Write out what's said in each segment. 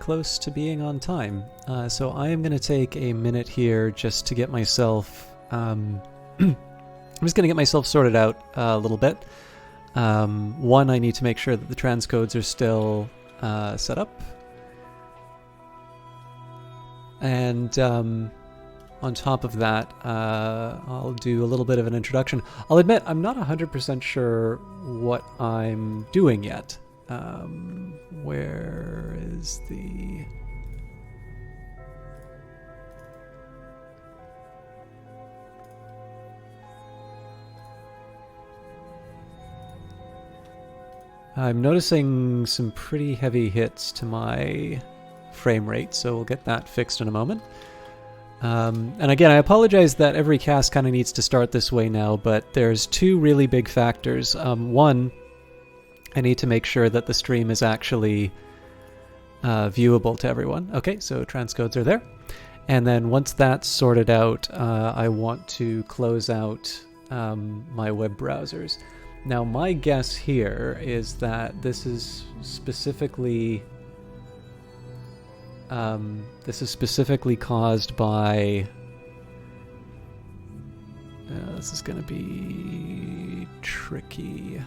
close to being on time. So I am going to take a minute here just to get myself... I'm just going to get myself sorted out a little bit. One, I need to make sure that the transcodes are still set up. And on top of that, I'll do a little bit of an introduction. I'll admit, I'm not 100% sure what I'm doing yet. Where is the... I'm noticing some pretty heavy hits to my frame rate, so we'll get that fixed in a moment. And again, I apologize that every cast kind of needs to start this way now, but there's two really big factors. One, I need to make sure that the stream is actually viewable to everyone. Okay, so transcodes are there. And then once that's sorted out, I want to close out my web browsers. Now, my guess here is that this is specifically caused by... this is going to be tricky.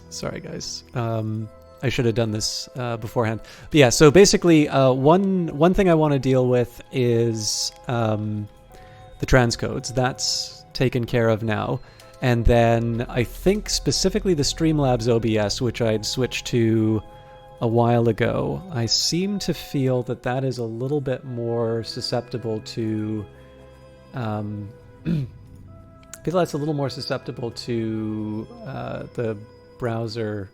Sorry, guys. I should have done this beforehand. But yeah, so basically, one thing I want to deal with is the transcodes. That's taken care of now. And then I think specifically the Streamlabs OBS, which I'd switched to a while ago, I seem to feel that that is a little bit more susceptible to... I feel that's a little more susceptible to the browser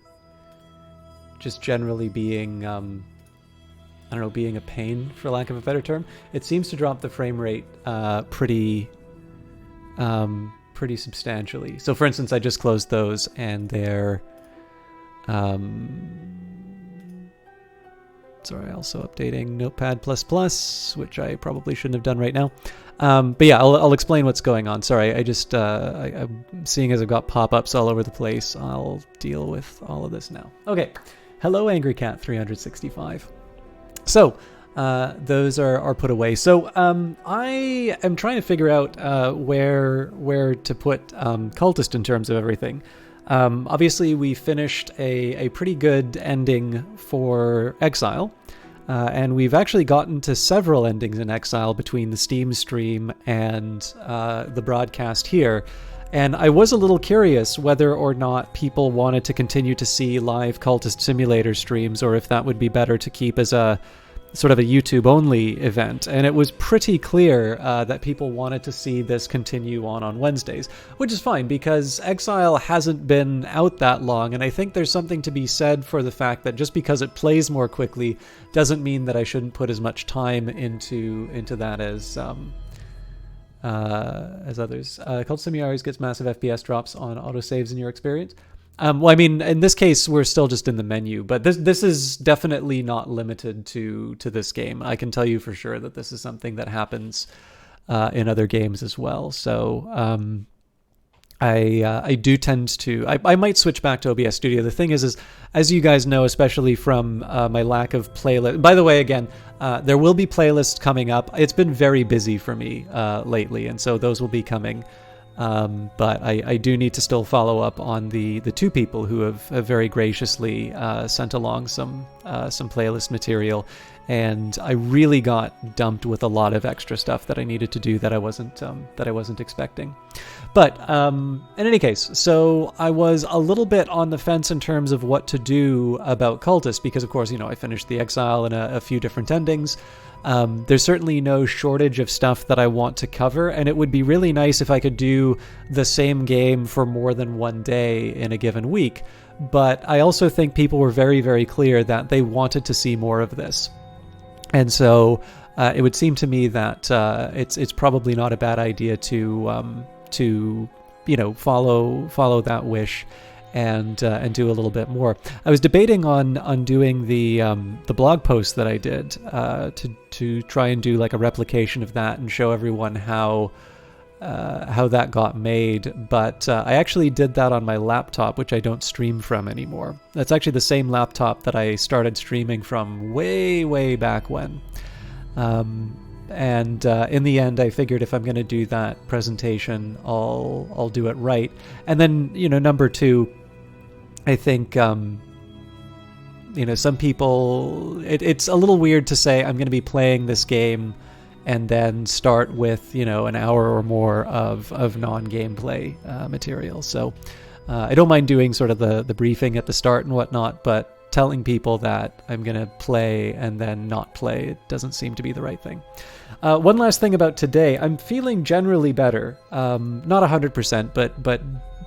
just generally being, I don't know, being a pain, for lack of a better term. It seems to drop the frame rate pretty substantially. So for instance, I just closed those and they're... sorry, also updating Notepad++, which I probably shouldn't have done right now. But yeah, I'll explain what's going on. Sorry, I just, I'm seeing as I've got pop-ups all over the place, I'll deal with all of this now. Okay, hello AngryCat365. So, those are put away. So, I am trying to figure out where to put Cultist in terms of everything. Obviously, we finished a pretty good ending for Exile. And we've actually gotten to several endings in Exile between the Steam stream and the broadcast here. And I was a little curious whether or not people wanted to continue to see live Cultist Simulator streams, or if that would be better to keep as a sort of a YouTube-only event. And it was pretty clear that people wanted to see this continue on Wednesdays, which is fine because Exile hasn't been out that long, and I think there's something to be said for the fact that just because it plays more quickly doesn't mean that I shouldn't put as much time into that as others. Cultist Simulator always gets massive FPS drops on autosaves in your experience. Well, I mean, in this case, we're still just in the menu, but this is definitely not limited to this game. I can tell you for sure that this is something that happens in other games as well. So I do tend to... I might switch back to OBS Studio. The thing is as you guys know, especially from my lack of playlist... By the way, again, there will be playlists coming up. It's been very busy for me lately, and so those will be coming. But I do need to still follow up on the two people who have very graciously sent along some playlist material, and I really got dumped with a lot of extra stuff that I needed to do that I wasn't expecting. But in any case, so I was a little bit on the fence in terms of what to do about Cultist, because of course, I finished the Exile and a few different endings. There's certainly no shortage of stuff that I want to cover, and it would be really nice if I could do the same game for more than one day in a given week. But I also think people were very, very clear that they wanted to see more of this. And so it would seem to me that it's probably not a bad idea to follow that wish and do a little bit more. I was debating on doing the blog post that I did to try and do like a replication of that and show everyone how that got made, but I actually did that on my laptop, which I don't stream from anymore. That's actually the same laptop that I started streaming from way back when. And in the end, I figured if I'm going to do that presentation, I'll do it right. And then, number two, I think, some people, it's a little weird to say I'm going to be playing this game and then start with, an hour or more of non-gameplay material. So I don't mind doing sort of the briefing at the start and whatnot, but telling people that I'm going to play and then not play, it doesn't seem to be the right thing. One last thing about today, I'm feeling generally better. Not 100%, but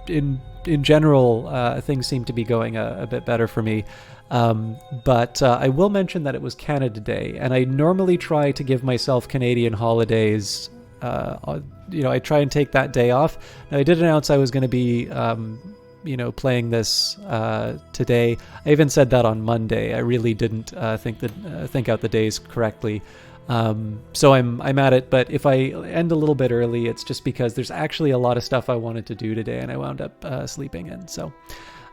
in general, things seem to be going a bit better for me. But I will mention that it was Canada Day, and I normally try to give myself Canadian holidays. I try and take that day off. Now, I did announce I was going to be playing this today. I even said that on Monday. I really didn't think out the days correctly. So I'm at it, but if I end a little bit early, it's just because there's actually a lot of stuff I wanted to do today, and I wound up sleeping in. So,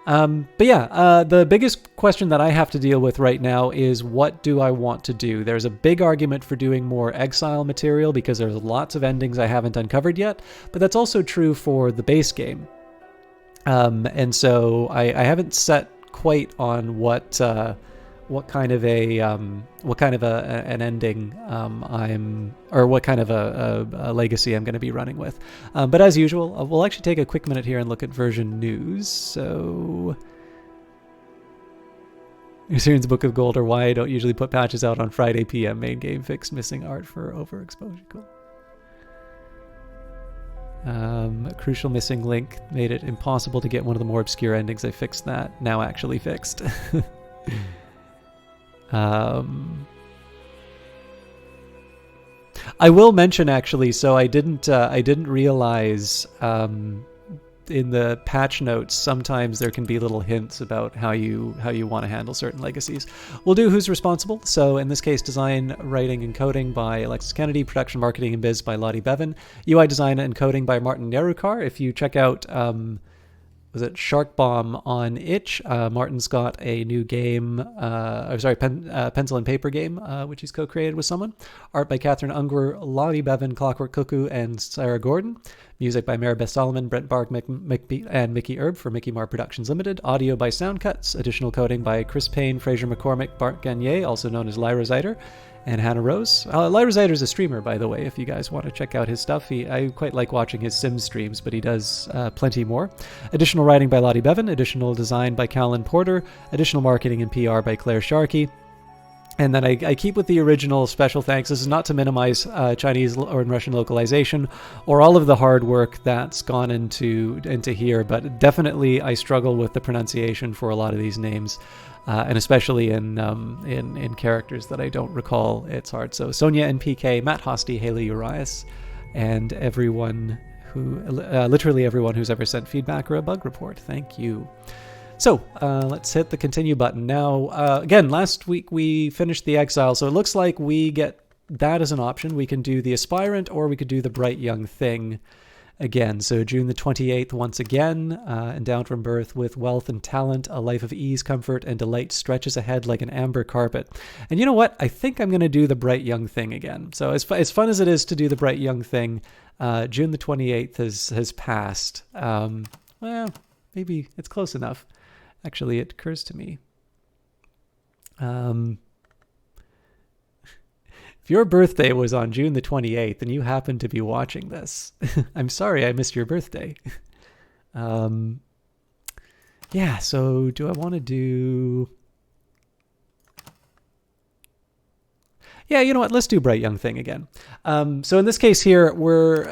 but yeah, the biggest question that I have to deal with right now is, what do I want to do? There's a big argument for doing more Exile material because there's lots of endings I haven't uncovered yet, but that's also true for the base game. And so I haven't set quite on what kind of an ending what kind of a legacy I'm going to be running with. But as usual, we'll actually take a quick minute here and look at version news. So, Assyrian's Book of Gold, or why I don't usually put patches out on Friday PM. Main game fixed missing art for overexposure. Cool. A crucial missing link made it impossible to get one of the more obscure endings. I fixed that. Now actually fixed. I will mention, actually, so I didn't realize in the patch notes sometimes there can be little hints about how you want to handle certain legacies. We'll do who's responsible. So in this case, design, writing, and coding by Alexis Kennedy, production, marketing, and biz by Lottie Bevan, UI design and coding by Martin Nerukar. If you check out was it Shark Bomb on itch? Martin's got a new game, pencil and paper game, which he's co-created with someone. Art by Catherine Ungwer, Lottie Bevan, Clockwork Cuckoo, and Sarah Gordon. Music by Maribeth Solomon, Brent Barg, and Mickey Erb for Mickey Mar Productions Limited. Audio by Soundcuts. Additional coding by Chris Payne, Fraser McCormick, Bart Gagne, also known as Lyra Zyder, and Hannah Rose. Lyra Zyder's a streamer, by the way, if you guys want to check out his stuff. I quite like watching his Sims streams, but he does plenty more. Additional writing by Lottie Bevan. Additional design by Callan Porter. Additional marketing and PR by Claire Sharkey. And then I keep with the original special thanks. This is not to minimize Chinese or Russian localization or all of the hard work that's gone into here, but definitely I struggle with the pronunciation for a lot of these names, and especially in characters that I don't recall. It's hard. So Sonia and PK, Matt Hosty, Haley Urias, and everyone literally everyone who's ever sent feedback or a bug report. Thank you. So let's hit the continue button. Now, again, last week we finished the Exile, so it looks like we get that as an option. We can do the Aspirant, or we could do the Bright Young Thing again. So June the 28th, once again, endowed from birth with wealth and talent, a life of ease, comfort, and delight stretches ahead like an amber carpet. And you know what? I think I'm going to do the Bright Young Thing again. So as fun as it is to do the Bright Young Thing, June the 28th has passed. Well, maybe it's close enough. Actually, it occurs to me. If your birthday was on June the 28th and you happen to be watching this, I'm sorry I missed your birthday. Yeah, so do I want to do... Yeah, you know what? Let's do Bright Young Thing again. So in this case here,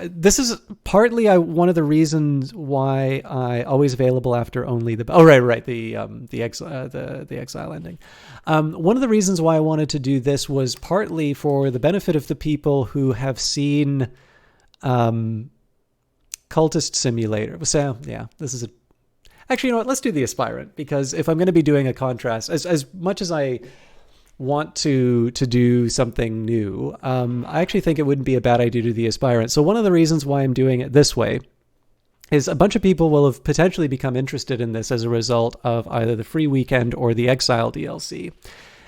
this is partly one of the reasons why I always available after only the Exile ending. One of the reasons why I wanted to do this was partly for the benefit of the people who have seen Cultist Simulator. So yeah, this is actually, you know what? Let's do the Aspirant, because if I'm going to be doing a contrast, as much as I want to do something new, I actually think it wouldn't be a bad idea to the aspirant. So one of the reasons why I'm doing it this way is a bunch of people will have potentially become interested in this as a result of either the free weekend or the Exile DLC.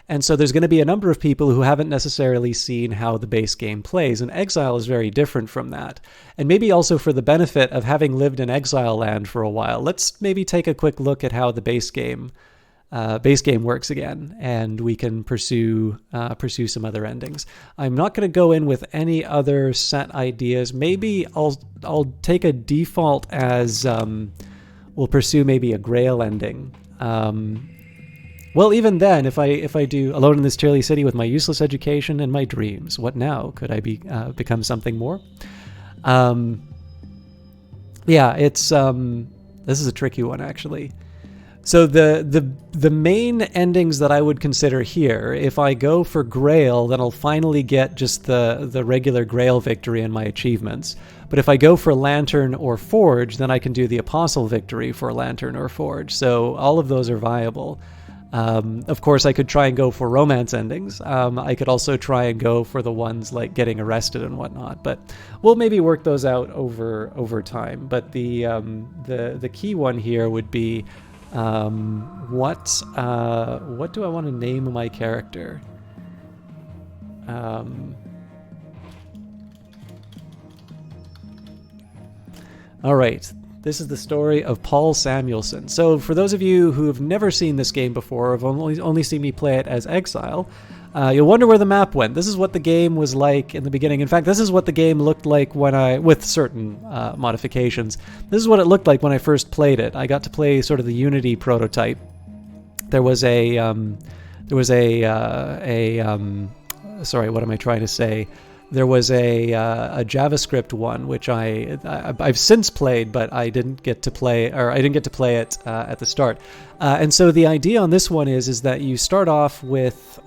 And so there's going to be a number of people who haven't necessarily seen how the base game plays, and Exile is very different from that. And maybe also for the benefit of having lived in Exile land for a while, let's maybe take a quick look at how the base game works again, and we can pursue some other endings. I'm not going to go in with any other set ideas. Maybe I'll take a default as we'll pursue maybe a Grail ending. Well, even then, if I do Alone in this Cheerly City with my useless education and my dreams, what now? Could I become something more? Yeah, it's this is a tricky one actually. So the main endings that I would consider here, if I go for Grail, then I'll finally get just the regular Grail victory in my achievements. But if I go for Lantern or Forge, then I can do the Apostle victory for Lantern or Forge. So all of those are viable. Of course, I could try and go for romance endings. I could also try and go for the ones like getting arrested and whatnot. But we'll maybe work those out over time. But the key one here would be what do I want to name my character? All right. This is the story of Paul Samuelson. So for those of you who have never seen this game before, or have only seen me play it as Exile, you'll wonder where the map went. This is what the game was like in the beginning. In fact, this is what the game looked like with certain modifications. This is what it looked like when I first played it. I got to play sort of the Unity prototype. There was sorry, what am I trying to say? There was a JavaScript one, which I've since played, but I didn't get to play it at the start. And so the idea on this one is that you start off with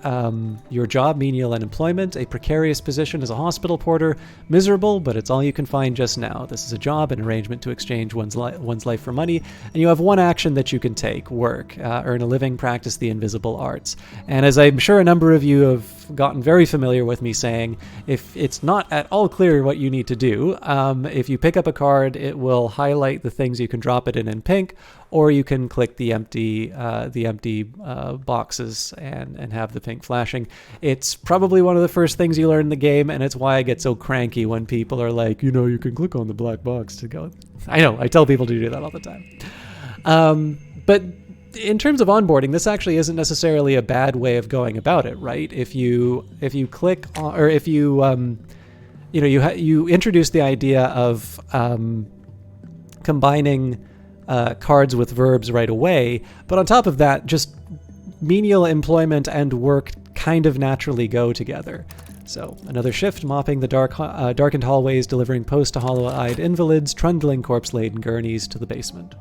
your job, menial unemployment, a precarious position as a hospital porter, miserable, but it's all you can find just now. This is a job, an arrangement to exchange one's life for money, and you have one action that you can take: work, earn a living, practice the invisible arts. And as I'm sure a number of you have gotten very familiar with me saying, if it's not at all clear what you need to do, if you pick up a card, it will highlight the things you can drop it in pink, or you can click the empty boxes and have the pink flashing. It's probably one of the first things you learn in the game, and it's why I get so cranky when people are like, you can click on the black box to go. I know, I tell people to do that all the time. But in terms of onboarding, this actually isn't necessarily a bad way of going about it, right? If you click on, or if you you introduce the idea of combining cards with verbs right away, but on top of that, just menial employment and work kind of naturally go together. So another shift, mopping the darkened hallways, delivering post to hollow-eyed invalids, trundling corpse-laden gurneys to the basement.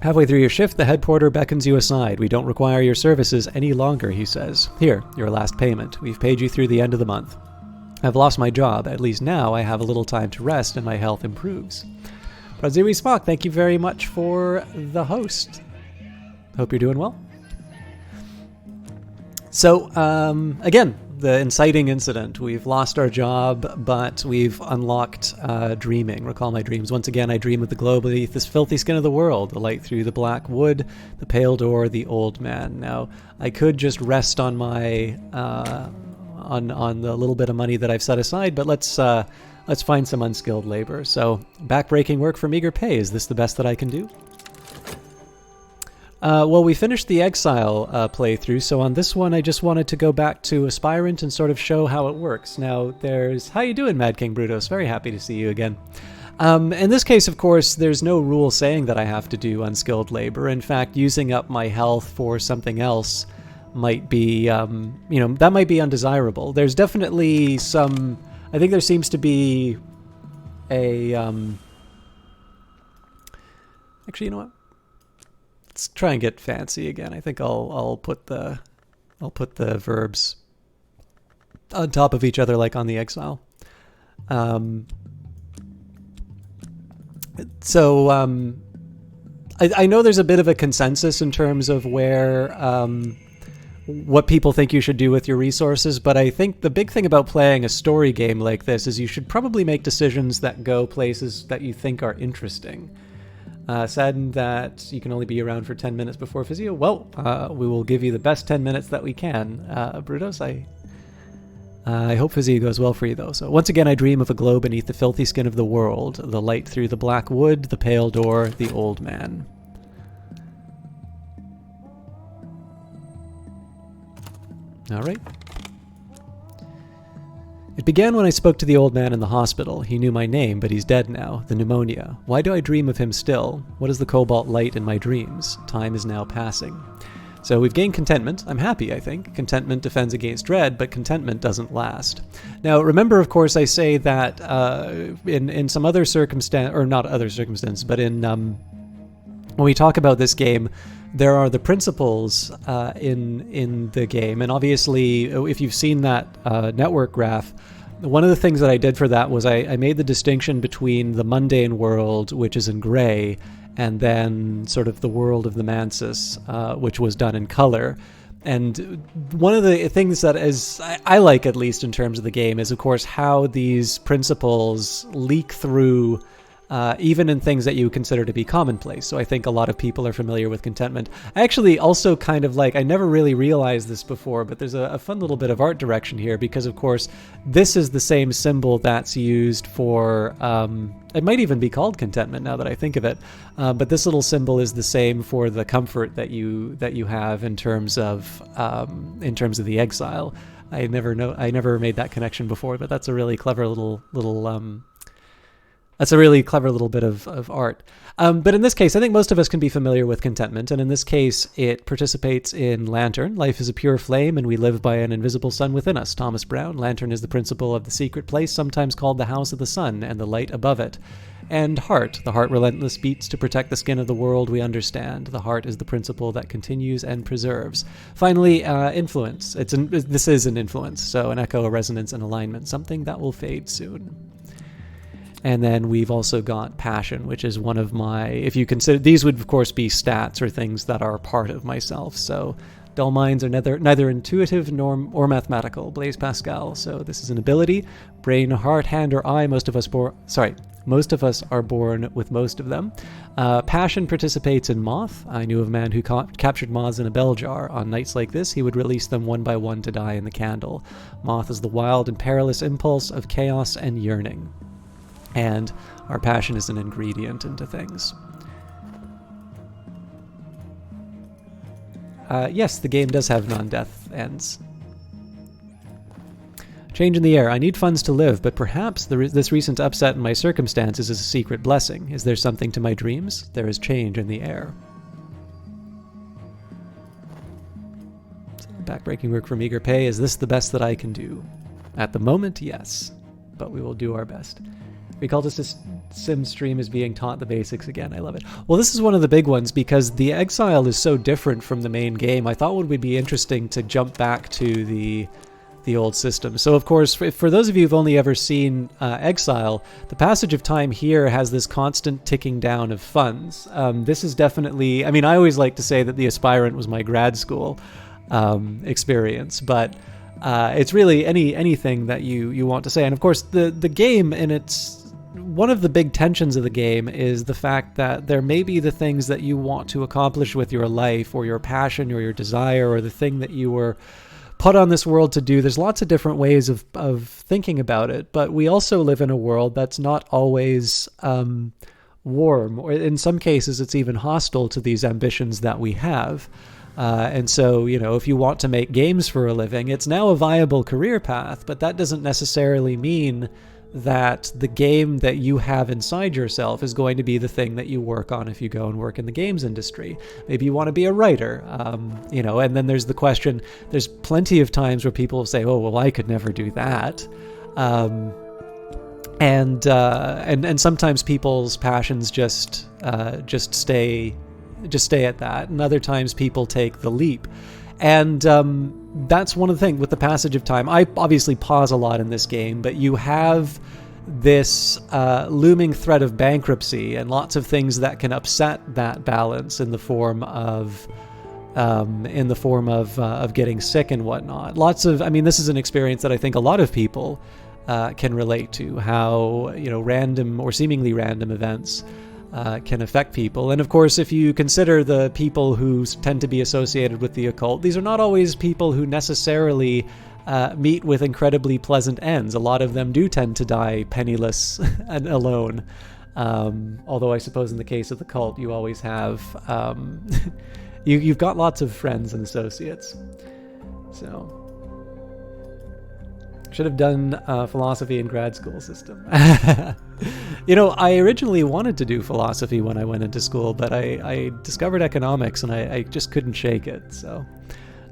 Halfway through your shift, the head porter beckons you aside. We don't require your services any longer, he says. Here, your last payment. We've paid you through the end of the month. I've lost my job. At least now I have a little time to rest and my health improves. Raziri Spock, thank you very much for the host. Hope you're doing well. So, again, the inciting incident. We've lost our job, but we've unlocked dreaming. Recall my dreams. Once again, I dream of the globe beneath this filthy skin of the world, the light through the black wood, the pale door, the old man. Now, I could just rest on my on the little bit of money that I've set aside, but let's find some unskilled labor. So, backbreaking work for meager pay. Is this the best that I can do? Well, we finished the Exile playthrough, so on this one I just wanted to go back to Aspirant and sort of show how it works. Now, how you doing, Mad King Brutus? Very happy to see you again. In this case, of course, there's no rule saying that I have to do unskilled labor. In fact, using up my health for something else might be, that might be undesirable. There's definitely I think there seems to be a, actually, you know what? Let's try and get fancy again. I think I'll put the verbs on top of each other like on the Exile. So I know there's a bit of a consensus in terms of where what people think you should do with your resources, but I think the big thing about playing a story game like this is you should probably make decisions that go places that you think are interesting. Saddened that you can only be around for 10 minutes before physio. Well, we will give you the best 10 minutes that we can. Brutus, I hope physio goes well for you, though. So once again, I dream of a glow beneath the filthy skin of the world, the light through the black wood, the pale door, the old man. All right. It began when I spoke to the old man in the hospital. He knew my name, but he's dead now. The pneumonia. Why do I dream of him still? What is the cobalt light in my dreams? Time is now passing. So we've gained contentment. I'm happy, I think. Contentment defends against dread, but contentment doesn't last. Now, remember, of course, I say that in some other circumstance, or not other circumstance, but in when we talk about this game, there are the principles in the game, and obviously, if you've seen that network graph, one of the things that I did for that was I made the distinction between the mundane world, which is in gray, and then sort of the world of the Mansis, which was done in color. And one of the things that is I like, at least in terms of the game, is of course how these principles leak through even in things that you consider to be commonplace. So I think a lot of people are familiar with contentment. I actually also kind of like, I never really realized this before, but there's a fun little bit of art direction here, because of course this is the same symbol that's used for, it might even be called contentment now that I think of it, but this little symbol is the same for the comfort that you have in terms of the exile. I never made that connection before, but that's a really clever that's a really clever little bit of art. But in this case, I think most of us can be familiar with contentment, and in this case, it participates in Lantern. Life is a pure flame, and we live by an invisible sun within us. Thomas Brown. Lantern is the principle of the secret place, sometimes called the house of the sun, and the light above it. And Heart. The heart relentless beats to protect the skin of the world we understand. The heart is the principle that continues and preserves. Finally, influence. This is an influence, so an echo, a resonance, an alignment, something that will fade soon. And then we've also got passion, which is one of my, if you consider, these would of course be stats or things that are part of myself. So dull minds are neither intuitive nor mathematical. Blaise Pascal. So this is an ability. Brain, heart, hand, or eye. Most of us are born with most of them. Passion participates in moth. I knew of a man who captured moths in a bell jar. On nights like this, he would release them one by one to die in the candle. Moth is the wild and perilous impulse of chaos and yearning. And our passion is an ingredient into things. Yes, the game does have non-death ends. Change in the air. I need funds to live, but perhaps this recent upset in my circumstances is a secret blessing. Is there something to my dreams? There is change in the air. Backbreaking work for meager pay. Is this the best that I can do? At the moment, yes, but we will do our best. Cultist Sim stream is being taught the basics again. I love it. Well, this is one of the big ones because the Exile is so different from the main game. I thought it would be interesting to jump back to the old system. So, of course, for those of you who've only ever seen Exile, the passage of time here has this constant ticking down of funds. This is definitely, I mean, I always like to say that the Aspirant was my grad school experience, but it's really anything that you want to say. And of course, the game in its one of the big tensions of the game is the fact that there may be the things that you want to accomplish with your life or your passion or your desire or the thing that you were put on this world to do. There's lots of different ways of thinking about it, but we also live in a world that's not always warm, or in some cases it's even hostile to these ambitions that we have. And so, you know, if you want to make games for a living, it's now a viable career path, but that doesn't necessarily mean that the game that you have inside yourself is going to be the thing that you work on if you go and work in the games industry. Maybe you want to be a writer, you know, and then there's the question, there's plenty of times where people say, oh, well, I could never do that. And sometimes people's passions just stay at that, and other times people take the leap. And that's one of the things with the passage of time. I obviously pause a lot in this game, but you have this looming threat of bankruptcy and lots of things that can upset that balance in the form of getting sick and whatnot. This is an experience that I think a lot of people can relate to, how, random or seemingly random events can affect people. And of course, if you consider the people who tend to be associated with the occult, these are not always people who necessarily meet with incredibly pleasant ends. A lot of them do tend to die penniless and alone. Although I suppose in the case of the cult, you always have... you've got lots of friends and associates. So... should have done philosophy in grad school system. I originally wanted to do philosophy when I went into school, but I discovered economics and I just couldn't shake it. So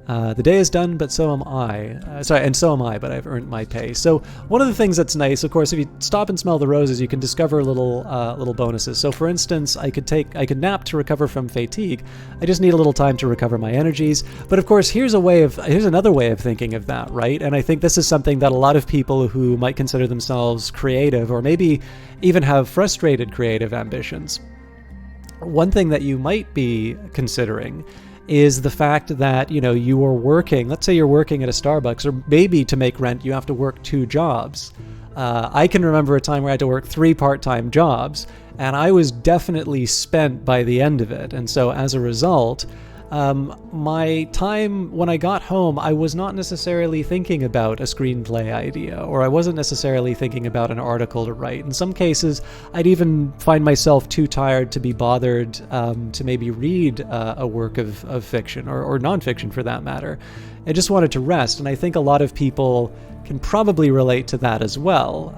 the day is done, but so am I. So am I, but I've earned my pay. So one of the things that's nice, of course, if you stop and smell the roses, you can discover little bonuses. So for instance, I could nap to recover from fatigue. I just need a little time to recover my energies. But of course, here's another way of thinking of that, right? And I think this is something that a lot of people who might consider themselves creative, or maybe even have frustrated creative ambitions, one thing that you might be considering is the fact that, you are working, let's say you're working at a Starbucks, or maybe to make rent, you have to work 2 jobs. I can remember a time where I had to work 3 part-time jobs, and I was definitely spent by the end of it. And so as a result, my time when I got home, I was not necessarily thinking about a screenplay idea, or I wasn't necessarily thinking about an article to write. In some cases, I'd even find myself too tired to be bothered to maybe read a work of fiction, or nonfiction for that matter. I just wanted to rest, and I think a lot of people can probably relate to that as well.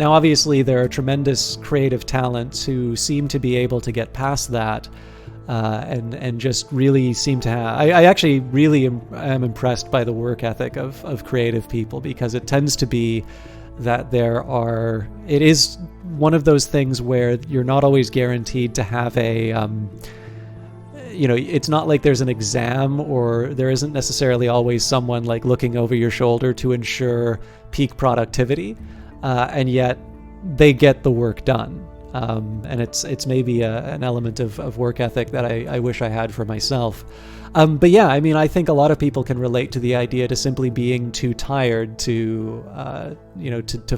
Now, obviously, there are tremendous creative talents who seem to be able to get past that, and just really seem to have... I actually really am impressed by the work ethic of creative people, because it tends to be that it is one of those things where you're not always guaranteed to have a... it's not like there's an exam, or there isn't necessarily always someone like looking over your shoulder to ensure peak productivity, and yet they get the work done. And it's maybe an element of work ethic that I wish I had for myself. But yeah, I think a lot of people can relate to the idea to simply being too tired to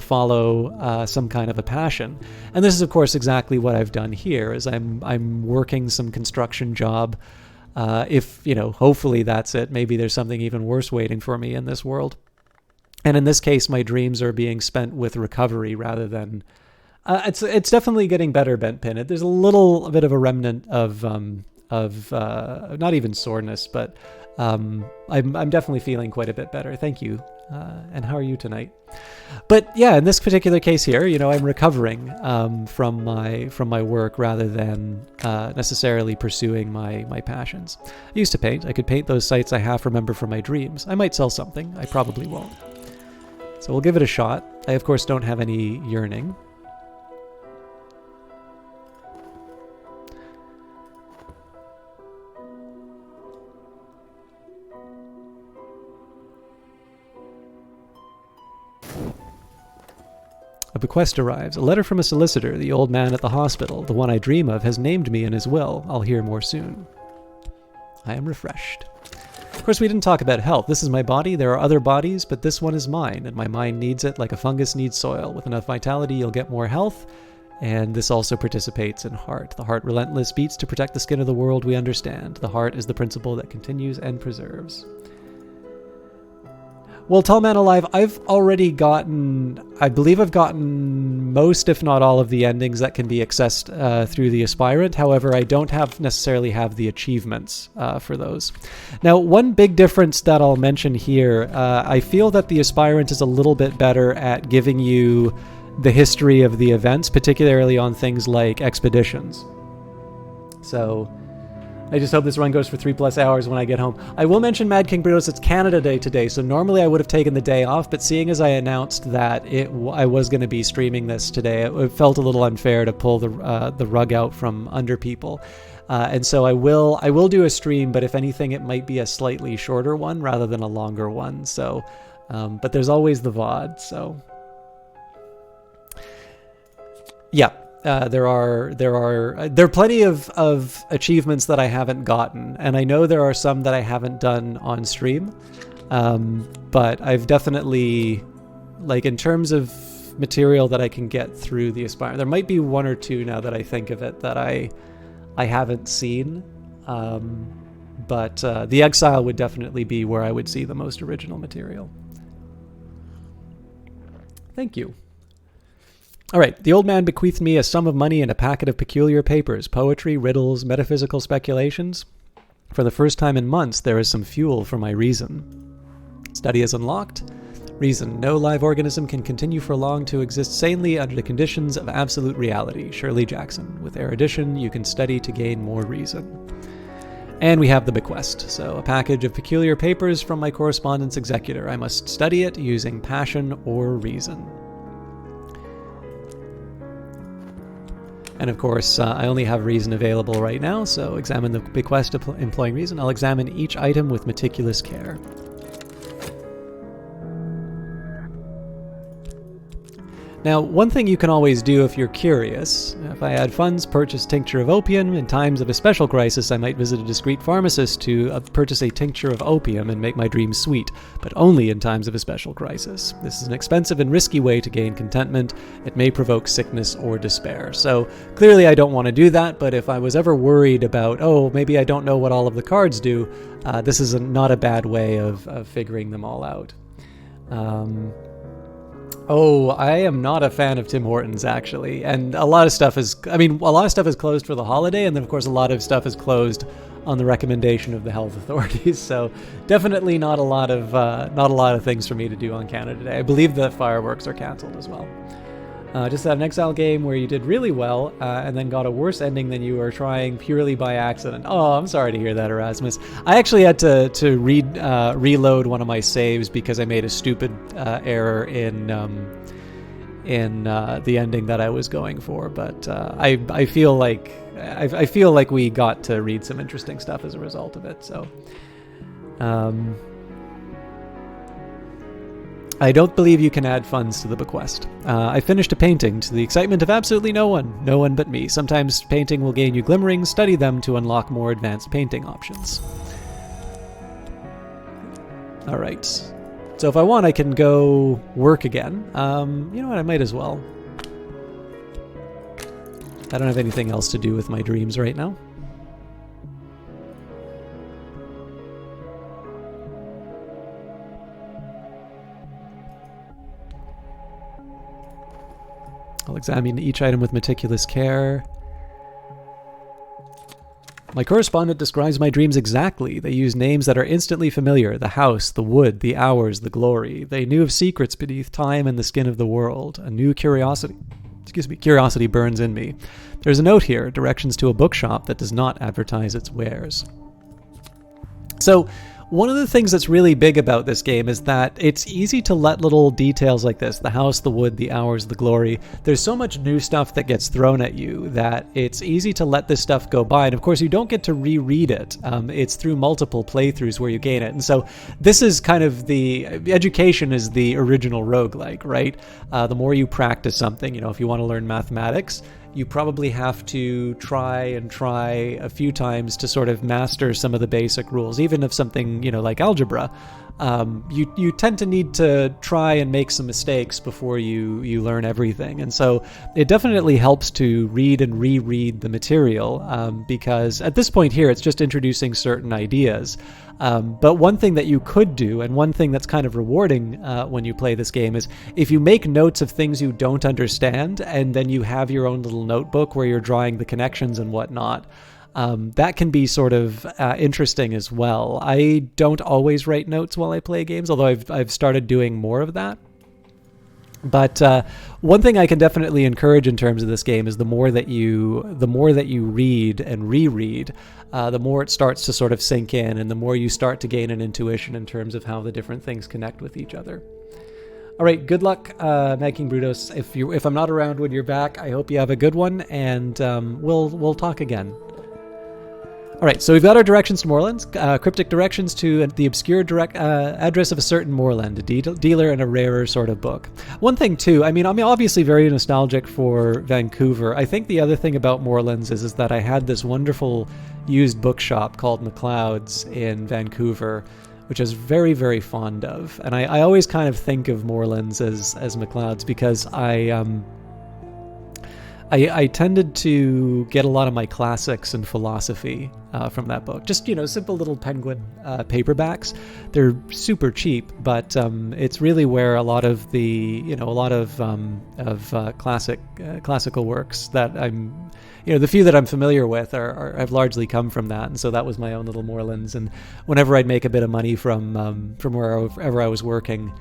follow some kind of a passion. And this is, of course, exactly what I've done here. Is I'm working some construction job. If hopefully that's it. Maybe there's something even worse waiting for me in this world. And in this case, my dreams are being spent with recovery rather than. It's definitely getting better, Bent Pin. There's a little bit of a remnant of not even soreness, but I'm definitely feeling quite a bit better. Thank you. And how are you tonight? But yeah, in this particular case here, I'm recovering from my work rather than necessarily pursuing my passions. I used to paint. I could paint those sights I half remember from my dreams. I might sell something. I probably won't. So we'll give it a shot. I, of course, don't have any yearning. A bequest arrives. A letter from a solicitor. The old man at the hospital, the one I dream of, has named me in his will. I'll hear more soon. I am refreshed. Of course, we didn't talk about health. This is my body. There are other bodies, but this one is mine, and my mind needs it like a fungus needs soil. With enough vitality, you'll get more health, and this also participates in heart. The heart relentless beats to protect the skin of the world we understand. The heart is the principle that continues and preserves. Well, Tall Man Alive, I believe I've gotten most, if not all, of the endings that can be accessed through the Aspirant. However, I don't necessarily have the achievements for those. Now, one big difference that I'll mention here, I feel that the Aspirant is a little bit better at giving you the history of the events, particularly on things like expeditions. So I just hope this run goes for 3+ hours when I get home. I will mention Mad King Burritos, it's Canada Day today, so normally I would have taken the day off, but seeing as I announced that I was going to be streaming this today, it felt a little unfair to pull the rug out from under people. And so I will do a stream, but if anything, it might be a slightly shorter one rather than a longer one. So, but there's always the VOD, so... Yeah, there are plenty of achievements that I haven't gotten, and I know there are some that I haven't done on stream. But I've definitely, like, in terms of material that I can get through the Aspire, there might be one or two now that I think of it that I haven't seen. But the Exile would definitely be where I would see the most original material. Thank you. All right, the old man bequeathed me a sum of money and a packet of peculiar papers, poetry, riddles, metaphysical speculations. For the first time in months, there is some fuel for my reason. Study is unlocked. Reason. No live organism can continue for long to exist sanely under the conditions of absolute reality. Shirley Jackson. With erudition, you can study to gain more reason. And we have the bequest. So a package of peculiar papers from my correspondence executor. I must study it using passion or reason. And of course, I only have reason available right now, so examine the bequest employing reason. I'll examine each item with meticulous care. Now, one thing you can always do if you're curious, if I had funds, purchase tincture of opium. In times of a special crisis, I might visit a discreet pharmacist to purchase a tincture of opium and make my dreams sweet, but only in times of a special crisis. This is an expensive and risky way to gain contentment. It may provoke sickness or despair. So clearly I don't want to do that, but if I was ever worried about, oh, maybe I don't know what all of the cards do, this is not a bad way of figuring them all out. Oh, I am not a fan of Tim Hortons, actually. And a lot of stuff is closed for the holiday, and then, of course, a lot of stuff is closed on the recommendation of the health authorities. So definitely not a lot of things for me to do on Canada Day. I believe the fireworks are canceled as well. Just had an Exile game where you did really well and then got a worse ending than you were trying purely by accident. Oh, I'm sorry to hear that, Erasmus. I actually had to reload one of my saves because I made a stupid error in the ending that I was going for. But I feel like we got to read some interesting stuff as a result of it. So. I don't believe you can add funds to the bequest. I finished a painting to the excitement of absolutely no one but me. Sometimes painting will gain you glimmerings. Study them to unlock more advanced painting options. All right. So if I want, I can go work again. You know what? I might as well. I don't have anything else to do with my dreams right now. I'll examine each item with meticulous care. My correspondent describes my dreams exactly. They use names that are instantly familiar. The house, the wood, the hours, the glory. They knew of secrets beneath time and the skin of the world. A new curiosity burns in me. There's a note here, directions to a bookshop that does not advertise its wares. So, one of the things that's really big about this game is that it's easy to let little details like this, the house, the wood, the hours, the glory, there's so much new stuff that gets thrown at you that it's easy to let this stuff go by. And of course, you don't get to reread it. It's through multiple playthroughs where you gain it. And so this is kind of the education is the original roguelike, right? The more you practice something, if you want to learn mathematics, you probably have to try a few times to sort of master some of the basic rules, even of something, like algebra. You tend to need to try and make some mistakes before you learn everything. And so it definitely helps to read and reread the material because at this point here, it's just introducing certain ideas. But one thing that you could do, and one thing that's kind of rewarding when you play this game, is if you make notes of things you don't understand, and then you have your own little notebook where you're drawing the connections and whatnot, that can be sort of interesting as well. I don't always write notes while I play games, although I've started doing more of that. But one thing I can definitely encourage in terms of this game is the more that you read and reread, the more it starts to sort of sink in, and the more you start to gain an intuition in terms of how the different things connect with each other. All right, good luck, Mad King Brutus. If I'm not around when you're back, I hope you have a good one, and we'll talk again. All right, so we've got our directions to moorlands, cryptic directions to the obscure address of a certain moorland, a dealer in a rarer sort of book. One thing too, I mean, I'm obviously very nostalgic for Vancouver. I think the other thing about moorlands is that I had this wonderful used bookshop called McLeod's in Vancouver, which I was very, very fond of. And I always kind of think of moorlands as McLeod's because I tended to get a lot of my classics and philosophy from that book. Just, simple little Penguin paperbacks. They're super cheap, but it's really where a lot of the, classical works that I'm, the few that I'm familiar with have largely come from that. And so that was my own little moorlands. And whenever I'd make a bit of money from wherever I was working,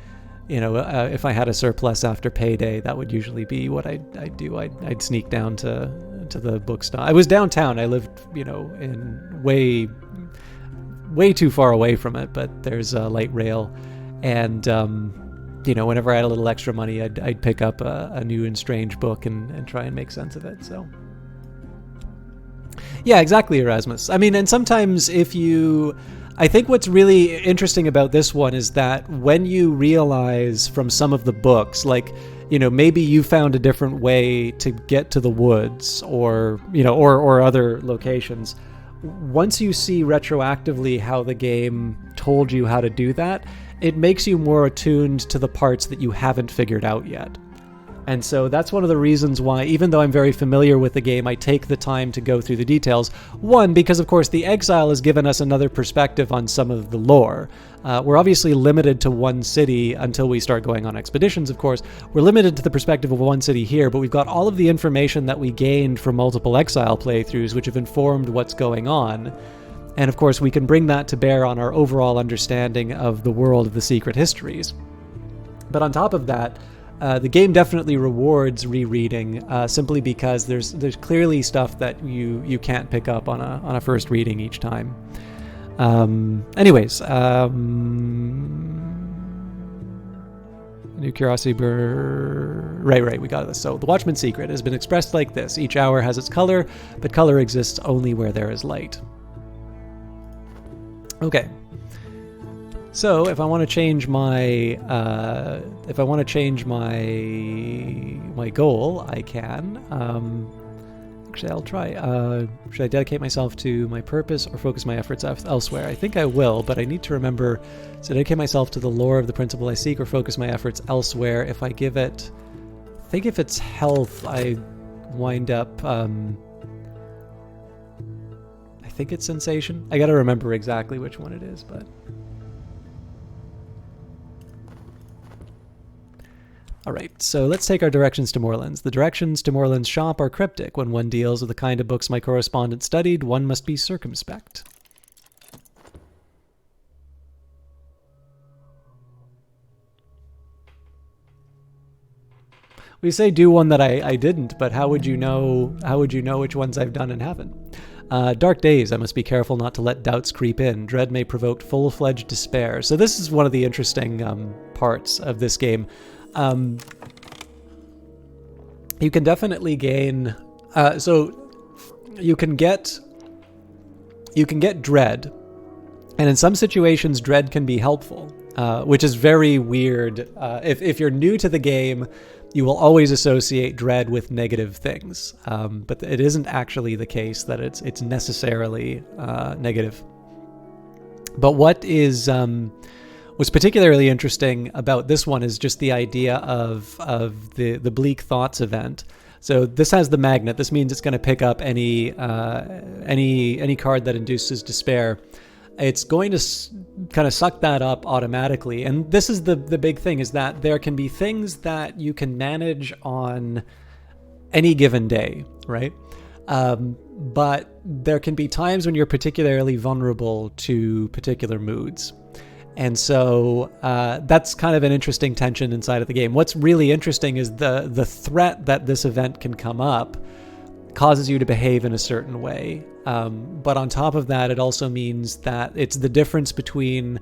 if I had a surplus after payday, that would usually be what I'd do. I'd sneak down to the bookstore. I was downtown. I lived, in way too far away from it, but there's a light rail. And, whenever I had a little extra money, I'd pick up a new and strange book and try and make sense of it. So, yeah, exactly, Erasmus. I mean, and sometimes I think what's really interesting about this one is that when you realize from some of the books, like, maybe you found a different way to get to the woods or other locations, once you see retroactively how the game told you how to do that, it makes you more attuned to the parts that you haven't figured out yet. And so that's one of the reasons why, even though I'm very familiar with the game, I take the time to go through the details. One, because of course the Exile has given us another perspective on some of the lore. We're obviously limited to one city until we start going on expeditions, of course. We're limited to the perspective of one city here, but we've got all of the information that we gained from multiple Exile playthroughs, which have informed what's going on. And of course, we can bring that to bear on our overall understanding of the world of the Secret Histories. But on top of that, the game definitely rewards rereading, simply because there's clearly stuff that you can't pick up on a first reading each time. Anyways, new curiosity right, we got this. So the Watchman's Secret has been expressed like this: each hour has its color, but color exists only where there is light. Okay. So if I want to change my my goal, I can. Actually, I'll try. Should I dedicate myself to my purpose or focus my efforts elsewhere? I think I will, but I need to remember to dedicate myself to the lore of the principle I seek or focus my efforts elsewhere. If I give it, I think if it's health, I wind up. I think it's sensation. I got to remember exactly which one it is, but. All right, so let's take our directions to Moorlands. The directions to Moorlands shop are cryptic. When one deals with the kind of books my correspondent studied, one must be circumspect. We say do one that I didn't, but how would you know which ones I've done and haven't? Dark days, I must be careful not to let doubts creep in. Dread may provoke full-fledged despair. So this is one of the interesting parts of this game. You can definitely gain, so you can get dread, and in some situations dread can be helpful, which is very weird. If you're new to the game, you will always associate dread with negative things, but it isn't actually the case that it's necessarily negative. But what's particularly interesting about this one is just the idea of the Bleak Thoughts event. So this has the magnet. This means it's going to pick up any card that induces despair. It's going to kind of suck that up automatically. And this is the big thing, is that there can be things that you can manage on any given day, right? But there can be times when you're particularly vulnerable to particular moods. And so that's kind of an interesting tension inside of the game. What's really interesting is the threat that this event can come up causes you to behave in a certain way. But on top of that, it also means that it's the difference between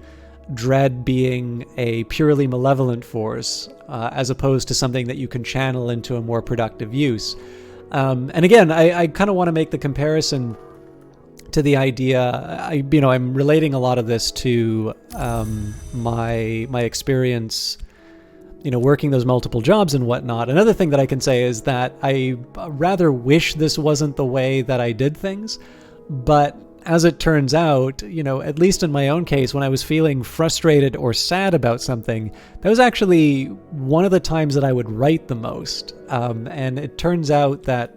dread being a purely malevolent force as opposed to something that you can channel into a more productive use. And again, I kind of want to make the comparison to the idea. I'm relating a lot of this to my experience, working those multiple jobs and whatnot. Another thing that I can say is that I rather wish this wasn't the way that I did things, but as it turns out, at least in my own case, when I was feeling frustrated or sad about something, that was actually one of the times that I would write the most. And it turns out that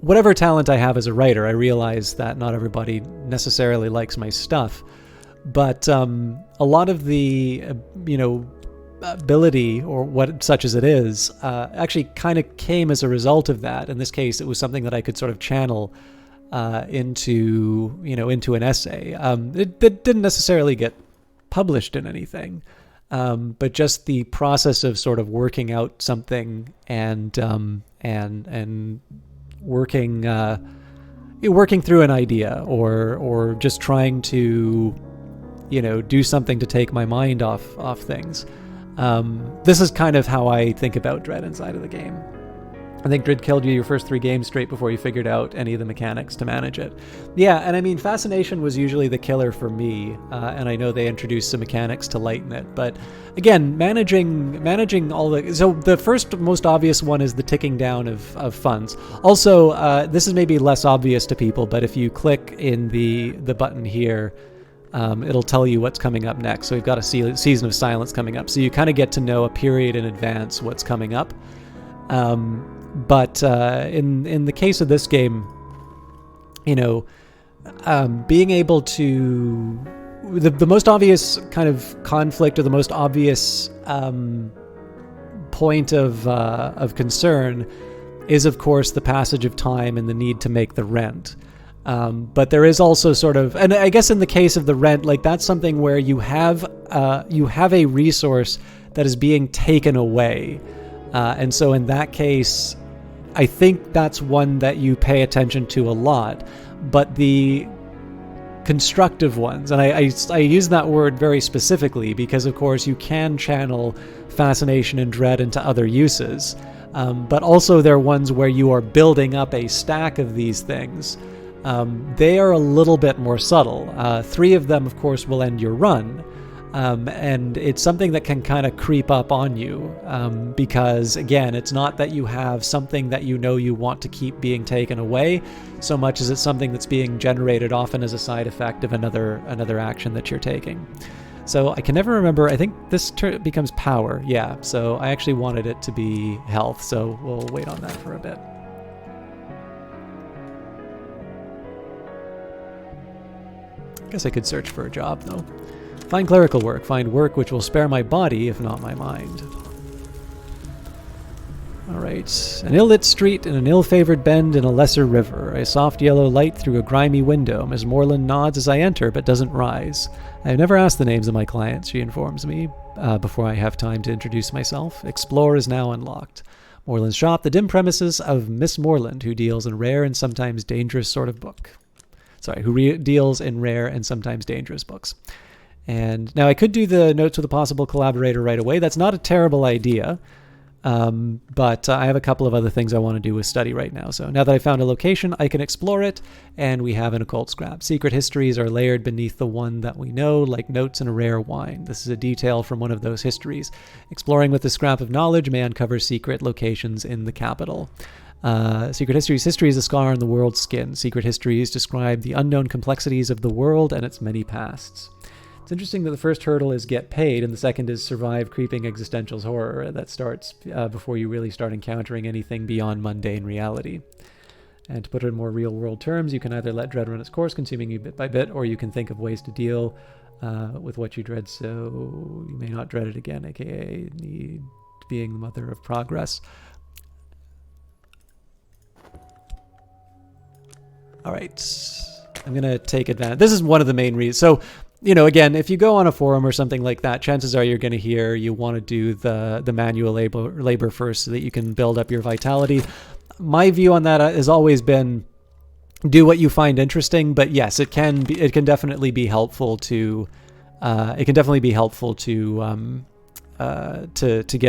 whatever talent I have as a writer, I realize that not everybody necessarily likes my stuff, but a lot of the, ability, or what such as it is, actually kind of came as a result of that. In this case, it was something that I could sort of channel into an essay. It didn't necessarily get published in anything, but just the process of sort of working out something and working through an idea, or just trying to do something to take my mind off things. This is kind of how I think about Dread inside of the game. I think Dread killed you your first 3 games straight before you figured out any of the mechanics to manage it. Yeah, and I mean, Fascination was usually the killer for me, and I know they introduced some mechanics to lighten it, but again, managing all the... So the first most obvious one is the ticking down of funds. Also, this is maybe less obvious to people, but if you click in the button here, it'll tell you what's coming up next. So we've got a Season of Silence coming up, so you kind of get to know a period in advance what's coming up. But in the case of this game, being able to... The most obvious kind of conflict, or the most obvious point of concern is, of course, the passage of time and the need to make the rent. But there is also sort of... And I guess in the case of the rent, like, that's something where you have a resource that is being taken away. And so in that case, I think that's one that you pay attention to a lot. But the constructive ones, and I use that word very specifically because, of course, you can channel Fascination and Dread into other uses. But also there are ones where you are building up a stack of these things. They are a little bit more subtle. 3 of them, of course, will end your run. And it's something that can kind of creep up on you, because, again, it's not that you have something that you want to keep being taken away, so much as it's something that's being generated often as a side effect of another action that you're taking. So I can never remember. I think this becomes power. Yeah, so I actually wanted it to be health, so we'll wait on that for a bit. Guess I could search for a job, though. Find clerical work. Find work which will spare my body, if not my mind. Alright. An ill-lit street in an ill-favored bend in a lesser river. A soft yellow light through a grimy window. Ms. Moreland nods as I enter, but doesn't rise. I have never asked the names of my clients, she informs me, before I have time to introduce myself. Explore is now unlocked. Moreland's shop, the dim premises of Miss Moreland, who deals in rare and sometimes dangerous sort of book. Deals in rare and sometimes dangerous books. And now I could do the notes with a possible collaborator right away. That's not a terrible idea, but I have a couple of other things I want to do with study right now. So now that I found a location, I can explore it, and we have an occult scrap. Secret histories are layered beneath the one that we know, like notes in a rare wine. This is a detail from one of those histories. Exploring with the scrap of knowledge may uncover secret locations in the capital. Secret histories. History is a scar on the world's skin. Secret histories describe the unknown complexities of the world and its many pasts. It's interesting that the first hurdle is get paid, and the second is survive creeping existential horror that starts before you really start encountering anything beyond mundane reality. And to put it in more real-world terms, you can either let dread run its course, consuming you bit by bit, or you can think of ways to deal with what you dread so you may not dread it again, aka need being the mother of progress. All right, I'm going to take advantage. This is one of the main reasons. So, again, if you go on a forum or something like that, chances are you're going to hear you want to do the manual labor first so that you can build up your vitality. My view on that has always been do what you find interesting, but yes, it can definitely be helpful to get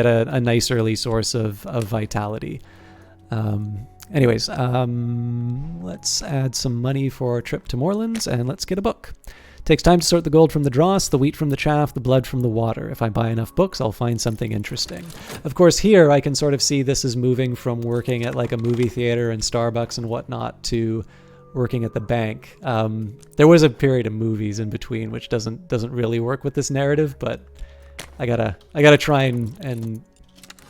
a nice early source of vitality. Anyways, let's add some money for our trip to Moorlands, and let's get a book. Takes time to sort the gold from the dross, the wheat from the chaff, the blood from the water. If I buy enough books, I'll find something interesting. Of course, here I can sort of see this is moving from working at like a movie theater and Starbucks and whatnot to working at the bank. There was a period of movies in between, which doesn't really work with this narrative, but I gotta try and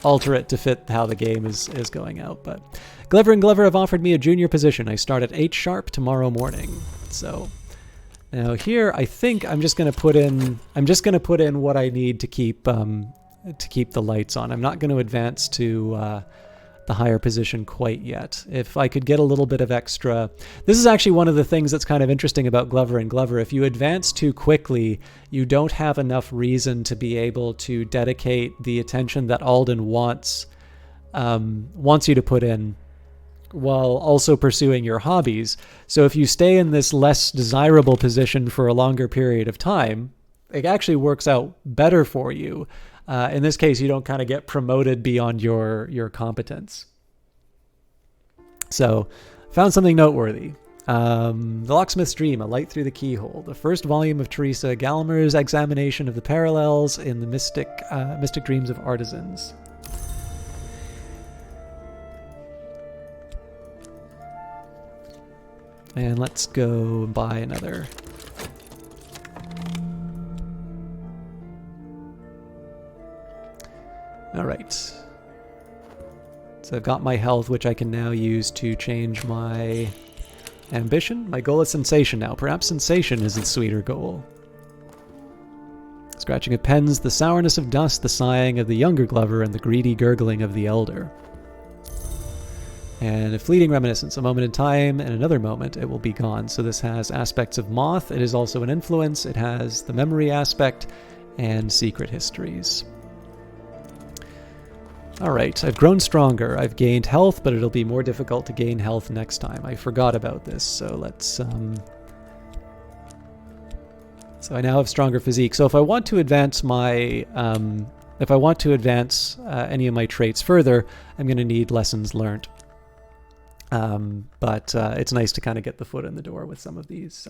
alter it to fit how the game is going out. But Glover and Glover have offered me a junior position. I start at 8 sharp tomorrow morning. So now here, I think I'm just gonna put in what I need to keep the lights on. I'm not going to advance to the higher position quite yet. If I could get a little bit of extra, this is actually one of the things that's kind of interesting about Glover and Glover. If you advance too quickly, you don't have enough reason to be able to dedicate the attention that Alden wants you to put in, while also pursuing your hobbies. So if you stay in this less desirable position for a longer period of time, it actually works out better for you. In this case, you don't kind of get promoted beyond your competence. So, found something noteworthy. The Locksmith's Dream, A Light Through the Keyhole, the first volume of Teresa Gallmer's examination of the parallels in the mystic dreams of artisans. And let's go buy another. All right. So I've got my health, which I can now use to change my ambition. My goal is sensation now. Perhaps sensation is the sweeter goal. Scratching of pens, the sourness of dust, the sighing of the younger Glover, and the greedy gurgling of the elder. And a fleeting reminiscence, a moment in time, and another moment, it will be gone. So this has aspects of Moth. It is also an influence. It has the memory aspect and secret histories. Alright, I've grown stronger. I've gained health, but it'll be more difficult to gain health next time. I forgot about this, so let's... So I now have stronger physique. So if I want to advance my... any of my traits further, I'm going to need lessons learned. But it's nice to kind of get the foot in the door with some of these...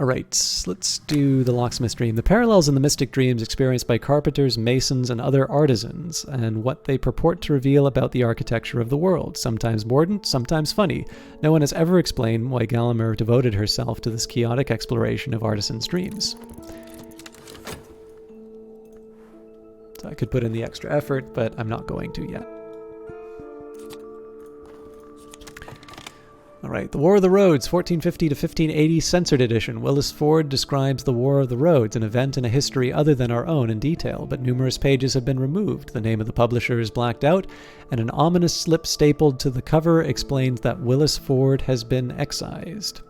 All right, let's do the Locksmith's Dream. The parallels in the mystic dreams experienced by carpenters, masons, and other artisans, and what they purport to reveal about the architecture of the world. Sometimes mordant, sometimes funny. No one has ever explained why Gallmer devoted herself to this chaotic exploration of artisans' dreams. So I could put in the extra effort, but I'm not going to yet. All right, The War of the Roads, 1450 to 1580, censored edition. Willis Ford describes the War of the Roads, an event in a history other than our own, in detail, but numerous pages have been removed. The name of the publisher is blacked out, and an ominous slip stapled to the cover explains that Willis Ford has been excised.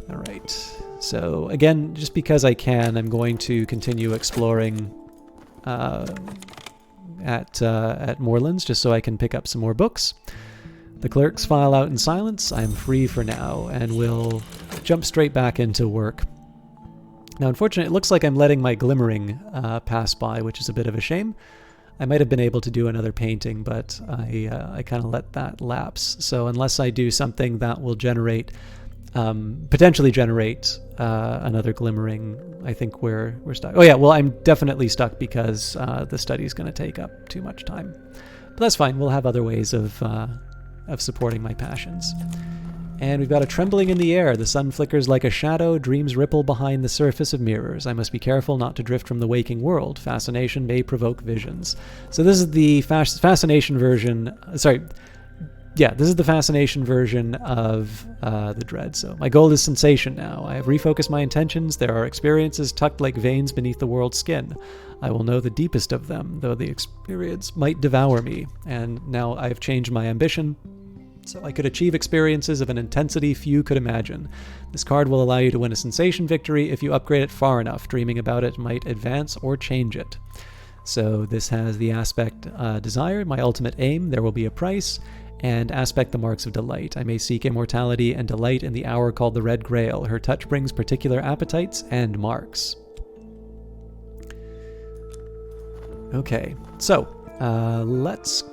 All right, so again, just because I can, I'm going to continue exploring at Moorlands, just so I can pick up some more books. The clerks file out in silence. I'm free for now, and will jump straight back into work. Now, unfortunately, it looks like I'm letting my glimmering pass by, which is a bit of a shame. I might have been able to do another painting, but I kind of let that lapse. So unless I do something that will generate, potentially generate another glimmering, I think we're stuck. Oh yeah, well, I'm definitely stuck because the study is going to take up too much time. But that's fine. We'll have other ways of supporting my passions. And we've got a trembling in the air. The sun flickers like a shadow. Dreams ripple behind the surface of mirrors. I must be careful not to drift from the waking world. Fascination may provoke visions. So this is the fascination version. This is the fascination version of the dread. So my goal is sensation now. I have refocused my intentions. There are experiences tucked like veins beneath the world's skin. I will know the deepest of them, though the experience might devour me. And now I have changed my ambition, so I could achieve experiences of an intensity few could imagine. This card will allow you to win a sensation victory if you upgrade it far enough. Dreaming about it might advance or change it. So this has the aspect desired, my ultimate aim, there will be a price, and aspect the marks of delight. I may seek immortality and delight in the hour called the Red Grail. Her touch brings particular appetites and marks. Okay, so let's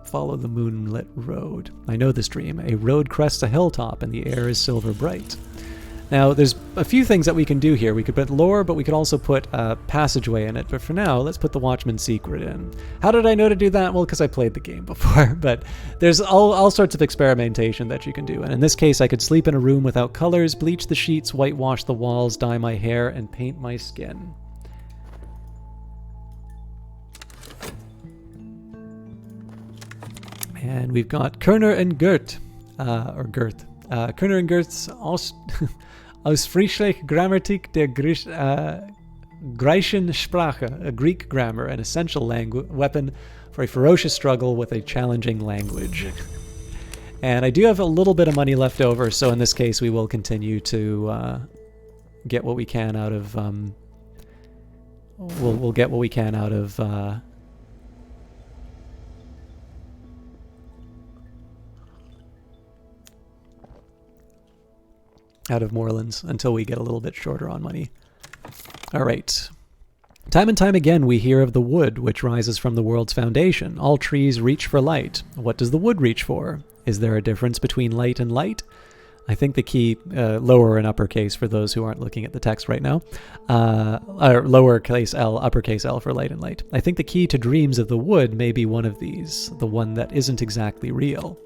follow the moonlit road. I know this dream. A road crests a hilltop and the air is silver bright. Now, there's a few things that we can do here. We could put lore, but we could also put a passageway in it. But for now, let's put the Watchman's Secret in. How did I know to do that? Well, because I played the game before. But there's all sorts of experimentation that you can do. And in this case, I could sleep in a room without colors, bleach the sheets, whitewash the walls, dye my hair, and paint my skin. And we've got Kerner and Gert, or Girth. Kerner and Gerth's Ausfrischliche Grammatik der Griechischen Sprache, a Greek grammar, an essential weapon for a ferocious struggle with a challenging language. And I do have a little bit of money left over, so in this case we will continue to get what we can out of... we'll get what we can out of... out of Moorlands until we get a little bit shorter on money. All right. Time and time again we hear of the wood which rises from the world's foundation. All trees reach for light. What does the wood reach for? Is there a difference between light and light? I think the key, lower and uppercase for those who aren't looking at the text right now, or lowercase l, uppercase L for light and light. I think the key to dreams of the wood may be one of these, the one that isn't exactly real.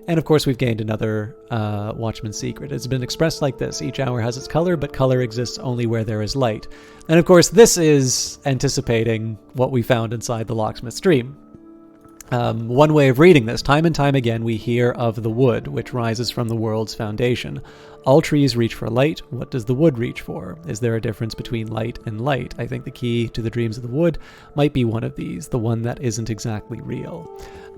And of course, we've gained another Watchman's Secret. It's been expressed like this. Each hour has its color, but color exists only where there is light. And of course, this is anticipating what we found inside the locksmith's dream. One way of reading this, time and time again, we hear of the wood, which rises from the world's foundation. All trees reach for light. What does the wood reach for? Is there a difference between light and light? I think the key to the dreams of the wood might be one of these, the one that isn't exactly real.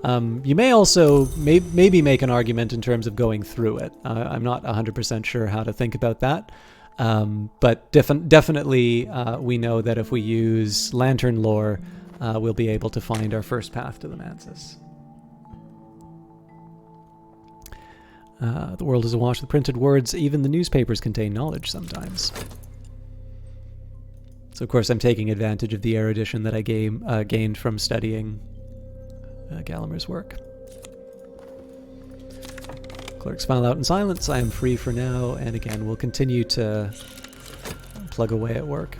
You may also maybe make an argument in terms of going through it. I'm not 100% sure how to think about that. But definitely we know that if we use lantern lore, we'll be able to find our first path to the Mansis. The world is awash with printed words. Even the newspapers contain knowledge sometimes. So, of course, I'm taking advantage of the erudition that I gained from studying Gallagher's work. Clerks file out in silence. I am free for now, and again, we'll continue to plug away at work.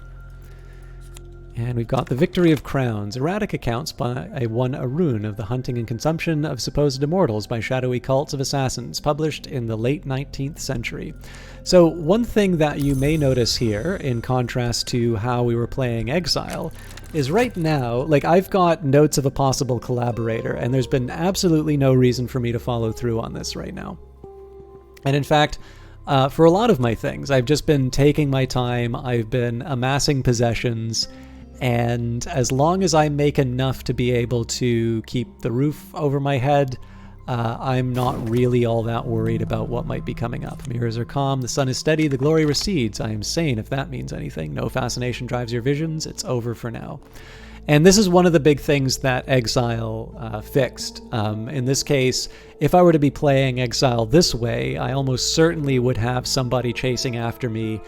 And we've got the Victory of Crowns, erratic accounts by one Arun of the hunting and consumption of supposed immortals by shadowy cults of assassins, published in the late 19th century. So one thing that you may notice here, in contrast to how we were playing Exile, is right now, like, I've got notes of a possible collaborator, and there's been absolutely no reason for me to follow through on this right now. And in fact, for a lot of my things, I've just been taking my time, I've been amassing possessions, and as long as I make enough to be able to keep the roof over my head, I'm not really all that worried about what might be coming up. Mirrors are calm, the sun is steady, the glory recedes. I am sane, if that means anything. No fascination drives your visions. It's over for now. And this is one of the big things that Exile fixed. In this case, if I were to be playing Exile this way, I almost certainly would have somebody chasing after me,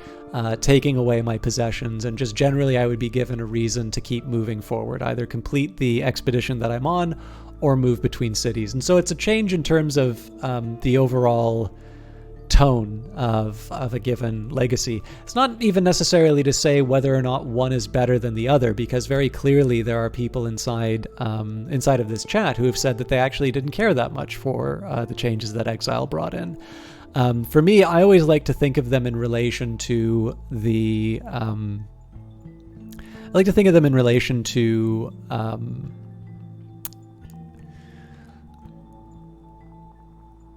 taking away my possessions, and just generally I would be given a reason to keep moving forward, either complete the expedition that I'm on or move between cities. And so it's a change in terms of the overall tone of a given legacy. It's not even necessarily to say whether or not one is better than the other, because very clearly there are people inside of this chat who have said that they actually didn't care that much for the changes that Exile brought in. For me, I always like to think of them in relation to the... I like to think of them in relation to...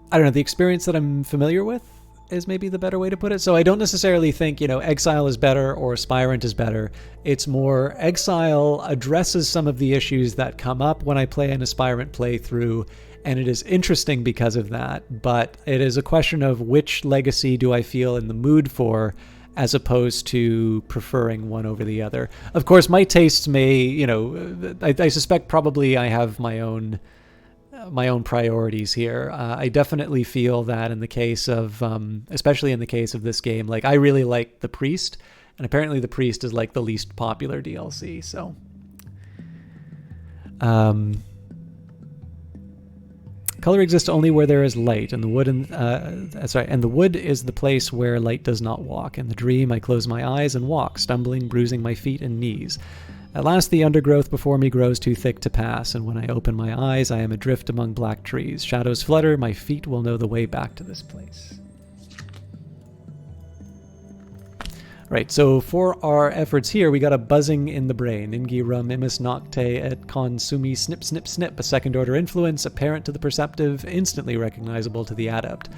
I don't know, the experience that I'm familiar with is maybe the better way to put it. So I don't necessarily think, Exile is better or Aspirant is better. It's more Exile addresses some of the issues that come up when I play an Aspirant playthrough, and it is interesting because of that, but it is a question of which legacy do I feel in the mood for as opposed to preferring one over the other. Of course, my tastes may, I suspect probably I have my own priorities here. I definitely feel that in the case of, especially in the case of this game, like I really like the Priest, and apparently the Priest is like the least popular DLC. So, color exists only where there is light, and the wood and the wood is the place where light does not walk. In the dream, I close my eyes and walk, stumbling, bruising my feet and knees. At last the undergrowth before me grows too thick to pass, and when I open my eyes, I am adrift among black trees. Shadows flutter, my feet will know the way back to this place. Right, so for our efforts here, we got a buzzing in the brain. Ingi rum imus nocte et consumi snip snip snip, a second-order influence, apparent to the perceptive, instantly recognizable to the adept.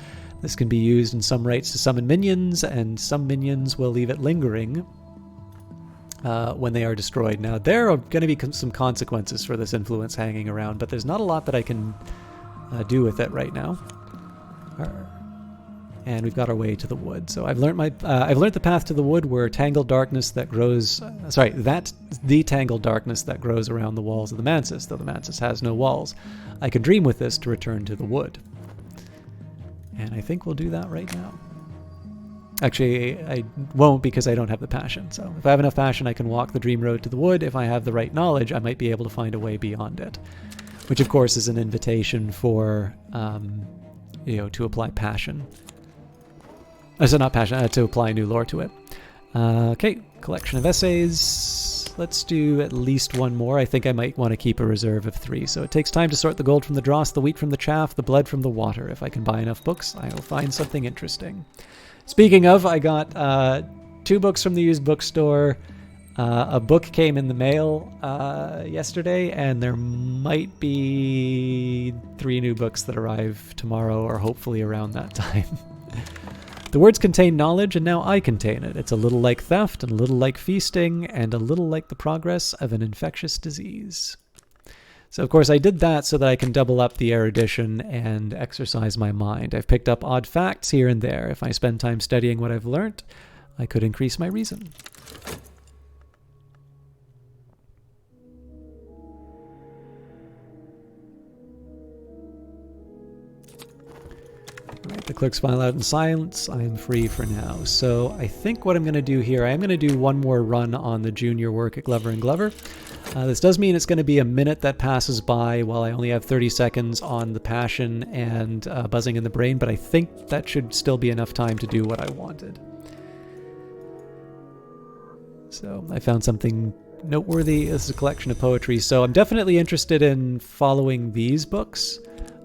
This can be used in some rites to summon minions, and some minions will leave it lingering when they are destroyed. Now, there are going to be some consequences for this influence hanging around, but there's not a lot that I can do with it right now. And we've got our way to the wood. So I've learned the path to the wood where tangled darkness that grows. The tangled darkness that grows around the walls of the mansis, though the mansis has no walls. I can dream with this to return to the wood, and I think we'll do that right now. Actually, I won't because I don't have the passion. So if I have enough passion, I can walk the dream road to the wood. If I have the right knowledge, I might be able to find a way beyond it, which of course is an invitation for to apply passion. So not passion, to apply new lore to it. Okay, collection of essays. Let's do at least one more. I think I might want to keep a reserve of 3. So it takes time to sort the gold from the dross, the wheat from the chaff, the blood from the water. If I can buy enough books, I will find something interesting. Speaking of, I got 2 books from the used bookstore. A book came in the mail yesterday, and there might be 3 new books that arrive tomorrow or hopefully around that time. The words contain knowledge, and now I contain it. It's a little like theft, and a little like feasting, and a little like the progress of an infectious disease. So, of course, I did that so that I can double up the erudition and exercise my mind. I've picked up odd facts here and there. If I spend time studying what I've learnt, I could increase my reason. Right, the clerks file out in silence. I am free for now. So I think what I'm going to do here, I am going to do one more run on the junior work at Glover & Glover. This does mean it's going to be a minute that passes by while I only have 30 seconds on the passion and buzzing in the brain, but I think that should still be enough time to do what I wanted. So I found something noteworthy. This is a collection of poetry, so I'm definitely interested in following these books.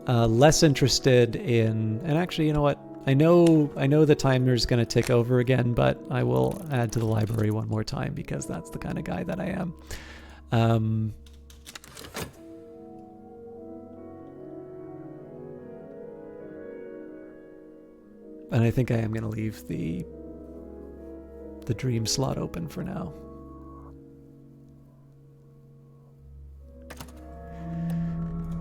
Less interested in, and actually, you know what? I know the timer's going to tick over again, but I will add to the library one more time because that's the kind of guy that I am. And I think I am going to leave the dream slot open for now.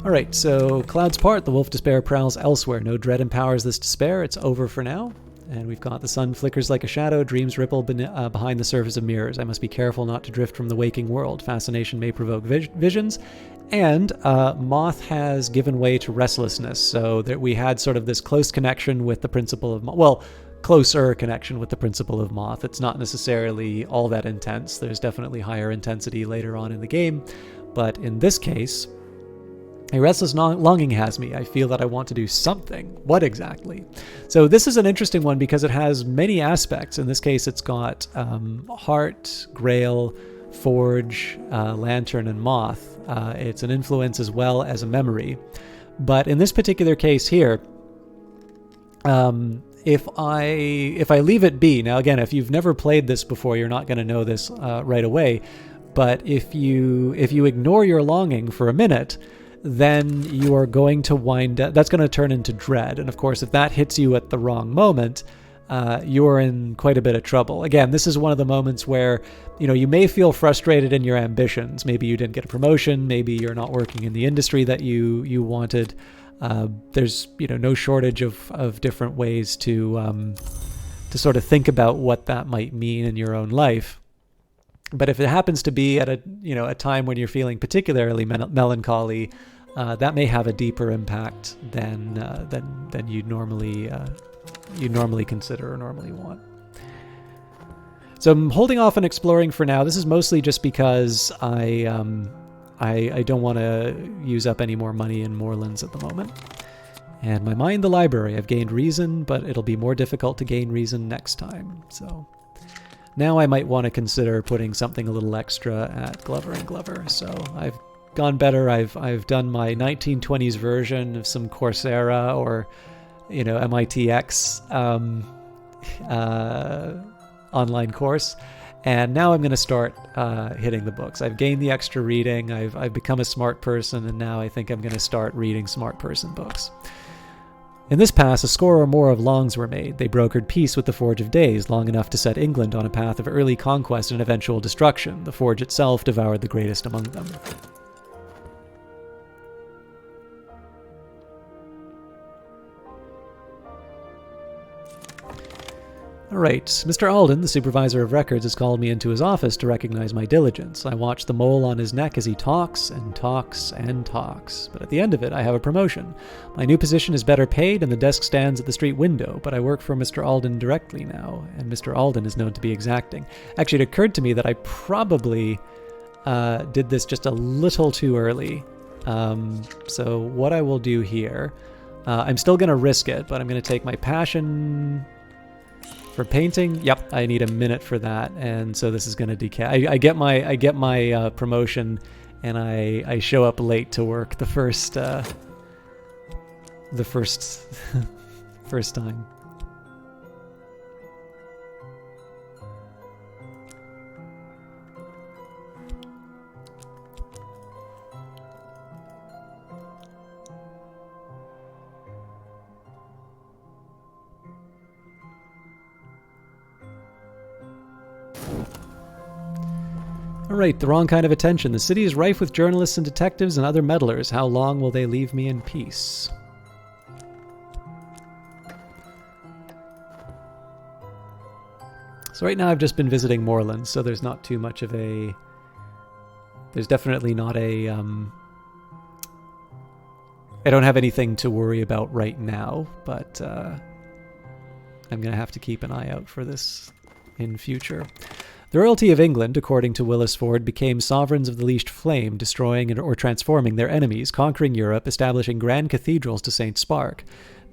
Alright, so clouds part, the wolf despair prowls elsewhere. No dread empowers this despair, it's over for now. And we've got the sun flickers like a shadow, dreams ripple behind the surface of mirrors. I must be careful not to drift from the waking world. Fascination may provoke visions. And Moth has given way to restlessness, so that we had sort of this close connection with the principle of... closer connection with the principle of Moth. It's not necessarily all that intense. There's definitely higher intensity later on in the game. But in this case... a restless longing has me. I feel that I want to do something. What exactly? So this is an interesting one because it has many aspects. In this case, it's got heart, grail, forge, lantern, and moth. It's an influence as well as a memory. But in this particular case here, if I leave it be, now again, if you've never played this before, you're not going to know this right away. But if you ignore your longing for a minute, then you are going to that's going to turn into dread. And of course, if that hits you at the wrong moment, you're in quite a bit of trouble. Again, this is one of the moments where, you may feel frustrated in your ambitions. Maybe you didn't get a promotion. Maybe you're not working in the industry that you wanted. There's, no shortage of different ways to sort of think about what that might mean in your own life. But if it happens to be at a time when you're feeling particularly melancholy, that may have a deeper impact than you'd normally consider or normally want. So I'm holding off on exploring for now. This is mostly just because I don't want to use up any more money in Moorlands at the moment. And my mind, the library. I've gained reason, but it'll be more difficult to gain reason next time. So now I might want to consider putting something a little extra at Glover and Glover. So I've gone better. I've done my 1920s version of some Coursera or, MITx online course, and now I'm going to start hitting the books. I've gained the extra reading. I've become a smart person, and now I think I'm going to start reading smart person books. In this pass, a score or more of longs were made. They brokered peace with the Forge of Days, long enough to set England on a path of early conquest and eventual destruction. The Forge itself devoured the greatest among them. All right, Mr. Alden, the supervisor of records, has called me into his office to recognize my diligence. I watch the mole on his neck as he talks and talks and talks. But at the end of it, I have a promotion. My new position is better paid, and the desk stands at the street window, but I work for Mr. Alden directly now, and Mr. Alden is known to be exacting. Actually, it occurred to me that I probably did this just a little too early. So what I will do here, I'm still going to risk it, but I'm going to take my passion for painting. Yep, I need a minute for that, and so this is going to decay. I get my promotion, and I show up late to work the first first time. Alright, the wrong kind of attention. The city is rife with journalists and detectives and other meddlers. How long will they leave me in peace? So right now I've just been visiting Moorlands, so there's not too much of a... There's definitely not a... I don't have anything to worry about right now, but I'm going to have to keep an eye out for this in future. The royalty of England, according to Willisford, became sovereigns of the leashed flame, destroying or transforming their enemies, conquering Europe, establishing grand cathedrals to St. Spark.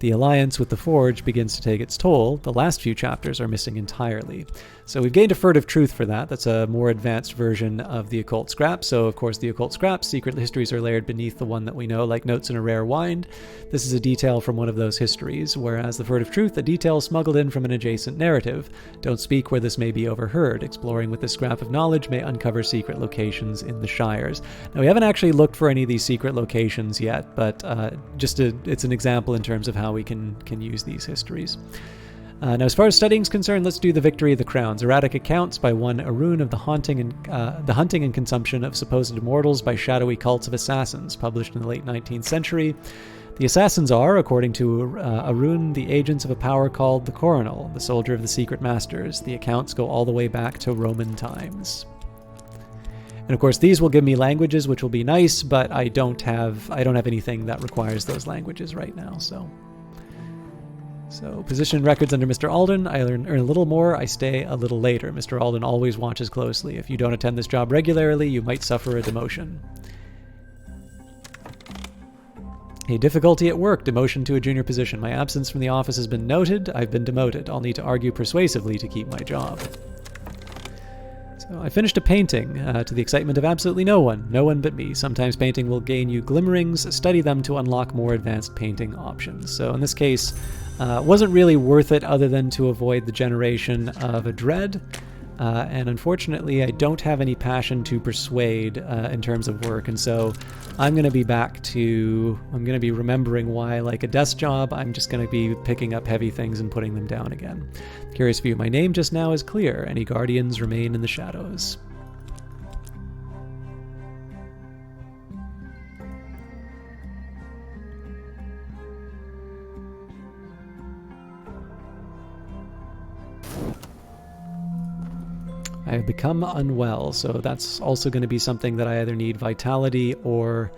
The alliance with the Forge begins to take its toll. The last few chapters are missing entirely. So we've gained a furtive truth for that. That's a more advanced version of the occult scrap. So, of course, the occult scraps, secret histories are layered beneath the one that we know, like notes in a rare wine. This is a detail from one of those histories, whereas the furtive truth, a detail smuggled in from an adjacent narrative. Don't speak where this may be overheard. Exploring with this scrap of knowledge may uncover secret locations in the Shires. Now, we haven't actually looked for any of these secret locations yet, but it's an example in terms of how we can use these histories. Now, as far as studying is concerned, let's do the Victory of the Crowns. Erratic accounts by one Arun of the hunting and consumption of supposed immortals by shadowy cults of assassins, published in the late 19th century. The assassins are, according to Arun, the agents of a power called the Coronal, the soldier of the secret masters. The accounts go all the way back to Roman times. And of course, these will give me languages, which will be nice, but I don't have anything that requires those languages right now. So position records under Mr. Alden. I earn a little more. I stay a little later. Mr. Alden always watches closely. If you don't attend this job regularly, you might suffer a demotion. A difficulty at work. Demotion to a junior position. My absence from the office has been noted. I've been demoted. I'll need to argue persuasively to keep my job. So I finished a painting, to the excitement of absolutely no one but me. Sometimes painting will gain you glimmerings. Study them to unlock more advanced painting options. So in this case, wasn't really worth it other than to avoid the generation of a dread. And unfortunately, I don't have any passion to persuade in terms of work. And so I'm going to be remembering why I like a desk job. I'm just going to be picking up heavy things and putting them down again. Curious view. My name just now is clear. Any guardians remain in the shadows. I have become unwell, so that's also going to be something that I either need vitality or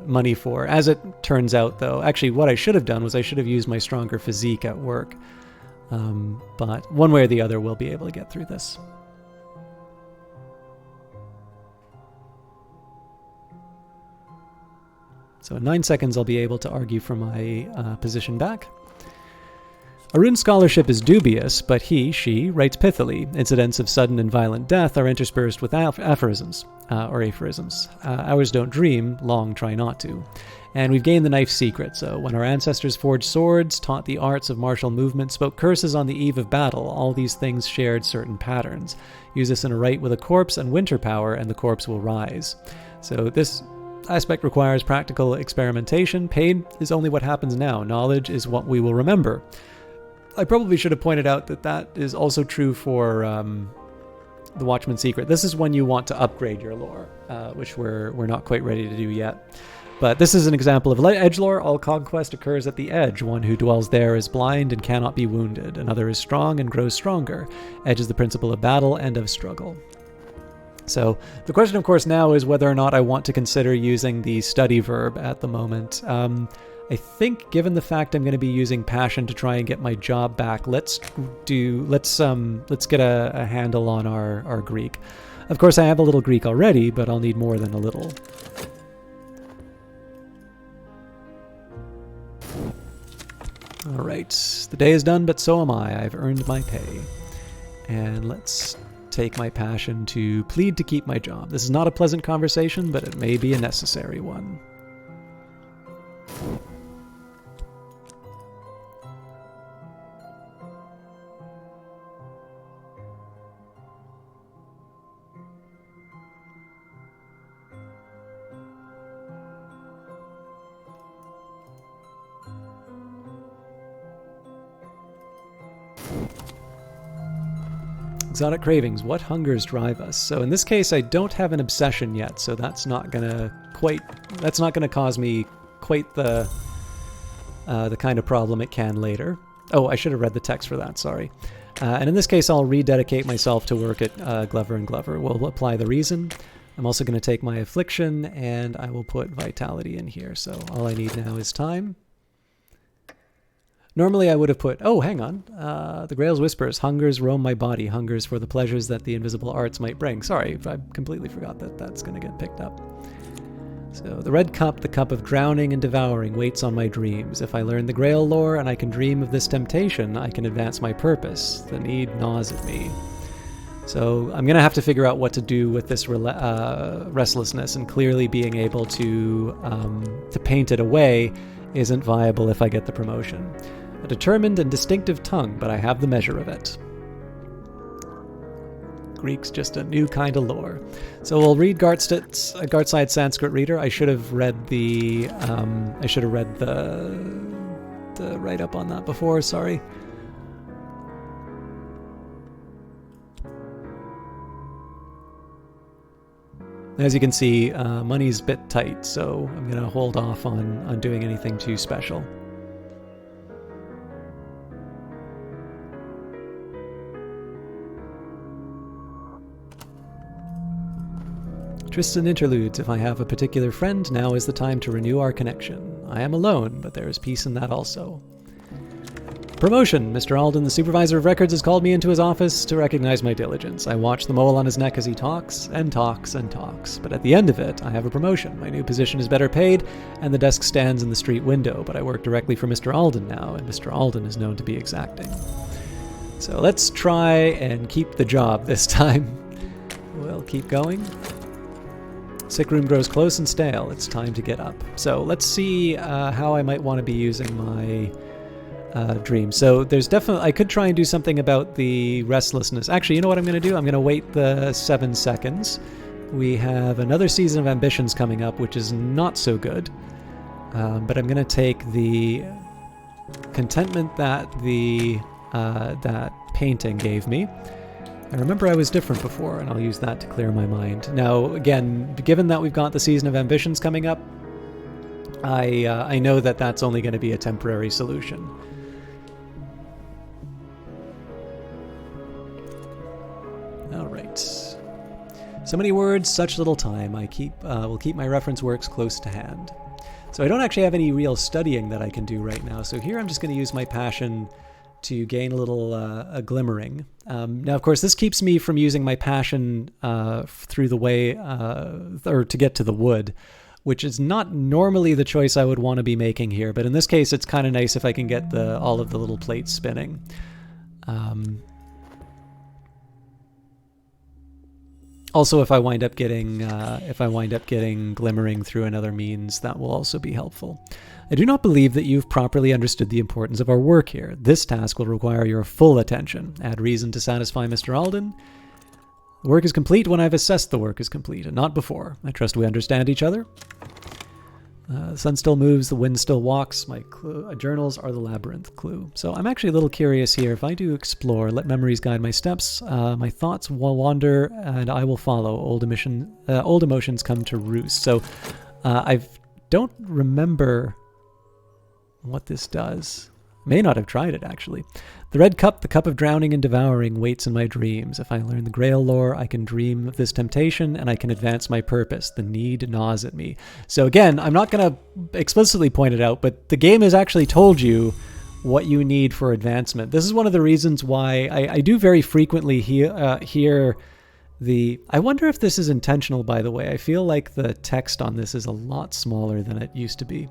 money for. As it turns out, though, actually what I should have done was I should have used my stronger physique at work. But one way or the other, we'll be able to get through this. So in 9 seconds, I'll be able to argue for my position back. Arun's scholarship is dubious, but she writes pithily. Incidents of sudden and violent death are interspersed with aphorisms. Ours don't dream, long try not to. And we've gained the knife's secret, so when our ancestors forged swords, taught the arts of martial movement, spoke curses on the eve of battle, all these things shared certain patterns. Use this in a rite with a corpse and winter power, and the corpse will rise. So this aspect requires practical experimentation. Pain is only what happens now. Knowledge is what we will remember. I probably should have pointed out that that is also true for the Watchman's Secret. This is when you want to upgrade your lore, which we're not quite ready to do yet. But this is an example of edgelore. All conquest occurs at the edge. One who dwells there is blind and cannot be wounded. Another is strong and grows stronger. Edge is the principle of battle and of struggle. So the question, of course, now is whether or not I want to consider using the study verb at the moment. I think, given the fact I'm going to be using passion to try and get my job back, let's get a handle on our Greek. Of course, I have a little Greek already, but I'll need more than a little. All right, the day is done, but so am I. I've earned my pay. And let's take my passion to plead to keep my job. This is not a pleasant conversation, but it may be a necessary one. Exotic cravings. What hungers drive us? So in this case, I don't have an obsession yet, so that's not gonna cause me quite the kind of problem it can later. Oh, I should have read the text for that. Sorry. And in this case, I'll rededicate myself to work at Glover and Glover. We'll apply the reason. I'm also going to take my affliction, and I will put vitality in here. So all I need now is time. Normally I would have put, oh, hang on, the Grail's Whispers, hungers roam my body, hungers for the pleasures that the invisible arts might bring. Sorry, I completely forgot that that's going to get picked up. So the red cup, the cup of drowning and devouring, waits on my dreams. If I learn the Grail lore and I can dream of this temptation, I can advance my purpose. The need gnaws at me. So I'm going to have to figure out what to do with this restlessness, and clearly being able to paint it away isn't viable if I get the promotion. A determined and distinctive tongue, but I have the measure of it. Greek's just a new kind of lore. So we'll read Gartside's Sanskrit reader. I should have read the write-up on that before, sorry. As you can see, money's a bit tight, so I'm going to hold off on doing anything too special. Tristan interludes. If I have a particular friend, now is the time to renew our connection. I am alone, but there is peace in that also. Promotion. Mr. Alden, the supervisor of records, has called me into his office to recognize my diligence. I watch the mole on his neck as he talks and talks and talks. But at the end of it, I have a promotion. My new position is better paid, and the desk stands in the street window. But I work directly for Mr. Alden now, and Mr. Alden is known to be exacting. So let's try and keep the job this time. We'll keep going. Sick room grows close and stale. It's time to get up. So let's see how I might want to be using my dream. So there's definitely, I could try and do something about the restlessness. Actually, you know what I'm going to do? I'm going to wait the 7 seconds. We have another season of ambitions coming up, which is not so good. But I'm going to take the contentment that that painting gave me. I remember I was different before, and I'll use that to clear my mind. Now, again, given that we've got the season of ambitions coming up, I know that that's only going to be a temporary solution. So many words, such little time. I will keep my reference works close to hand. So I don't actually have any real studying that I can do right now. So here I'm just going to use my passion to gain a little a glimmering. Now, of course, this keeps me from using my passion through the way, or to get to the wood, which is not normally the choice I would want to be making here. But in this case, it's kind of nice if I can get all of the little plates spinning. Also, if I wind up getting glimmering through another means, that will also be helpful. I do not believe that you've properly understood the importance of our work here. This task will require your full attention. Add reason to satisfy Mr. Alden. The work is complete when I've assessed the work is complete, and not before. I trust we understand each other. The sun still moves, the wind still walks. My journals are the labyrinth clue. So I'm actually a little curious here. If I do explore, let memories guide my steps. My thoughts will wander, and I will follow. Old emotions come to roost. So I don't remember what this does. May not have tried it, actually. The red cup, the cup of drowning and devouring, waits in my dreams. If I learn the Grail lore, I can dream of this temptation, and I can advance my purpose. The need gnaws at me. So again, I'm not going to explicitly point it out, but the game has actually told you what you need for advancement. This is one of the reasons why I do very frequently hear the... I wonder if this is intentional, by the way. I feel like the text on this is a lot smaller than it used to be.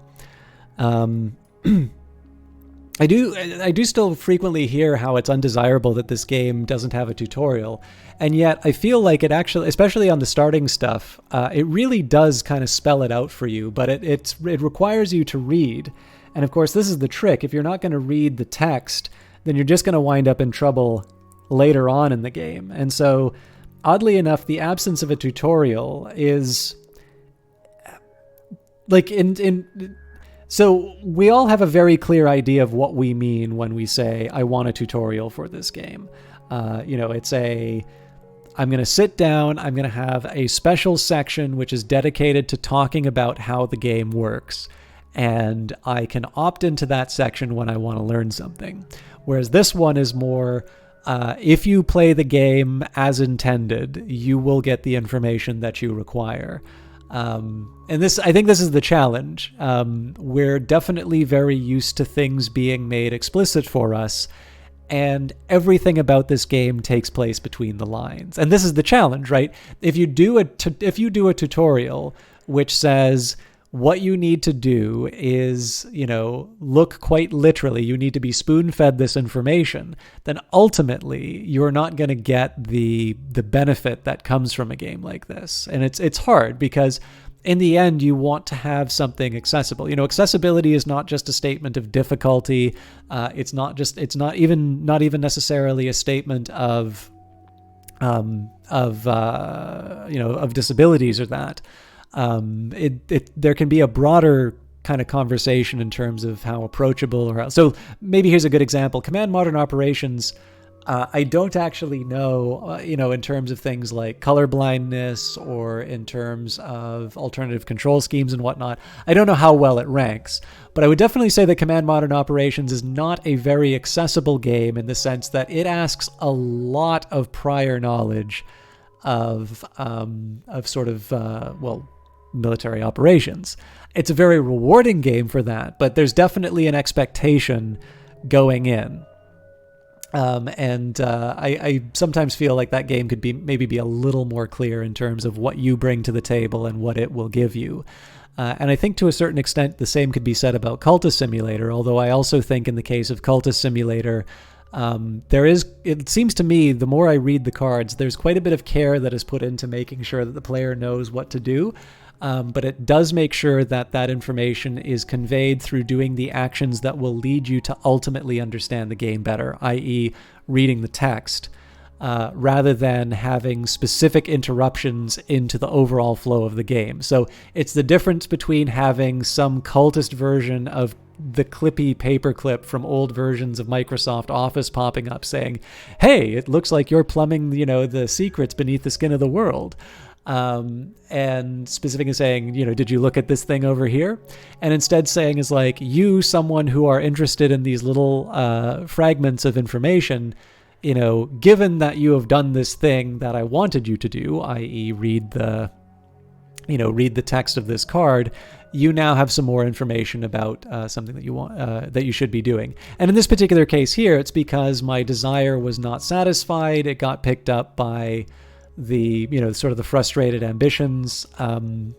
I do still frequently hear how it's undesirable that this game doesn't have a tutorial, and yet I feel like it actually, especially on the starting stuff, it really does kind of spell it out for you, but it requires you to read. And of course, this is the trick. If you're not going to read the text, then you're just going to wind up in trouble later on in the game. And so, oddly enough, the absence of a tutorial is like so we all have a very clear idea of what we mean when we say, I want a tutorial for this game. I'm going to sit down, I'm going to have a special section which is dedicated to talking about how the game works. And I can opt into that section when I want to learn something. Whereas this one is more, if you play the game as intended, you will get the information that you require. And I think this is the challenge. We're definitely very used to things being made explicit for us, and everything about this game takes place between the lines. And this is the challenge, right? If you do a tutorial which says what you need to do is, look quite literally, you need to be spoon-fed this information, then ultimately you're not going to get the benefit that comes from a game like this. And it's hard because in the end you want to have something accessible. Accessibility is not just a statement of difficulty. It's not even necessarily a statement of disabilities or that. There can be a broader kind of conversation in terms of how approachable so maybe here's a good example. Command Modern Operations, I don't actually know, in terms of things like color blindness or in terms of alternative control schemes and whatnot, I don't know how well it ranks, but I would definitely say that Command Modern Operations is not a very accessible game in the sense that it asks a lot of prior knowledge of military operations. It's a very rewarding game for that, but there's definitely an expectation going in. I sometimes feel like that game could maybe be a little more clear in terms of what you bring to the table and what it will give you. And I think to a certain extent the same could be said about Cultist Simulator, although I also think in the case of Cultist Simulator, it seems to me, the more I read the cards, there's quite a bit of care that is put into making sure that the player knows what to do. But it does make sure that information is conveyed through doing the actions that will lead you to ultimately understand the game better, i.e. reading the text, rather than having specific interruptions into the overall flow of the game. So it's the difference between having some cultist version of the clippy paperclip from old versions of Microsoft Office popping up saying, hey, it looks like you're plumbing, the secrets beneath the skin of the world. And specifically saying, did you look at this thing over here? And instead saying is like, you, someone who are interested in these little fragments of information, you know, given that you have done this thing that I wanted you to do, i.e. read the text of this card, you now have some more information about something that you want, that you should be doing. And in this particular case here, it's because my desire was not satisfied. It got picked up by the, you know, sort of the frustrated ambitions verb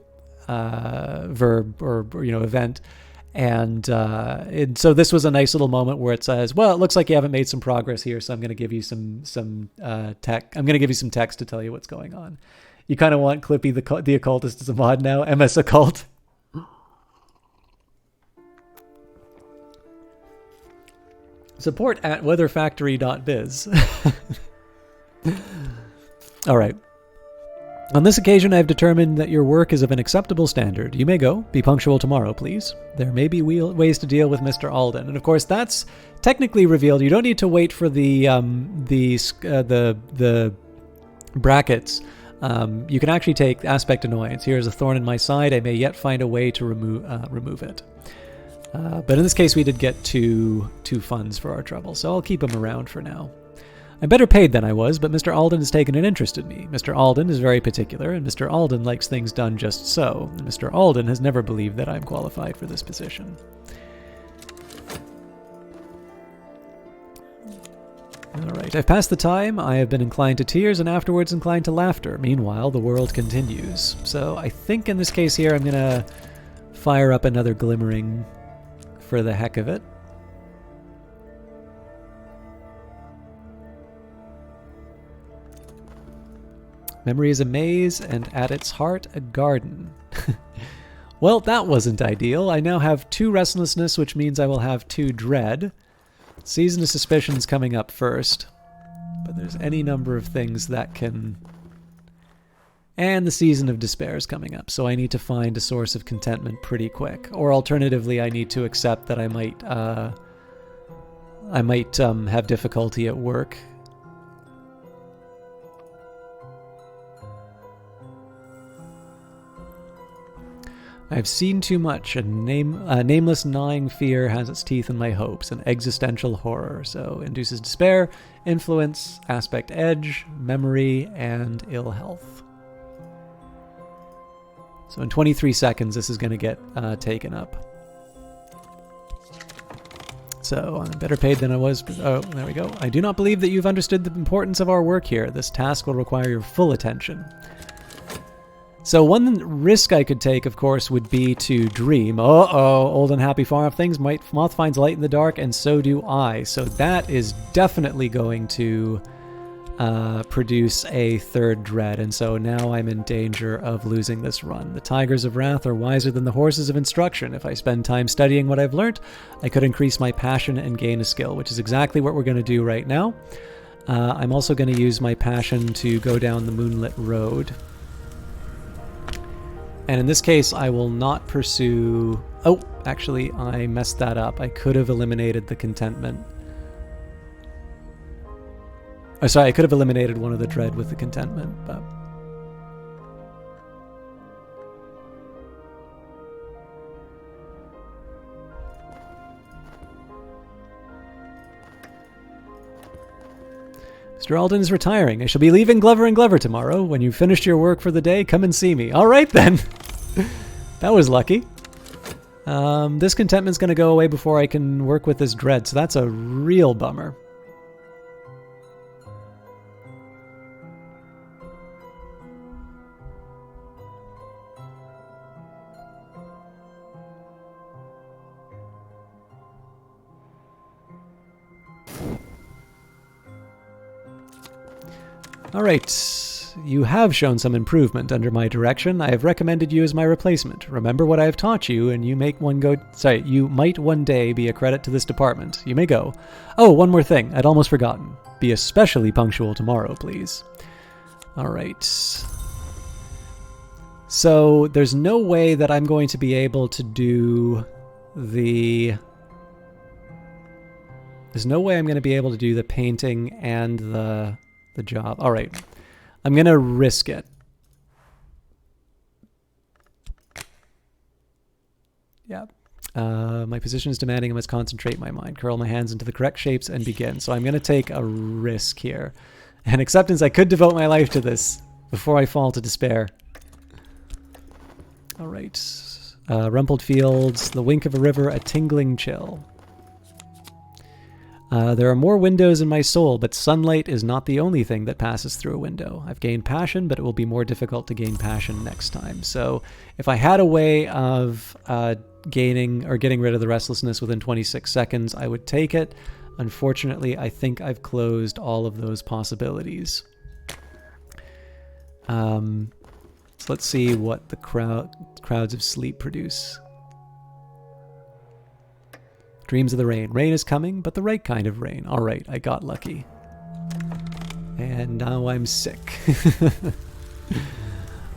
or event. And so this was a nice little moment where it says, well, it looks like you haven't made some progress here, so I'm going to give you some tech. I'm going to give you some text to tell you what's going on. You kind of want Clippy the Occultist as a mod now, MS Occult. Support at weatherfactory.biz. All right. On this occasion, I have determined that your work is of an acceptable standard. You may go. Be punctual tomorrow, please. There may be ways to deal with Mr. Alden. And of course, that's technically revealed. You don't need to wait for the brackets. You can actually take aspect annoyance. Here is a thorn in my side. I may yet find a way to remove it. But in this case, we did get two funds for our trouble, so I'll keep him around for now. I'm better paid than I was, but Mr. Alden has taken an interest in me. Mr. Alden is very particular, and Mr. Alden likes things done just so. And Mr. Alden has never believed that I'm qualified for this position. All right, I've passed the time. I have been inclined to tears and afterwards inclined to laughter. Meanwhile, the world continues. So I think in this case here, I'm going to fire up another glimmering for the heck of it. Memory is a maze, and at its heart, a garden. Well, that wasn't ideal. I now have 2 restlessness, which means I will have 2 dread. Season of Suspicion's coming up first, but there's any number of things that can... And the Season of Despair is coming up, so I need to find a source of contentment pretty quick. Or alternatively, I need to accept that I might have difficulty at work. I've seen too much. A nameless gnawing fear has its teeth in my hopes. An existential horror. So induces despair, influence, aspect edge, memory, and ill health. So in 23 seconds, this is going to get taken up. So I'm better paid than I was. Oh, there we go. I do not believe that you've understood the importance of our work here. This task will require your full attention. So one risk I could take, of course, would be to dream. Uh-oh, old and happy far off things. Moth finds light in the dark, and so do I. So that is definitely going to produce a 3rd dread, and so now I'm in danger of losing this run. The tigers of wrath are wiser than the horses of instruction. If I spend time studying what I've learnt, I could increase my passion and gain a skill, which is exactly what we're going to do right now. I'm also going to use my passion to go down the moonlit road. And in this case, I will not pursue... Oh, actually, I messed that up. I could have eliminated the contentment. Oh, sorry, I could have eliminated one of the dread with the contentment, but... Mr. Alden is retiring. I shall be leaving Glover and Glover tomorrow. When you've finished your work for the day, come and see me. All right, then. That was lucky. This contentment's going to go away before I can work with this dread, so that's a real bummer. All right, you have shown some improvement under my direction. I have recommended you as my replacement. Remember what I have taught you, and you might one day be a credit to this department. You may go. Oh, one more thing. I'd almost forgotten. Be especially punctual tomorrow, please. All right. So there's no way that I'm going to be able to do the... There's no way I'm going to be able to do the painting and the job. All right. I'm going to risk it. Yeah. My position is demanding I must concentrate my mind, curl my hands into the correct shapes, and begin. So I'm going to take a risk here. And acceptance, I could devote my life to this before I fall to despair. All right. Rumpled fields, the wink of a river, a tingling chill. There are more windows in my soul, but sunlight is not the only thing that passes through a window. I've gained passion, but it will be more difficult to gain passion next time. So if I had a way of gaining or getting rid of the restlessness within 26 seconds, I would take it. Unfortunately, I think I've closed all of those possibilities. So let's see what the crowds of sleep produce. Dreams of the rain. Rain is coming, but the right kind of rain. All right, I got lucky. And now I'm sick.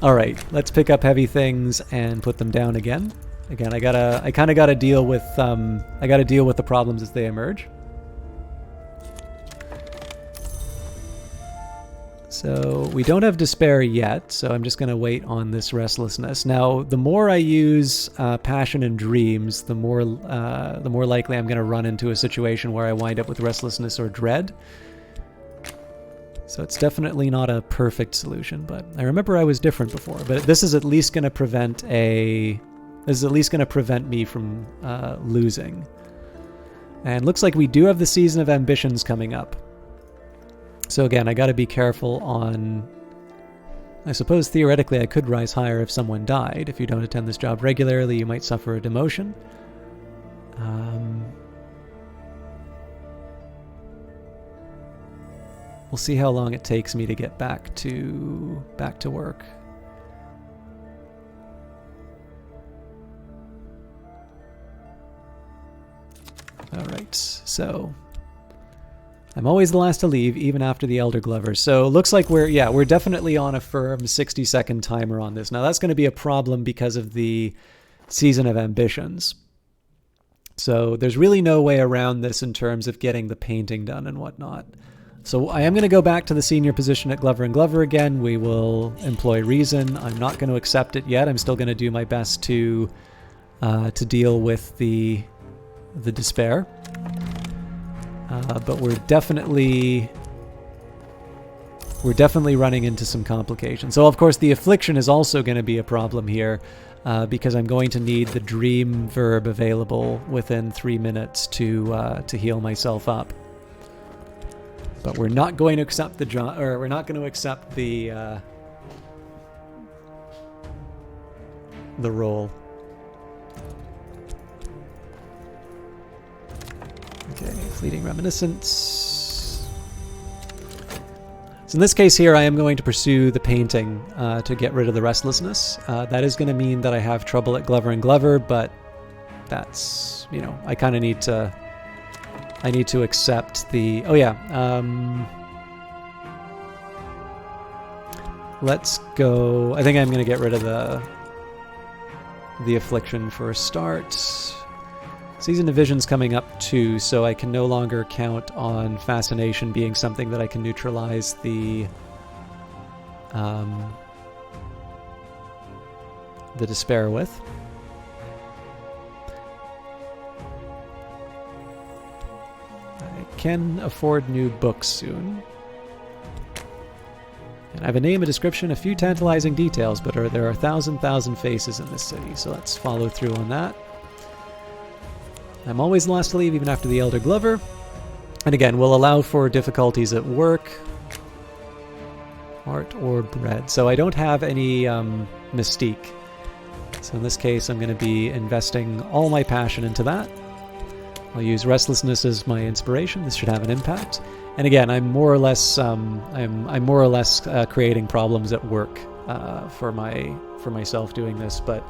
All right, let's pick up heavy things and put them down again. Again, I kind of gotta deal with the problems as they emerge. So we don't have despair yet, so I'm just going to wait on this restlessness. Now, the more I use passion and dreams, the more likely I'm going to run into a situation where I wind up with restlessness or dread. So it's definitely not a perfect solution, but I remember I was different before. But this is at least going to prevent me from losing. And looks like we do have the Season of Ambitions coming up. So again, I got to be careful on... I suppose theoretically I could rise higher if someone died. If you don't attend this job regularly, you might suffer a demotion. We'll see how long it takes me to get back to work. All right, so... I'm always the last to leave, even after the Elder Glover. So it looks like we're definitely on a firm 60-second timer on this. Now that's going to be a problem because of the Season of Ambitions. So there's really no way around this in terms of getting the painting done and whatnot. So I am going to go back to the senior position at Glover & Glover again. We will employ reason. I'm not going to accept it yet. I'm still going to do my best to deal with the despair. But we're definitely running into some complications. So of course the affliction is also going to be a problem here because I'm going to need the dream verb available within 3 minutes to heal myself up. But we're not going to accept the role. Okay, fleeting reminiscence. So in this case here, I am going to pursue the painting to get rid of the restlessness. That is going to mean that I have trouble at Glover & Glover, but that's, I kind of need to accept the... Oh yeah, let's go... I think I'm going to get rid of the affliction for a start. Season of Vision's coming up too, so I can no longer count on fascination being something that I can neutralize the despair with. I can afford new books soon. And I have a name, a description, a few tantalizing details, but there are 1,000 faces in this city, so let's follow through on that. I'm always the last to leave, even after the Elder Glover. And again, we'll allow for difficulties at work, art, or bread. So I don't have any mystique. So in this case, I'm going to be investing all my passion into that. I'll use restlessness as my inspiration. This should have an impact. And again, I'm more or less creating problems at work for myself doing this, but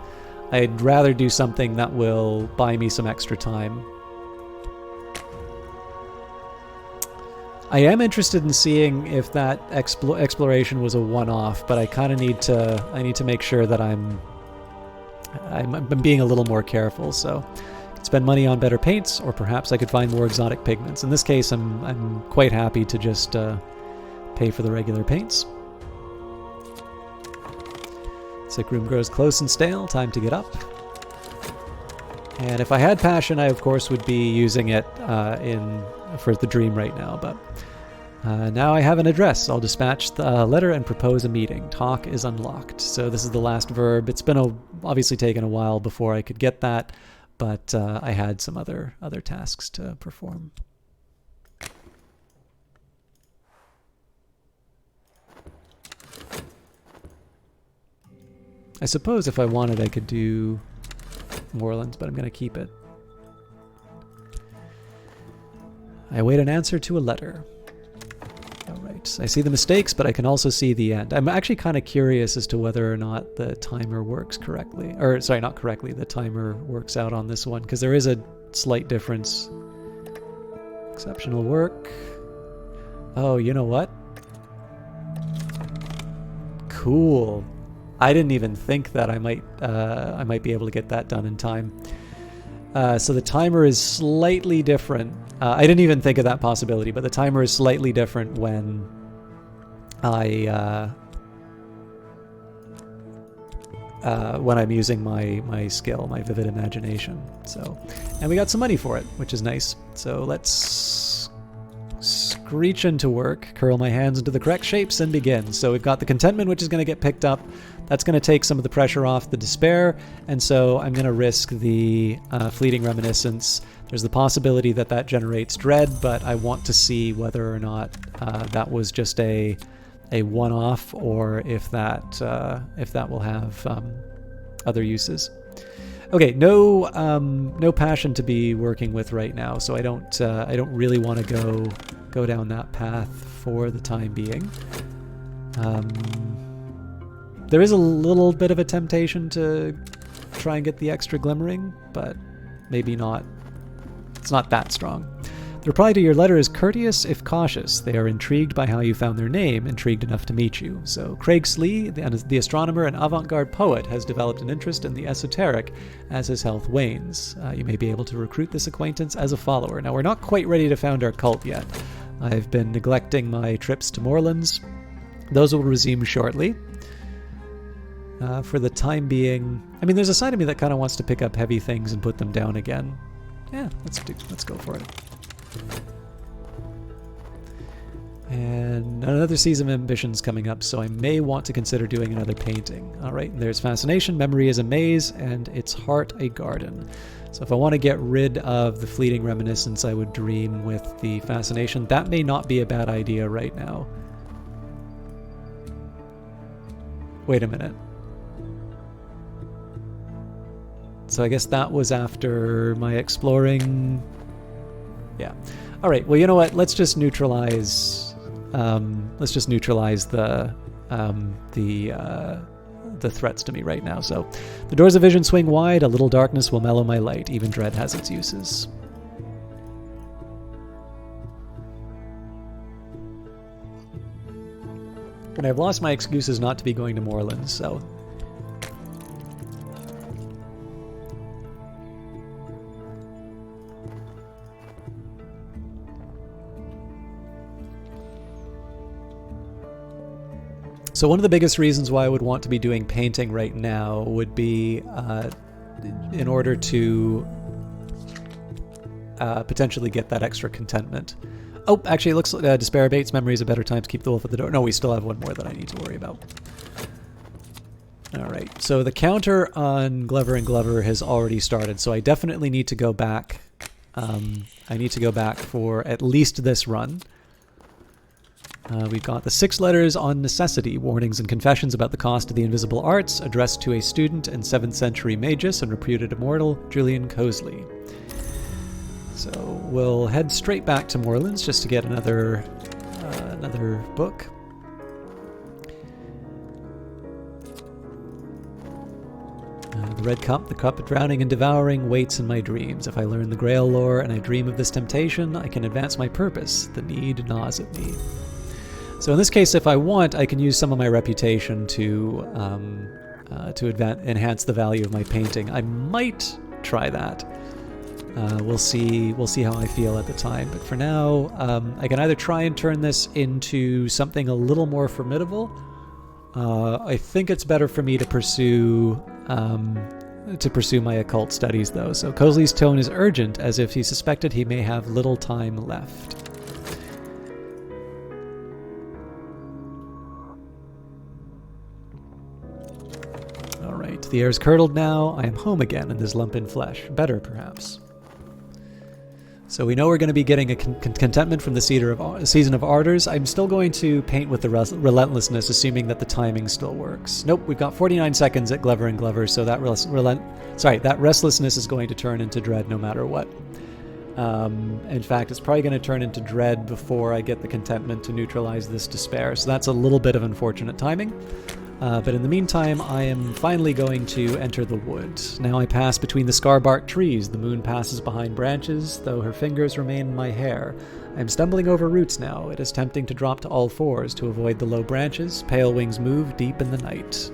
I'd rather do something that will buy me some extra time. I am interested in seeing if that exploration was a one-off, but I kind of need to make sure that I'm being a little more careful. So I could spend money on better paints, or perhaps I could find more exotic pigments. In this case, I'm quite happy to just pay for the regular paints. Sick room grows close and stale. Time to get up. And if I had passion, I of course would be using it for the dream right now, but now I have an address. I'll dispatch the letter and propose a meeting. Talk is unlocked. So this is the last verb. It's been obviously taken a while before I could get that, but I had some other tasks to perform. I suppose if I wanted, I could do Moorlands, but I'm going to keep it. I await an answer to a letter. All right. I see the mistakes, but I can also see the end. I'm actually kind of curious as to whether or not the timer works correctly. Or, sorry, not correctly. The timer works out on this one, because there is a slight difference. Exceptional work. Oh, you know what? Cool. I didn't even think that I might be able to get that done in time. So the timer is slightly different. I didn't even think of that possibility, but the timer is slightly different when I'm using my skill, my vivid imagination. So, and we got some money for it, which is nice. So let's screech into work, curl my hands into the correct shapes, and begin. So we've got the contentment, which is going to get picked up. That's going to take some of the pressure off the despair, and so I'm going to risk the fleeting reminiscence. There's the possibility that that generates dread, but I want to see whether or not that was just a one-off, or if that will have other uses. Okay, no passion to be working with right now, so I don't really want to go down that path for the time being. There is a little bit of a temptation to try and get the extra glimmering, but maybe not. It's not that strong. The reply to your letter is courteous if cautious. They are intrigued by how you found their name, intrigued enough to meet you. So Craig Slee, the astronomer and avant-garde poet, has developed an interest in the esoteric as his health wanes. You may be able to recruit this acquaintance as a follower. Now, we're not quite ready to found our cult yet. I've been neglecting my trips to Moorlands. Those will resume shortly. For the time being, I mean, there's a side of me that kind of wants to pick up heavy things and put them down again. Yeah, let's go for it. And another season of ambitions coming up, so I may want to consider doing another painting. All right, there's fascination, memory is a maze, and its heart a garden. So if I want to get rid of the fleeting reminiscence, I would dream with the fascination. That may not be a bad idea right now. Wait a minute. So I guess that was after my exploring. Yeah. All right. Well, you know what? Let's just neutralize. The threats to me right now. So, the doors of vision swing wide. A little darkness will mellow my light. Even dread has its uses. And I've lost my excuses not to be going to Moorlands. So. So one of the biggest reasons why I would want to be doing painting right now would be in order to potentially get that extra contentment. Oh, actually, it looks like despair abates. Memory is a better time to keep the wolf at the door. No, we still have one more that I need to worry about. All right, so the counter on Glover and Glover has already started, so I definitely need to go back. I need to go back for at least this run. We've got the 6 letters on necessity, warnings and confessions about the cost of the invisible arts, addressed to a student and 7th century magus and reputed immortal, Julian Cosley. So we'll head straight back to Moorlands just to get another book. The red cup, the cup of drowning and devouring, waits in my dreams. If I learn the Grail lore and I dream of this temptation, I can advance my purpose. The need gnaws at me. So in this case, if I want, I can use some of my reputation to enhance the value of my painting. I might try that. We'll see how I feel at the time. But for now, I can either try and turn this into something a little more formidable. I think it's better for me to pursue to pursue my occult studies, though. So Cosley's tone is urgent, as if he suspected he may have little time left. All right, the air's curdled now. I am home again in this lump in flesh. Better, perhaps. So we know we're going to be getting a contentment from the Season of Ardors. I'm still going to paint with the relentlessness, assuming that the timing still works. Nope, we've got 49 seconds at Glover and Glover, so that that restlessness is going to turn into dread no matter what. In fact, it's probably going to turn into dread before I get the contentment to neutralize this despair, so that's a little bit of unfortunate timing. But in the meantime, I am finally going to enter the wood. Now I pass between the scar-barked trees. The moon passes behind branches, though her fingers remain in my hair. I am stumbling over roots now. It is tempting to drop to all fours to avoid the low branches. Pale wings move deep in the night.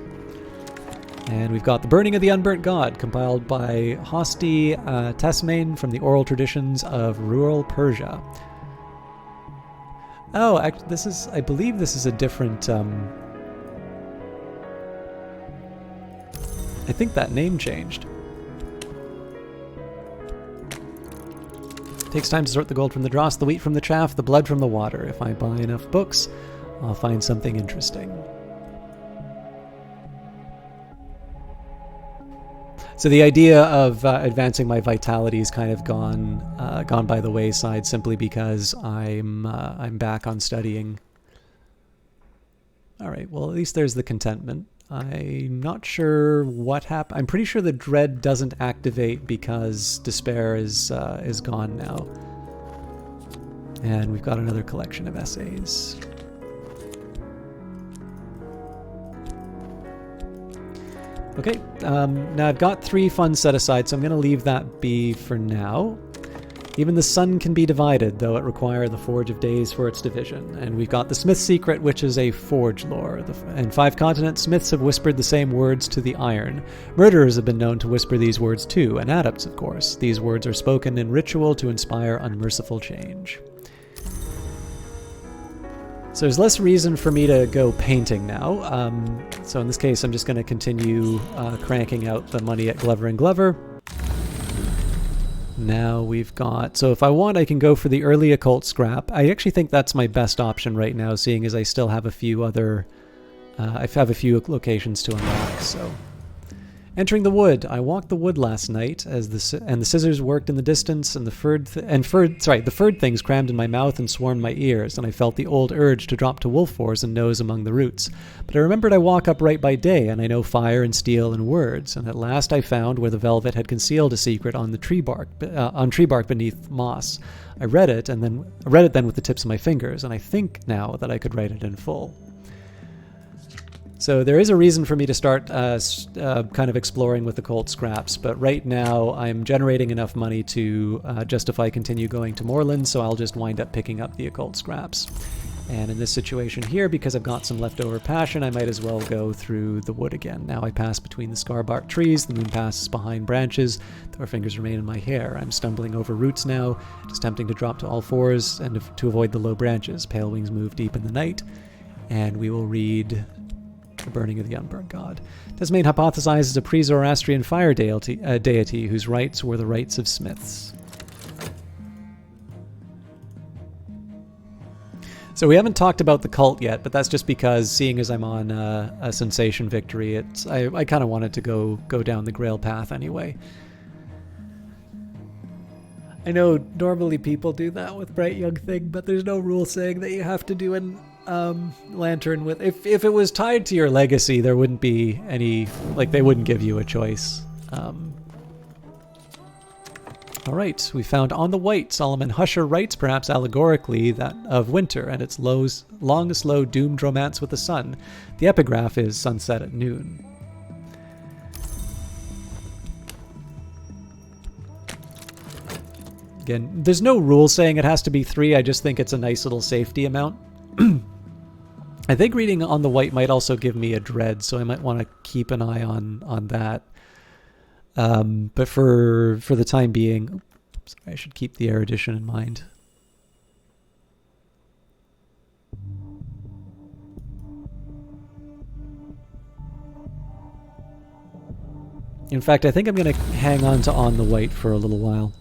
And we've got The Burning of the Unburnt God, compiled by Hosti Tesmain from the oral traditions of rural Persia. Oh, I believe this is a different... I think that name changed. Takes time to sort the gold from the dross, the wheat from the chaff, the blood from the water. If I buy enough books, I'll find something interesting. So the idea of advancing my vitality is kind of gone by the wayside, simply because I'm back on studying. All right. Well, at least there's the contentment. I'm not sure what happened. I'm pretty sure the dread doesn't activate because despair is gone now. And we've got another collection of essays. Okay, now I've got 3 funds set aside, so I'm going to leave that be for now. Even the sun can be divided, though it require the Forge of Days for its division. And we've got the Smith's Secret, which is a forge lore. In 5 continents, smiths have whispered the same words to the iron. Murderers have been known to whisper these words too, and adepts, of course. These words are spoken in ritual to inspire unmerciful change. So there's less reason for me to go painting now. So in this case, I'm just going to continue cranking out the money at Glover and Glover. Now we've got... So if I want, I can go for the early occult scrap. I actually think that's my best option right now, seeing as I still have a few other... I have a few locations to unlock, so... Entering the wood. I walked the wood last night, and the scissors worked in the distance, and the furred things crammed in my mouth and swarmed my ears, and I felt the old urge to drop to wolf wars and nose among the roots. But I remembered I walk upright by day, and I know fire and steel and words, and at last I found where the velvet had concealed a secret on tree bark beneath moss. I read it then with the tips of my fingers, and I think now that I could write it in full. So there is a reason for me to start kind of exploring with occult scraps, but right now I'm generating enough money to justify continue going to Moorland, so I'll just wind up picking up the occult scraps. And in this situation here, because I've got some leftover passion, I might as well go through the wood again. Now I pass between the scar-barked trees, the moon passes behind branches, though her fingers remain in my hair. I'm stumbling over roots now, just tempting to drop to all fours and to avoid the low branches. Pale wings move deep in the night, and we will read... The Burning of the Unburnt God. Tesmain hypothesizes a pre-Zoroastrian fire deity whose rites were the rites of smiths. So we haven't talked about the cult yet, but that's just because, seeing as I'm on a sensation victory, I kind of wanted to go down the Grail path anyway. I know normally people do that with Bright Young Thing, but there's no rule saying that you have to do an lantern with... If it was tied to your legacy, there wouldn't be any... Like, they wouldn't give you a choice. Alright, we found On the White. Solomon Husher writes, perhaps allegorically, that of winter and its long, slow, doomed romance with the sun. The epigraph is sunset at noon. Again, there's no rule saying it has to be 3. I just think it's a nice little safety amount. I think reading On the White might also give me a dread, so I might want to keep an eye on that. But for the time being, sorry, I should keep the erudition in mind. In fact, I think I'm going to hang on to On the White for a little while.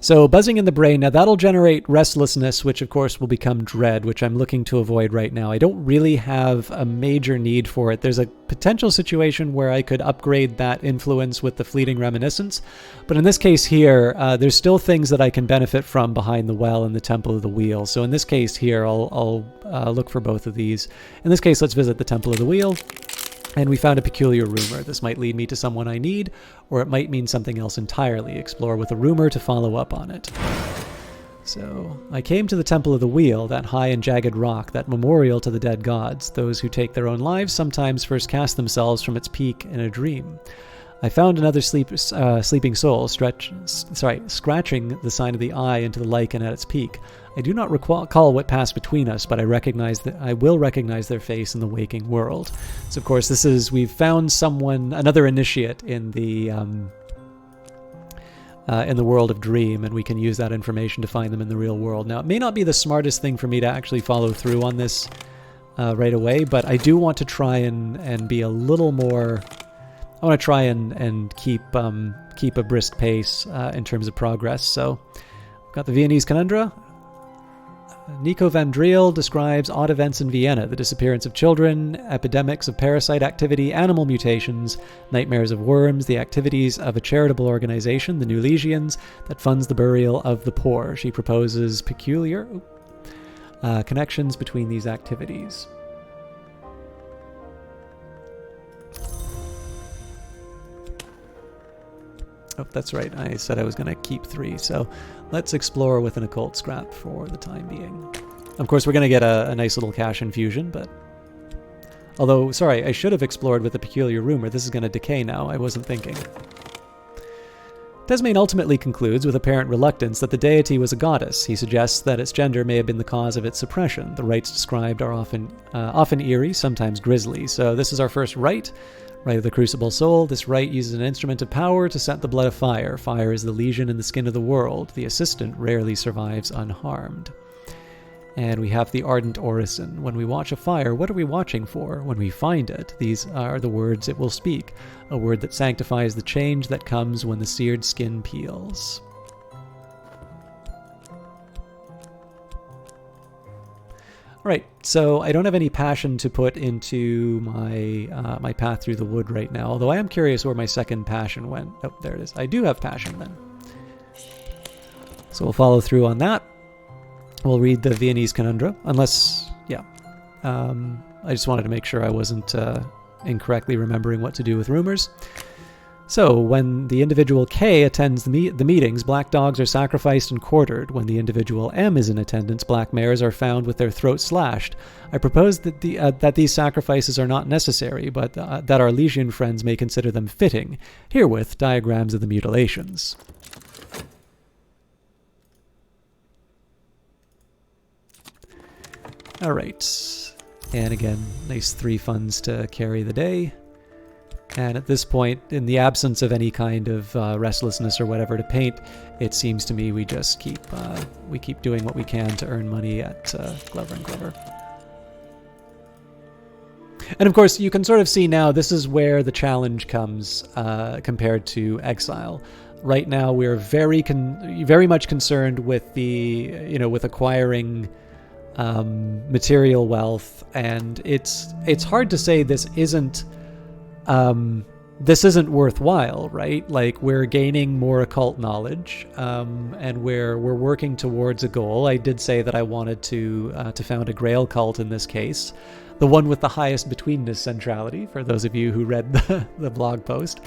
So buzzing in the brain, now that'll generate restlessness, which of course will become dread, which I'm looking to avoid right now. I don't really have a major need for it. There's a potential situation where I could upgrade that influence with the fleeting reminiscence, but in this case here, there's still things that I can benefit from behind the well in the Temple of the Wheel. So in this case here, I'll look for both of these. In this case, let's visit the Temple of the Wheel. And we found a peculiar rumor. This might lead me to someone I need, or it might mean something else entirely. Explore with a rumor to follow up on it. So, I came to the Temple of the Wheel, that high and jagged rock, that memorial to the dead gods. Those who take their own lives sometimes first cast themselves from its peak in a dream. I found another sleeping soul scratching the sign of the eye into the lichen at its peak. I do not recall what passed between us, but I will recognize their face in the waking world. So, of course, we've found another initiate in the world of Dream, and we can use that information to find them in the real world. Now, it may not be the smartest thing for me to actually follow through on this right away, but I do want to try and be a little more. I want to try and keep a brisk pace in terms of progress. So, we've got the Viennese Conundra. Nico van Driel describes odd events in Vienna: the disappearance of children, epidemics of parasite activity, animal mutations, nightmares of worms, the activities of a charitable organization, the New Legions, that funds the burial of the poor. She proposes peculiar connections between these activities. Oh, that's right. I said I was going to keep 3, so let's explore with an occult scrap for the time being. Of course, we're going to get a nice little cash infusion, but... Although, sorry, I should have explored with a peculiar rumor. This is going to decay now. I wasn't thinking. Desmain ultimately concludes with apparent reluctance that the deity was a goddess. He suggests that its gender may have been the cause of its suppression. The rites described are often eerie, sometimes grisly. So this is our first rite. Rite of the Crucible Soul. This rite uses an instrument of power to set the blood afire. Fire is the lesion in the skin of the world. The assistant rarely survives unharmed. And we have the Ardent Orison. When we watch a fire, what are we watching for? When we find it, these are the words it will speak. A word that sanctifies the change that comes when the seared skin peels. Right, so I don't have any passion to put into my path through the wood right now, although I am curious where my second passion went. Oh, there it is. I do have passion then. So we'll follow through on that. We'll read the Viennese Conundra, unless, yeah. I just wanted to make sure I wasn't incorrectly remembering what to do with rumors. So, when the individual K attends the meetings, black dogs are sacrificed and quartered. When the individual M is in attendance, black mares are found with their throats slashed. I propose that that these sacrifices are not necessary, but that our Legion friends may consider them fitting. Herewith, diagrams of the mutilations. Alright. And again, nice 3 funds to carry the day. And at this point, in the absence of any kind of restlessness or whatever to paint, it seems to me we just keep doing what we can to earn money at Glover & Glover. And of course, you can sort of see now this is where the challenge comes compared to Exile. Right now, we're very much concerned with with acquiring material wealth, and it's hard to say this isn't worthwhile, right? Like, we're gaining more occult knowledge, and we're working towards a goal. I did say that I wanted to found a Grail cult in this case, the one with the highest betweenness centrality, for those of you who read the blog post.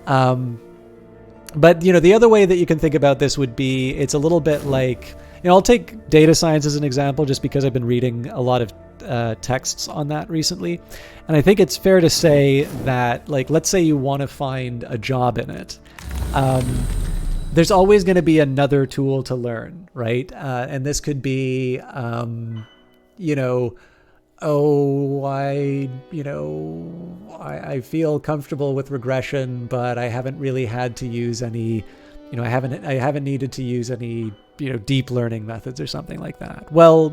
But, the other way that you can think about this would be, it's a little bit like, I'll take data science as an example just because I've been reading a lot of texts on that recently. And I think it's fair to say that, like, let's say you want to find a job in it. There's always going to be another tool to learn, right? And this could be, I feel comfortable with regression, but I haven't really had to use any, I haven't needed to use any, deep learning methods or something like that. Well,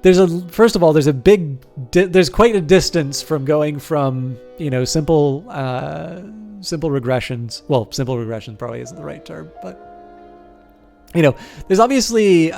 first of all, there's there's quite a distance from going from, simple regressions. Well, simple regression probably isn't the right term, but there's obviously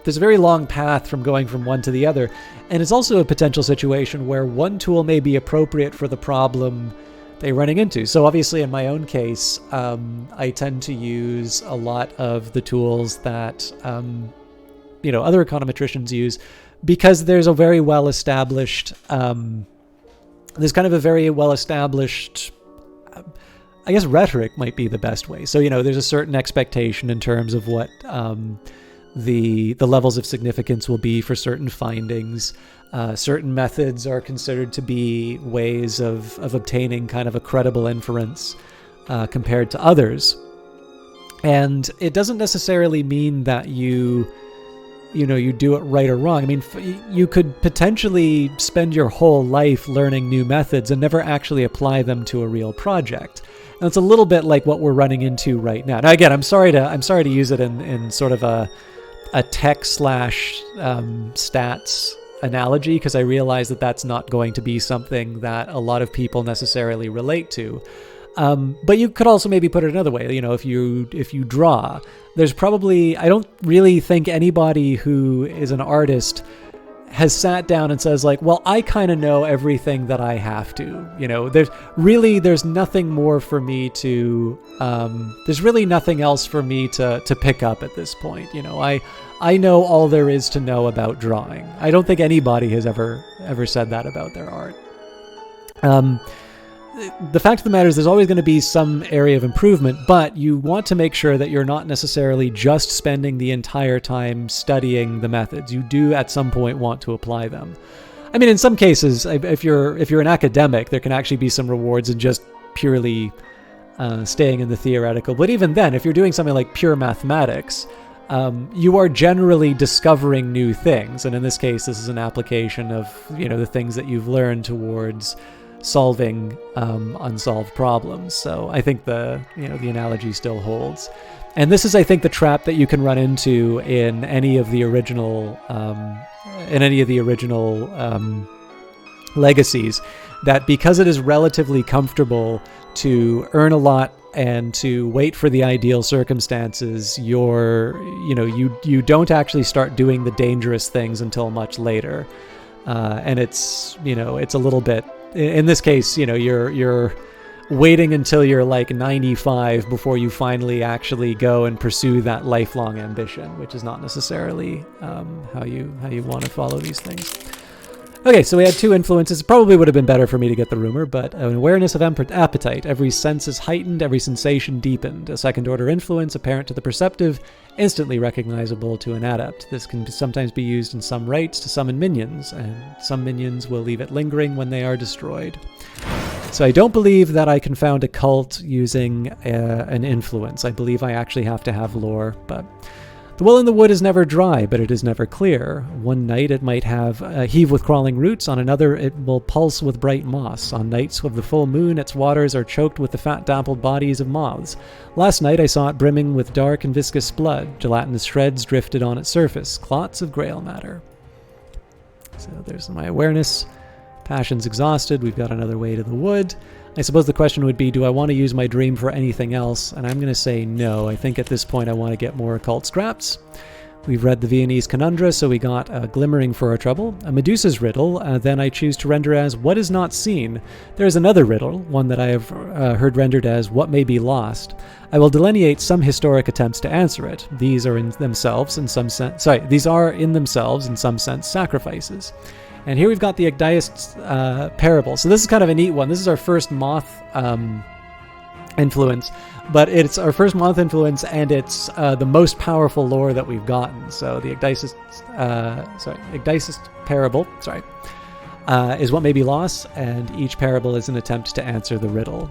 there's a very long path from going from one to the other. And it's also a potential situation where one tool may be appropriate for the problem they're running into. So obviously in my own case, I tend to use a lot of the tools that, other econometricians use, because there's a very well-established, there's kind of a very well-established, I guess rhetoric might be the best way. So, there's a certain expectation in terms of what the levels of significance will be for certain findings. Certain methods are considered to be ways of obtaining kind of a credible inference compared to others. And it doesn't necessarily mean that you do it right or wrong. I mean, you could potentially spend your whole life learning new methods and never actually apply them to a real project. And it's a little bit like what we're running into right now. Now, again, I'm sorry to use it in sort of a tech / stats analogy, because I realize that that's not going to be something that a lot of people necessarily relate to. But you could also maybe put it another way. If you draw, there's probably, I don't really think anybody who is an artist has sat down and says like, well, I kind of know everything that I have to. There's nothing more for me to. There's really nothing else for me to pick up at this point. I know all there is to know about drawing. I don't think anybody has ever said that about their art. The fact of the matter is there's always going to be some area of improvement, but you want to make sure that you're not necessarily just spending the entire time studying the methods. You do at some point want to apply them. I mean, in some cases, if you're an academic, there can actually be some rewards in just purely staying in the theoretical. But even then, if you're doing something like pure mathematics, you are generally discovering new things. And in this case, this is an application of, the things that you've learned towards solving unsolved problems. So I think the analogy still holds. And this is, I think, the trap that you can run into in any of the original legacies, that because it is relatively comfortable to earn a lot and to wait for the ideal circumstances, you don't actually start doing the dangerous things until much later. And it's a little bit, in this case, you're waiting until you're like 95 before you finally actually go and pursue that lifelong ambition, which is not necessarily how you want to follow these things. Okay, so we had 2 influences. It probably would have been better for me to get the rumor, but an awareness of appetite. Every sense is heightened, every sensation deepened. A second-order influence, apparent to the perceptive, instantly recognizable to an adept. This can sometimes be used in some rites to summon minions, and some minions will leave it lingering when they are destroyed. So I don't believe that I can found a cult using an influence. I believe I actually have to have lore, but... The well in the wood is never dry, but it is never clear. One night it might have heave with crawling roots, on another it will pulse with bright moss. On nights of the full moon its waters are choked with the fat-dappled bodies of moths. Last night I saw it brimming with dark and viscous blood. Gelatinous shreds drifted on its surface, clots of grail matter. So there's my awareness. Passion's exhausted, we've got another way to the wood. I suppose the question would be, do I want to use my dream for anything else? And I'm going to say no. I think at this point I want to get more occult scraps. We've read the Viennese Conundra, so we got a glimmering for our trouble. A Medusa's riddle, then I choose to render as what is not seen. There is another riddle, one that I have heard rendered as what may be lost. I will delineate some historic attempts to answer it. These are in themselves in some sense sacrifices. And here we've got the Igdaist parable. So this is kind of a neat one. This is our first moth influence, but it's our first moth influence, and it's the most powerful lore that we've gotten. So the Igdaist parable, is what may be lost, and each parable is an attempt to answer the riddle.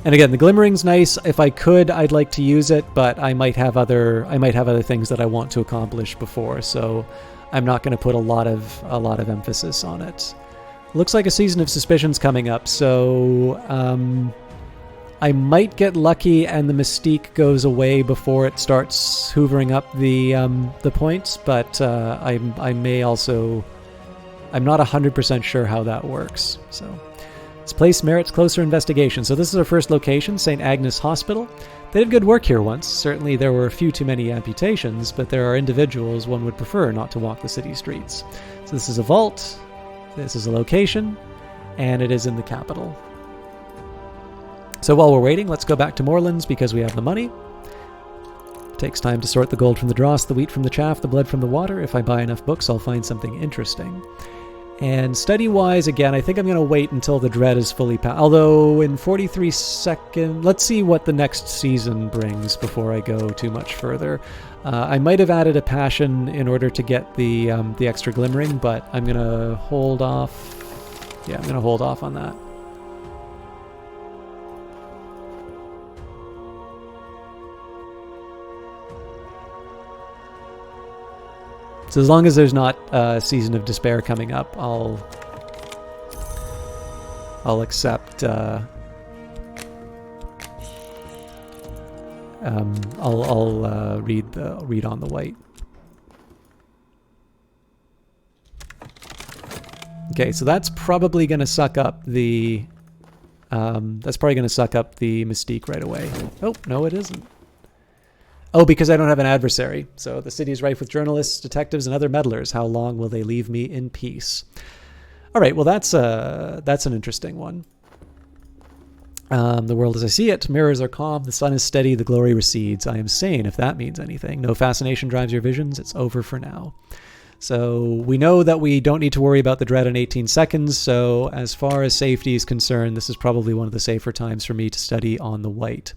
And again, the glimmering's nice. If I could, I'd like to use it, but I might have other things that I want to accomplish before. So I'm not going to put a lot of emphasis on it. Looks like a season of suspicion's coming up, so I might get lucky and the mystique goes away before it starts hoovering up the points, but I may also... I'm not 100% sure how that works. So this place merits closer investigation. So this is our first location, St. Agnes Hospital. They did good work here once. Certainly there were a few too many amputations, but there are individuals one would prefer not to walk the city streets. So this is a vault, this is a location, and it is in the capital. So while we're waiting, let's go back to Moorlands because we have the money. It takes time to sort the gold from the dross, the wheat from the chaff, the blood from the water. If I buy enough books, I'll find something interesting. And study-wise, again, I think I'm going to wait until the dread is fully passed. Although in 43 seconds... Let's see what the next season brings before I go too much further. I might have added a passion in order to get the extra glimmering, but I'm going to hold off. Yeah, I'm going to hold off on that. So as long as there's not a Season of Despair coming up, I'll accept. I'll read on the white. Okay, so that's probably going to suck up the. That's probably going to suck up the mystique right away. Oh no, it isn't. Oh, because I don't have an adversary. So the city is rife with journalists, detectives, and other meddlers. How long will they leave me in peace? All right, well, that's an interesting one. The world as I see it, mirrors are calm, the sun is steady, the glory recedes. I am sane, if that means anything. No fascination drives your visions. It's over for now. So we know that we don't need to worry about the dread in 18 seconds. So as far as safety is concerned, this is probably one of the safer times for me to study on the white.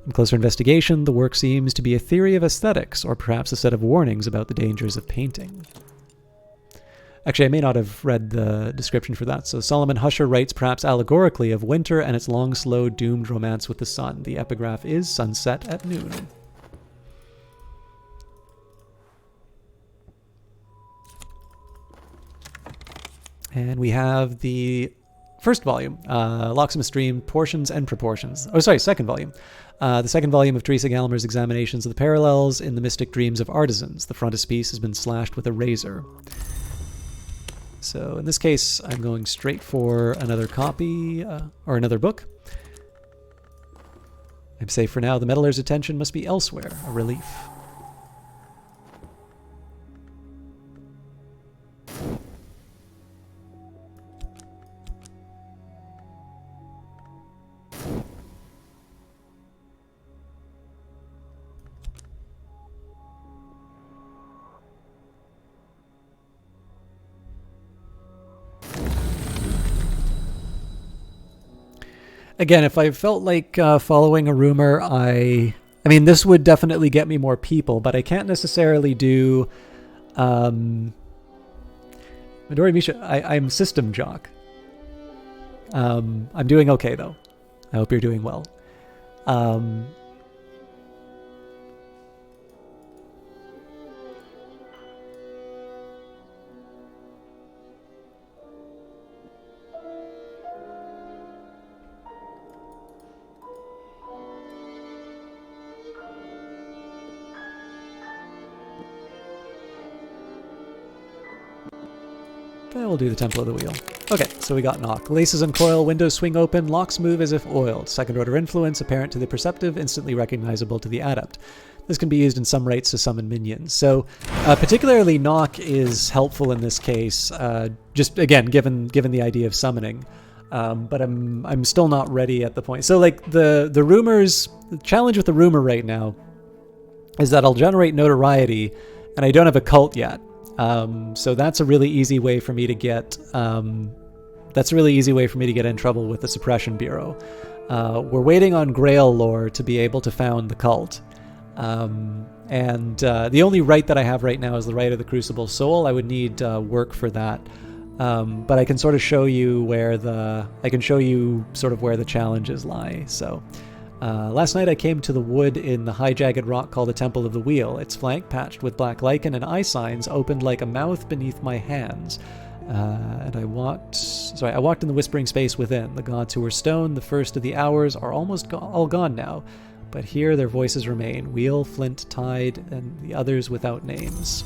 On closer investigation, the work seems to be a theory of aesthetics, or perhaps a set of warnings about the dangers of painting. Actually, I may not have read the description for that. So Solomon Husher writes perhaps allegorically of winter and its long, slow, doomed romance with the sun. The epigraph is sunset at noon. And we have the first volume, Locksmith's Dream, Portions and Proportions. Oh, sorry, second volume. The second volume of Teresa Gallmer's examinations of the parallels in the mystic dreams of artisans. The frontispiece has been slashed with a razor. So in this case, I'm going straight for another copy, or another book. I'm safe for now. The meddler's attention must be elsewhere. A relief. Again, if I felt like following a rumor, I mean, this would definitely get me more people, but I can't necessarily do... Midori Misha, I'm System Jock. I'm doing okay, though. I hope you're doing well. We'll do the Temple of the Wheel. Okay, so we got knock. Laces uncoil, windows swing open, locks move as if oiled. Second order influence, apparent to the perceptive, instantly recognizable to the adept. This can be used in some rites to summon minions. So particularly knock is helpful in this case, just again, given the idea of summoning. But I'm still not ready at the point. So like the rumors, the challenge with the rumor right now is that I'll generate notoriety and I don't have a cult yet. So that's a really easy way for me to get in trouble with the Suppression Bureau. We're waiting on Grail lore to be able to found the cult. And the only right that I have right now is the right of the Crucible Soul. I would need work for that. But I can sort of show you where the challenges lie. So last night I came to the wood in the high jagged rock called the Temple of the Wheel. Its flank, patched with black lichen and eye signs, opened like a mouth beneath my hands. And I walked in the whispering space within. The gods who were stone, the first of the hours, are almost all gone now. But here their voices remain, Wheel, Flint, Tide, and the others without names.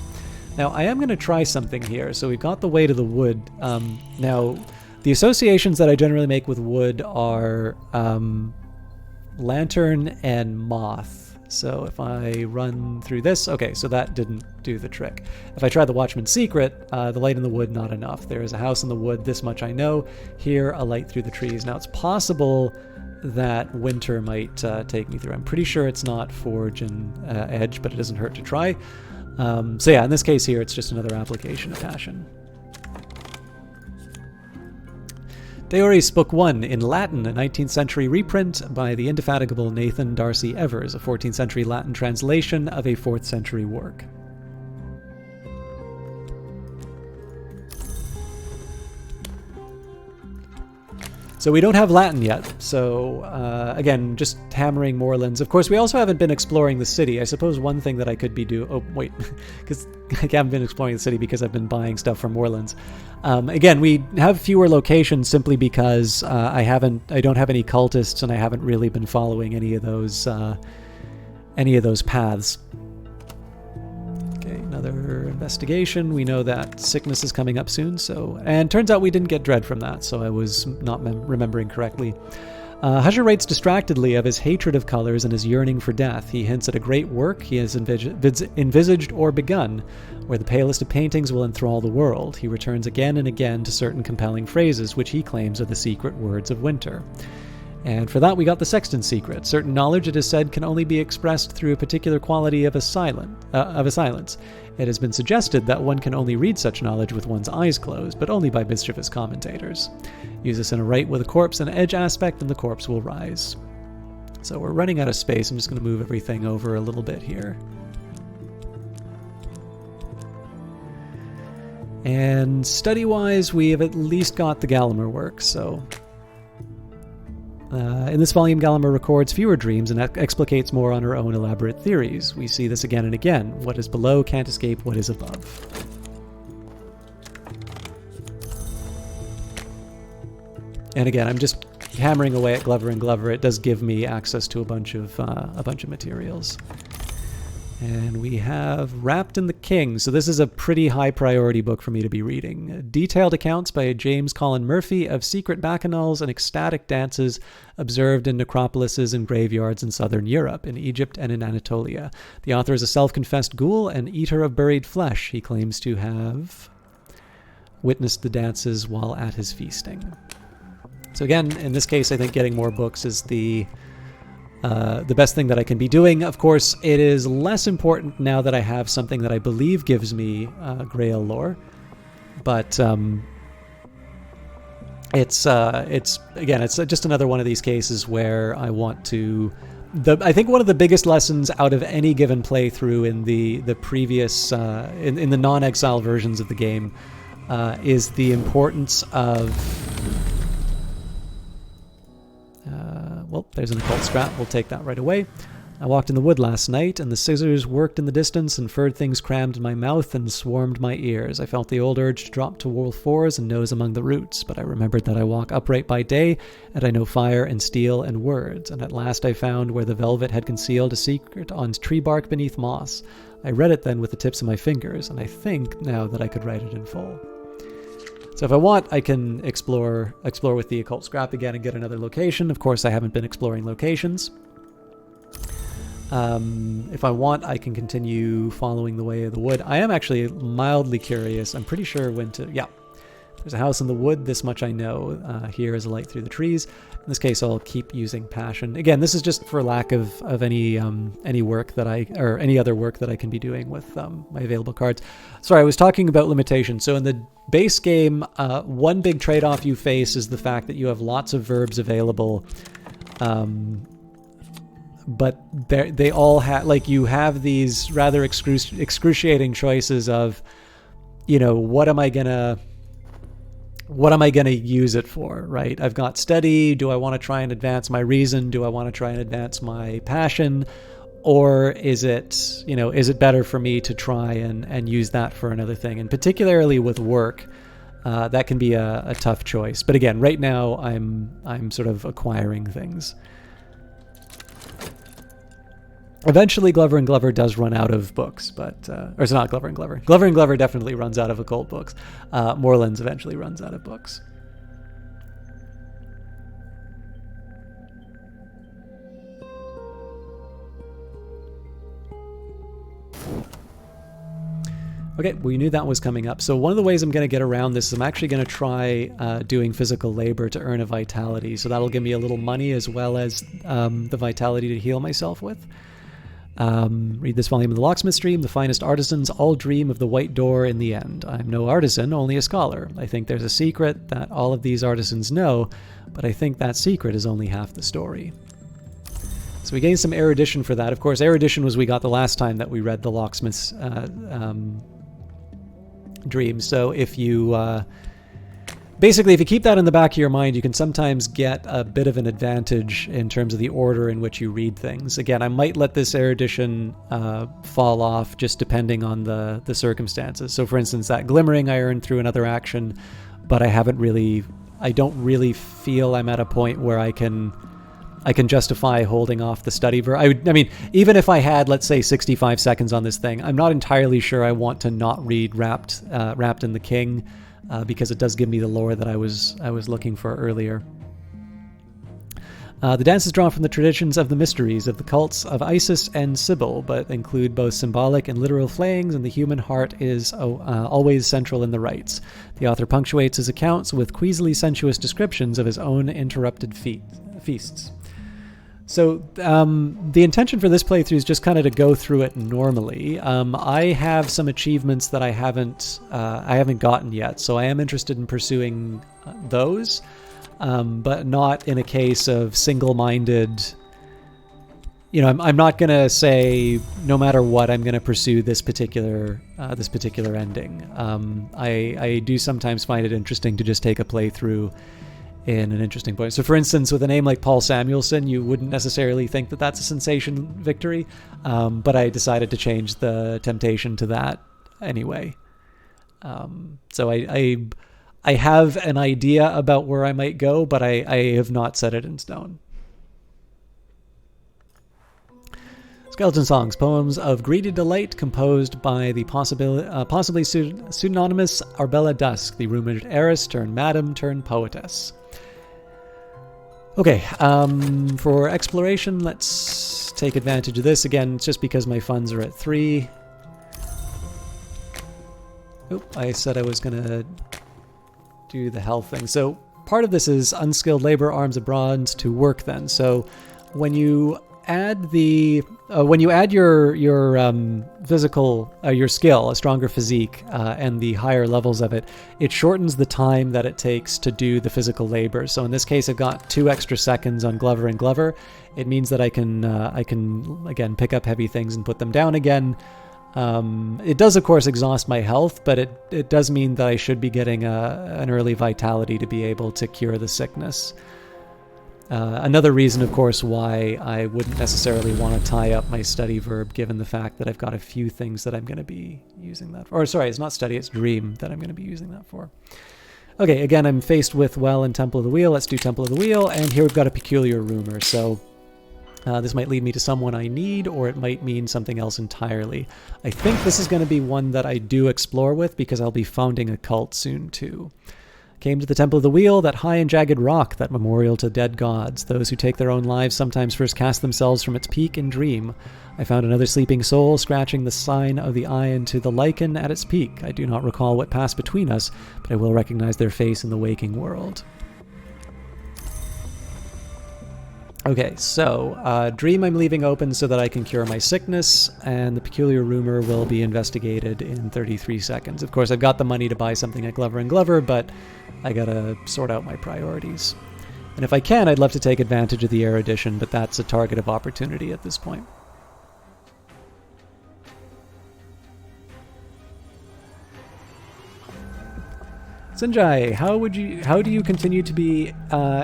Now, I am going to try something here. So we've got the Way to the Wood. Now, the associations that I generally make with wood are lantern and moth. So if I run through this, okay, so that didn't do the trick. If I try the Watchman's Secret, the light in the wood, not enough. There is a house in the wood, this much I know. Here, a light through the trees. Now, it's possible that winter might take me through. I'm pretty sure it's not Forge and Edge, but it doesn't hurt to try. So yeah, in this case here, it's just another application of Passion. Deoris Book 1 in Latin, a 19th century reprint by the indefatigable Nathan Darcy Evers, a 14th century Latin translation of a 4th century work. So we don't have Latin yet, so again, just hammering Moorlands. Of course, we also haven't been exploring the city. I suppose one thing that I could be oh wait, because I haven't been exploring the city because I've been buying stuff from Moorlands. Again, we have fewer locations simply because I don't have any cultists, and I haven't really been following any of those paths. Okay, another investigation. We know that sickness is coming up soon, and turns out we didn't get dread from that, so I was not remembering correctly. Husher writes distractedly of his hatred of colors and his yearning for death. He hints at a great work he has envisaged or begun, where the palest of paintings will enthrall the world. He returns again and again to certain compelling phrases, which he claims are the secret words of winter. And for that we got the Sexton's secret. Certain knowledge, it is said, can only be expressed through a particular quality of a silence. It has been suggested that one can only read such knowledge with one's eyes closed, but only by mischievous commentators. Use this in a right with a corpse and edge aspect, and the corpse will rise. So we're running out of space. I'm just going to move everything over a little bit here. And study-wise, we have at least got the Gallagher work, so... in this volume, Gallagher records fewer dreams and explicates more on her own elaborate theories. We see this again and again. What is below can't escape what is above. And again, I'm just hammering away at Glover and Glover. It does give me access to a bunch of materials. And we have Wrapped in the King. So this is a pretty high priority book for me to be reading. Detailed accounts by James Colin Murphy of secret bacchanals and ecstatic dances observed in necropolises and graveyards in southern Europe, in Egypt and in Anatolia. The author is a self-confessed ghoul and eater of buried flesh. He claims to have witnessed the dances while at his feasting. So again, in this case, I think getting more books is the best thing that I can be doing. Of course, it is less important now that I have something that I believe gives me Grail lore, but it's just another one of these cases where I want to. I think one of the biggest lessons out of any given playthrough in the previous in the non-exile versions of the game is the importance of. Well, there's an occult scrap. We'll take that right away. I walked in the wood last night, and the scissors worked in the distance, and furred things crammed in my mouth and swarmed my ears. I felt the old urge to drop to wolf fours and nose among the roots, but I remembered that I walk upright by day, and I know fire and steel and words, and at last I found where the velvet had concealed a secret on tree bark beneath moss. I read it then with the tips of my fingers, and I think now that I could write it in full. So if I want, I can explore with the occult scrap again and get another location. Of course, I haven't been exploring locations. If I want, I can continue following the way of the wood. I am actually mildly curious. I'm pretty sure when to... Yeah, there's a house in the wood. This much I know. Here is a light through the trees. In this case, I'll keep using passion. Again, this is just for lack of any work that any other work that I can be doing with my available cards. Sorry, I was talking about limitations. So in the base game, one big trade-off you face is the fact that you have lots of verbs available, but they all have, like, you have these rather excruciating choices of, you know, what am I gonna use it for, right? I've got study. Do I want to try and advance my reason? Do I want to try and advance my passion? Or is it better for me to try and use that for another thing? And particularly with work, that can be a tough choice. But again, right now I'm sort of acquiring things. Eventually, Glover and Glover does run out of books, but or it's not Glover and Glover. Glover and Glover definitely runs out of occult books. Morelands eventually runs out of books. Okay, we knew that was coming up. So one of the ways I'm going to get around this is I'm actually going to try doing physical labor to earn a vitality. So that'll give me a little money as well as the vitality to heal myself with. Read this volume of the Locksmith Stream. The finest artisans all dream of the white door in the end. I'm no artisan, only a scholar. I think there's a secret that all of these artisans know, but I think that secret is only half the story. So we gained some erudition for that. Of course, erudition was we got the last time that we read the Locksmith's dream. So if you basically, if you keep that in the back of your mind, you can sometimes get a bit of an advantage in terms of the order in which you read things. Again, I might let this erudition fall off just depending on the circumstances. So for instance, that glimmering I earned through another action, but I don't really feel I'm at a point where I can justify holding off the study I mean, even if I had, let's say, 65 seconds on this thing, I'm not entirely sure I want to not read Wrapped in the King, because it does give me the lore that I was looking for earlier. The dance is drawn from the traditions of the mysteries of the cults of Isis and Sybil, but include both symbolic and literal flayings, and the human heart is always central in the rites. The author punctuates his accounts with queasily sensuous descriptions of his own interrupted feasts. So the intention for this playthrough is just kind of to go through it normally. I have some achievements that I haven't gotten yet, so I am interested in pursuing those, but not in a case of single-minded. You know, I'm not gonna say no matter what I'm gonna pursue this particular ending. I do sometimes find it interesting to just take a playthrough in an interesting point. So for instance, with a name like Paul Samuelson, you wouldn't necessarily think that that's a sensation victory, but I decided to change the temptation to that anyway. So I have an idea about where I might go, but I have not set it in stone. Skeleton Songs, poems of greedy delight composed by the possibly pseudonymous Arbella Dusk, the rumored heiress turned madam turned poetess. Okay, for exploration, let's take advantage of this. Again, it's just because my funds are at 3. Oop, I said I was going to do the health thing. So part of this is unskilled labor, arms of bronze to work then. So when you add your physical, your skill, a stronger physique, and the higher levels of it, it shortens the time that it takes to do the physical labor. So in this case, I've got 2 extra seconds on Glover and Glover. It means that I can again pick up heavy things and put them down again. It does, of course, exhaust my health, but it does mean that I should be getting an early vitality to be able to cure the sickness. Another reason, of course, why I wouldn't necessarily want to tie up my study verb, given the fact that I've got a few things that I'm going to be using that for. Or sorry, it's not study, it's dream that I'm going to be using that for. Okay, again, I'm faced with Well and Temple of the Wheel. Let's do Temple of the Wheel, and here we've got a peculiar rumor. So this might lead me to someone I need, or it might mean something else entirely. I think this is going to be one that I do explore with, because I'll be founding a cult soon, too. Came to the Temple of the Wheel, that high and jagged rock, that memorial to dead gods. Those who take their own lives sometimes first cast themselves from its peak in dream. I found another sleeping soul scratching the sign of the eye into the lichen at its peak. I do not recall what passed between us, but I will recognize their face in the waking world. Okay, so dream I'm leaving open so that I can cure my sickness, and the peculiar rumor will be investigated in 33 seconds. Of course, I've got the money to buy something at Glover and Glover, but I gotta sort out my priorities. And if I can, I'd love to take advantage of the erudition, but that's a target of opportunity at this point. Sinjai, how do you continue to be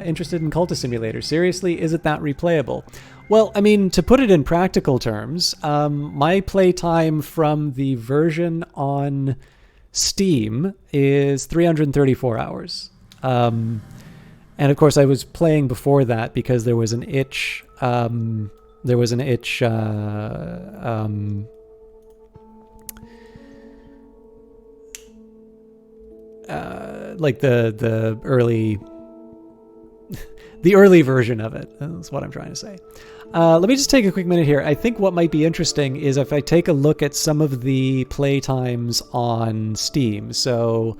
interested in Cultist Simulator? Seriously, is it that replayable? Well, I mean, to put it in practical terms, my playtime from the version on Steam is 334 hours. And of course, I was playing before that because there was an itch. Like the early version of it. That's what I'm trying to say. Let me just take a quick minute here. I think what might be interesting is if I take a look at some of the play times on Steam. So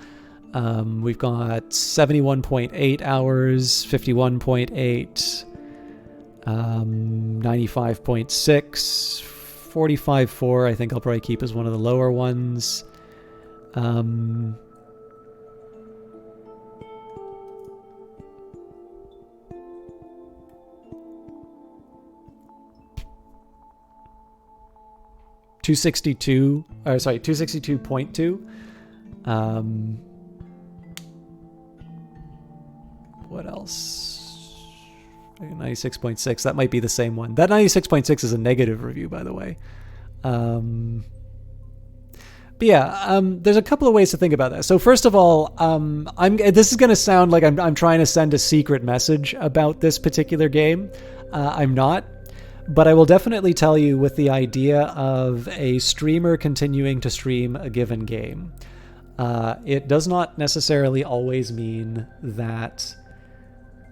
we've got 71.8 hours, 51.8, 95.6, 45.4. I think I'll probably keep as one of the lower ones. 262.2. What else? 96.6. That might be the same one. That 96.6 is a negative review, by the way. But yeah, there's a couple of ways to think about that. So first of all, this is going to sound like I'm trying to send a secret message about this particular game. I'm not. But I will definitely tell you with the idea of a streamer continuing to stream a given game. It does not necessarily always mean that...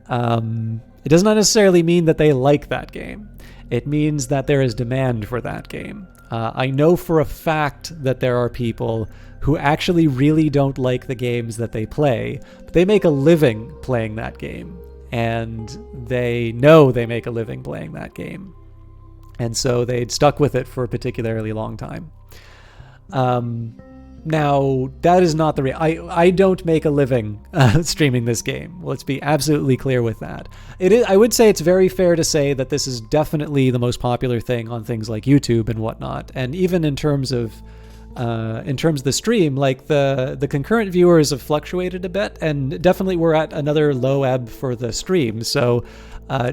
it does not necessarily mean that they like that game. It means that there is demand for that game. I know for a fact that there are people who actually really don't like the games that they play, but they make a living playing that game. And they know they make a living playing that game. And so they'd stuck with it for a particularly long time. Now, that is not the I don't make a living streaming this game. Let's be absolutely clear with that. I would say it's very fair to say that this is definitely the most popular thing on things like YouTube and whatnot. And even in terms of the stream, like the concurrent viewers have fluctuated a bit, and definitely we're at another low ebb for the stream. So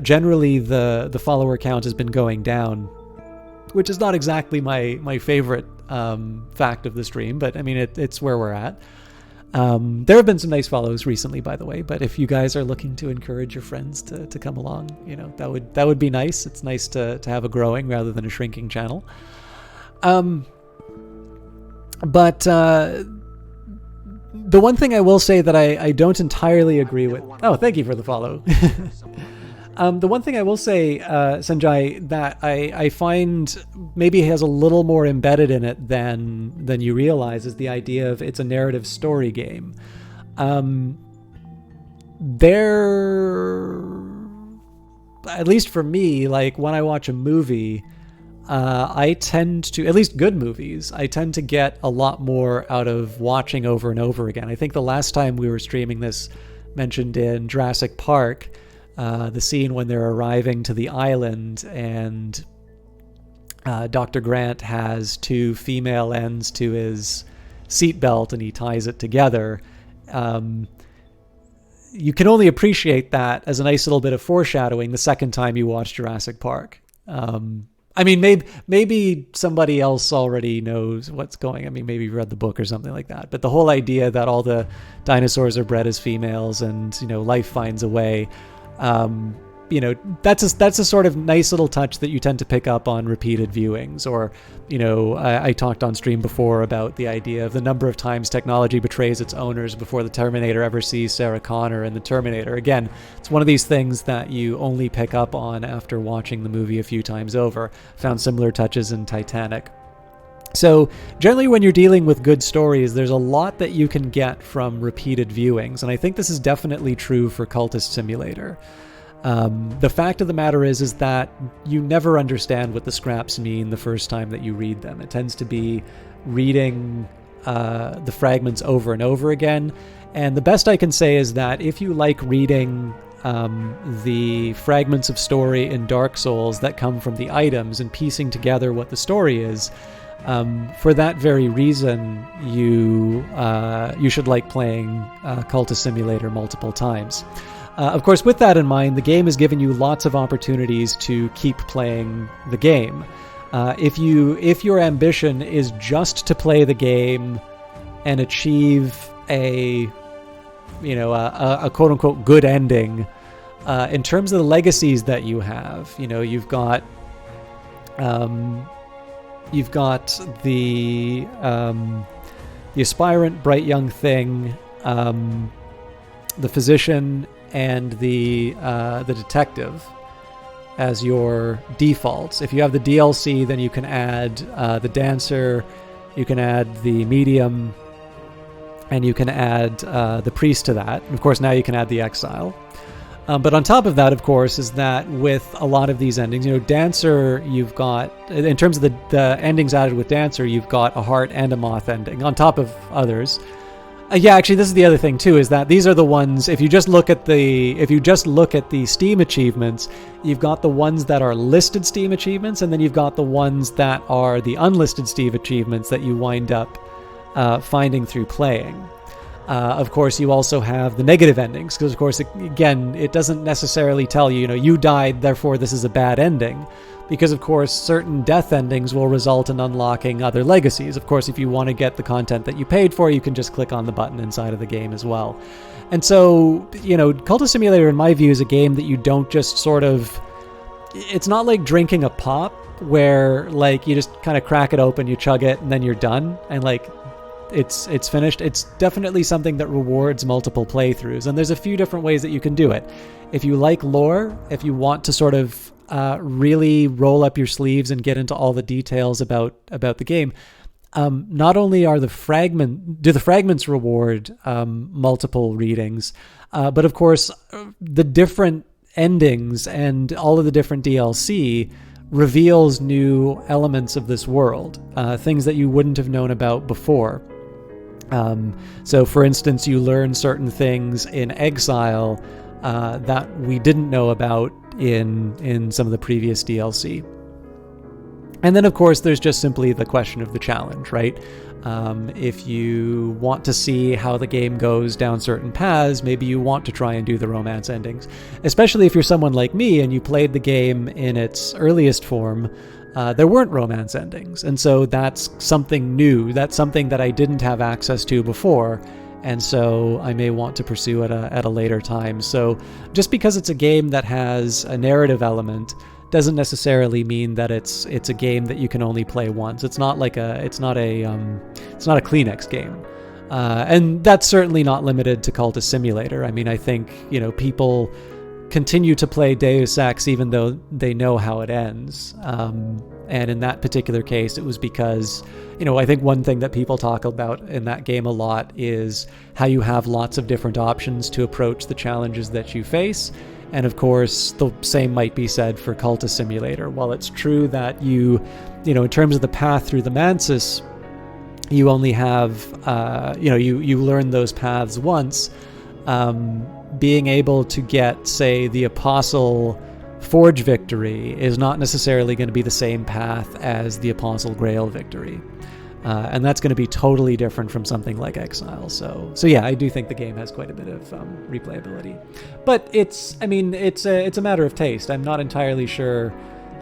generally the follower count has been going down, which is not exactly my favorite fact of the stream, but I mean it's where we're at. There have been some nice follows recently, by the way, but if you guys are looking to encourage your friends to come along, that would be nice. It's nice to have a growing rather than a shrinking channel. But the one thing I will say that I don't entirely agree with... Oh, thank you for the follow. The one thing I will say, Sanjay, that I find maybe has a little more embedded in it than you realize is the idea of it's a narrative story game. At least for me, like when I watch a movie... I tend to, at least good movies, I tend to get a lot more out of watching over and over again. I think the last time we were streaming this mentioned in Jurassic Park, the scene when they're arriving to the island and Dr. Grant has two female ends to his seatbelt and he ties it together. You can only appreciate that as a nice little bit of foreshadowing the second time you watch Jurassic Park. I mean, maybe somebody else already knows what's going. I mean, maybe you read the book or something like that. But the whole idea that all the dinosaurs are bred as females and, life finds a way, that's a sort of nice little touch that you tend to pick up on repeated viewings. Or, I talked on stream before about the idea of the number of times technology betrays its owners before the Terminator ever sees Sarah Connor in the Terminator. Again, it's one of these things that you only pick up on after watching the movie a few times over. Found similar touches in Titanic. So generally when you're dealing with good stories, there's a lot that you can get from repeated viewings. And I think this is definitely true for Cultist Simulator. The fact of the matter is that you never understand what the scraps mean the first time that you read them. It tends to be reading the fragments over and over again. And the best I can say is that if you like reading the fragments of story in Dark Souls that come from the items and piecing together what the story is, for that very reason, you should like playing Cultist Simulator multiple times. Of course, with that in mind, the game has given you lots of opportunities to keep playing the game. If your ambition is just to play the game and achieve a quote unquote good ending, in terms of the legacies that you have, you've got the aspirant bright young thing, the physician, and the detective as your defaults. If you have the DLC, then you can add the dancer, you can add the medium, and you can add the priest to that. And of course, now you can add the exile. But on top of that, of course, is that with a lot of these endings, dancer, you've got, in terms of the endings added with dancer, you've got a heart and a moth ending on top of others. Actually, this is the other thing too, is that these are the ones, if you just look at the Steam achievements, you've got the ones that are listed Steam achievements, and then you've got the ones that are the unlisted Steam achievements that you wind up finding through playing. Of course, you also have the negative endings, because of course, again, it doesn't necessarily tell you, you died, therefore this is a bad ending. Because, of course, certain death endings will result in unlocking other legacies. Of course, if you want to get the content that you paid for, you can just click on the button inside of the game as well. And so, Cultist Simulator, in my view, is a game that you don't just sort of... It's not like drinking a pop, where, you just kind of crack it open, you chug it, and then you're done, and, it's finished. It's definitely something that rewards multiple playthroughs, and there's a few different ways that you can do it. If you like lore, if you want to sort of really roll up your sleeves and get into all the details about the game, not only do the fragments reward multiple readings, but of course the different endings and all of the different DLC reveals new elements of this world, things that you wouldn't have known about before. So for instance, you learn certain things in Exile that we didn't know about in some of the previous DLC. And then, of course, there's just simply the question of the challenge, right? If you want to see how the game goes down certain paths, maybe you want to try and do the romance endings. Especially if you're someone like me and you played the game in its earliest form, there weren't romance endings. And so that's something new. That's something that I didn't have access to before. And so I may want to pursue at a later time. So just because it's a game that has a narrative element doesn't necessarily mean that it's a game that you can only play once. It's not a Kleenex game. And that's certainly not limited to Cultist Simulator. I mean, I think, people continue to play Deus Ex even though they know how it ends. And in that particular case, it was because, I think one thing that people talk about in that game a lot is how you have lots of different options to approach the challenges that you face. And of course, the same might be said for Cultist Simulator. While it's true that you in terms of the path through the Mansis, you only have, you learn those paths once. Being able to get, say, the Apostle Forge victory is not necessarily going to be the same path as the Apostle Grail victory. And that's going to be totally different from something like Exile. So yeah, I do think the game has quite a bit of replayability. But it's a matter of taste. I'm not entirely sure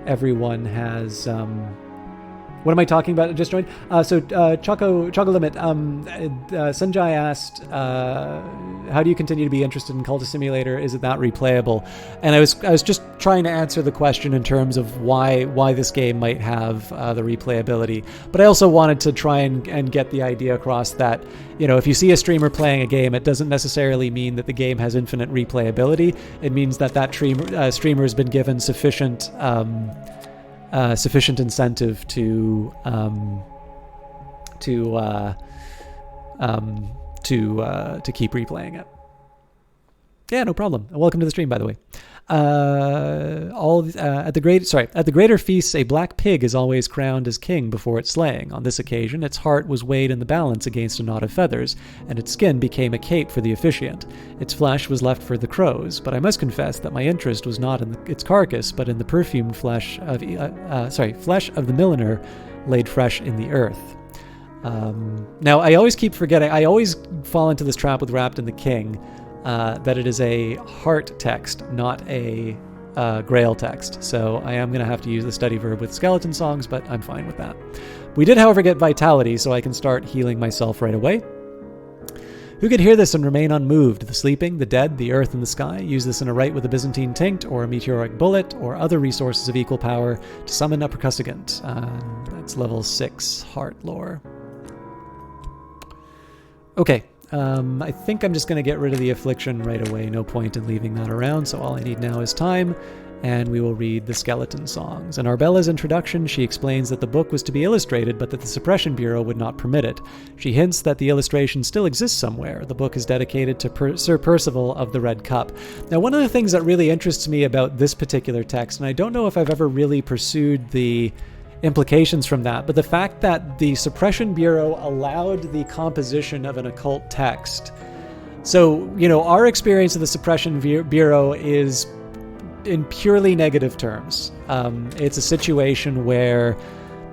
everyone has... what am I talking about? Just joined. Choco Limit. Sanjay asked, "How do you continue to be interested in Cultist Simulator? Is it that replayable?" And I was just trying to answer the question in terms of why this game might have the replayability. But I also wanted to try and get the idea across that if you see a streamer playing a game, it doesn't necessarily mean that the game has infinite replayability. It means that streamer has been given sufficient incentive to keep replaying it. Yeah, no problem. Welcome to the stream, by the way. At the greater feasts, a black pig is always crowned as king before its slaying. On this occasion, its heart was weighed in the balance against a knot of feathers, and its skin became a cape for the officiant. Its flesh was left for the crows, but I must confess that my interest was not in its carcass, but in the perfumed flesh of the milliner laid fresh in the earth. Now, I always keep forgetting. I always fall into this trap with Wrapped in the King. That it is a heart text, not a Grail text, so I am going to have to use the study verb with skeleton songs, but I'm fine with that. We did, however, get vitality, so I can start healing myself right away. Who could hear this and remain unmoved? The sleeping, the dead, the earth, and the sky. Use this in a rite with a Byzantine tinct, or a meteoric bullet, or other resources of equal power to summon a percussagant. That's level 6 heart lore. Okay, I think I'm just going to get rid of the affliction right away. No point in leaving that around, so all I need now is time, and we will read the skeleton songs. In Arbella's introduction, she explains that the book was to be illustrated, but that the Suppression Bureau would not permit it. She hints that the illustration still exists somewhere. The book is dedicated to Sir Percival of the Red Cup. Now, one of the things that really interests me about this particular text, and I don't know if I've ever really pursued the implications from that, but the fact that the Suppression Bureau allowed the composition of an occult text. So, our experience of the Suppression Bureau is in purely negative terms. It's a situation where,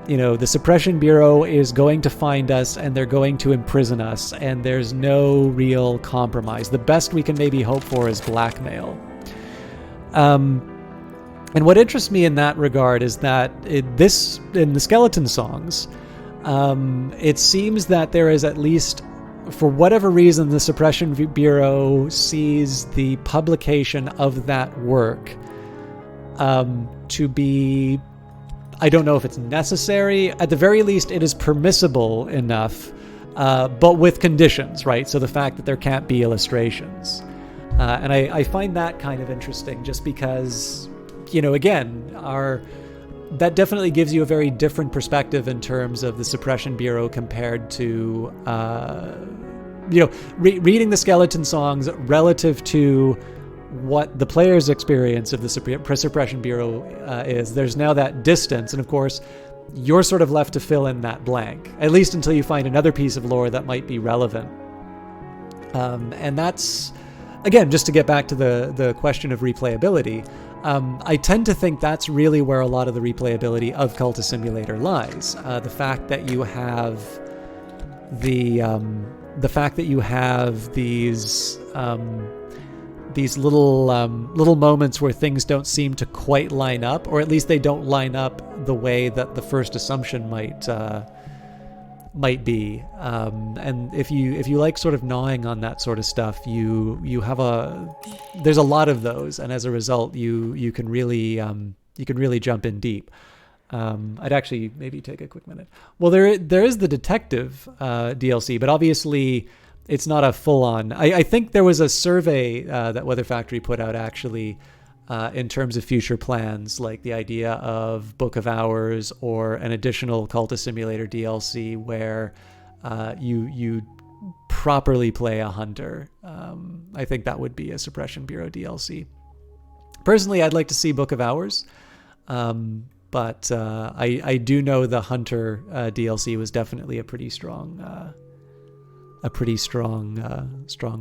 the Suppression Bureau is going to find us and they're going to imprison us, and there's no real compromise. The best we can maybe hope for is blackmail. And what interests me in that regard is that in the skeleton songs, it seems that there is at least, for whatever reason, the Suppression Bureau sees the publication of that work to be, I don't know if it's necessary. At the very least, it is permissible enough, but with conditions, right? So the fact that there can't be illustrations. And I find that kind of interesting, just because, again, that definitely gives you a very different perspective in terms of the Suppression Bureau compared to, reading the skeleton songs relative to what the player's experience of the Suppression Bureau is. There's now that distance, and of course, you're sort of left to fill in that blank, at least until you find another piece of lore that might be relevant. And that's, again, just to get back to the question of replayability, I tend to think that's really where a lot of the replayability of Cultist Simulator lies. The fact that you have these little moments where things don't seem to quite line up, or at least they don't line up the way that the first assumption might be. And if you like sort of gnawing on that sort of stuff, there's a lot of those, and as a result, you can really jump in deep. I'd actually maybe take a quick minute. Well, there is the detective DLC, but obviously it's not a full-on. I think there was a survey that Weather Factory put out actually in terms of future plans, like the idea of Book of Hours or an additional Cultist Simulator DLC where you properly play a hunter. I think that would be a Suppression Bureau DLC. Personally, I'd like to see Book of Hours, but I do know the hunter DLC was definitely a pretty strong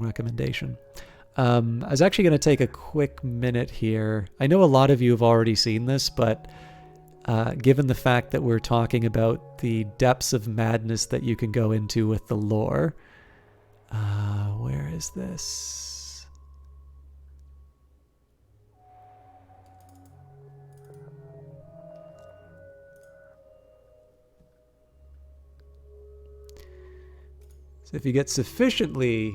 recommendation. I was actually going to take a quick minute here. I know a lot of you have already seen this, but given the fact that we're talking about the depths of madness that you can go into with the lore, where is this? So if you get sufficiently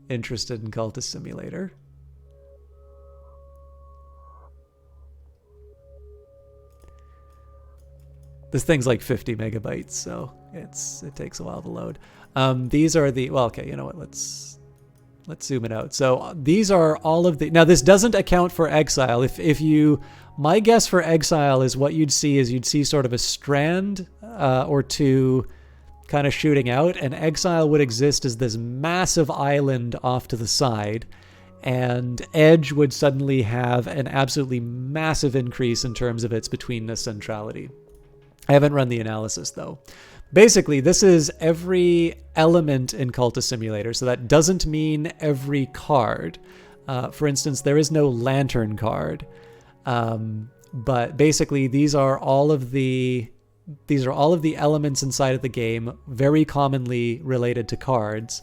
interested in Cultist Simulator, this thing's like 50 megabytes, so it takes a while to load. These are the, well, okay, you know what, let's zoom it out. So these are all of the, now this doesn't account for Exile. My guess for Exile is what you'd see sort of a strand or two kind of shooting out, and Exile would exist as this massive island off to the side, and Edge would suddenly have an absolutely massive increase in terms of its betweenness centrality. I haven't run the analysis though. Basically, this is every element in Cultist Simulator, so that doesn't mean every card. For instance, there is no lantern card, but basically these are all of the elements inside of the game, very commonly related to cards,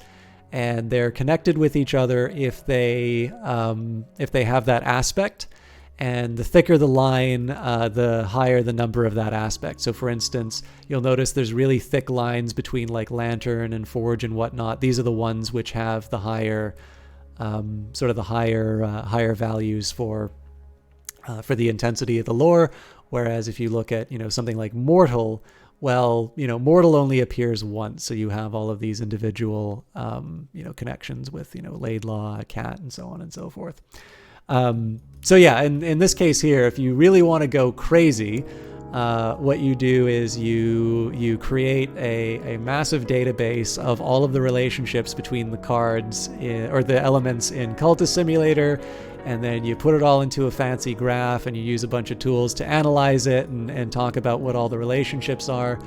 and they're connected with each other if they have that aspect. And the thicker the line, the higher the number of that aspect. So for instance, you'll notice there's really thick lines between like Lantern and Forge and whatnot. These are the ones which have the higher, sort of the higher values for the intensity of the lore. Whereas if you look at, something like Mortal, well, Mortal only appears once. So you have all of these individual, connections with, Laidlaw, Cat, and so on and so forth. So yeah, in this case here, if you really want to go crazy, what you do is you create a massive database of all of the relationships between the cards or the elements in Cultist Simulator, and then you put it all into a fancy graph, and you use a bunch of tools to analyze it and talk about what all the relationships are.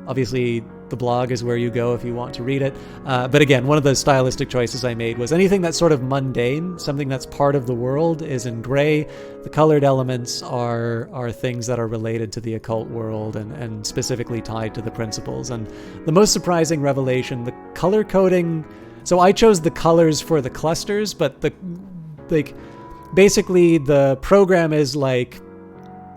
Obviously, the blog is where you go if you want to read it. But again, one of the stylistic choices I made was anything that's sort of mundane, something that's part of the world, is in gray. The colored elements are things that are related to the occult world and specifically tied to the principles. And the most surprising revelation, the color coding. So I chose the colors for the clusters, but basically the program is like,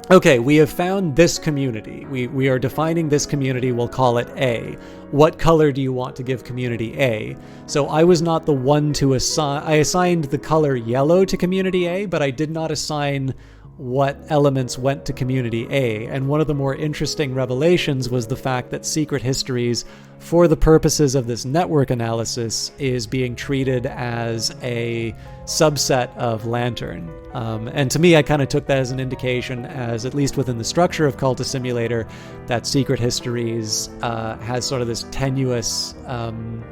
okay, we have found this community. We are defining this community. We'll call it A. What color do you want to give community A? So I was not the one to assign. I assigned the color yellow to community A, but I did not assign what elements went to community A. And one of the more interesting revelations was the fact that Secret Histories, for the purposes of this network analysis, is being treated as a subset of Lantern. And to me, I kind of took that as an indication, as at least within the structure of Cultist Simulator, that Secret Histories has sort of this tenuous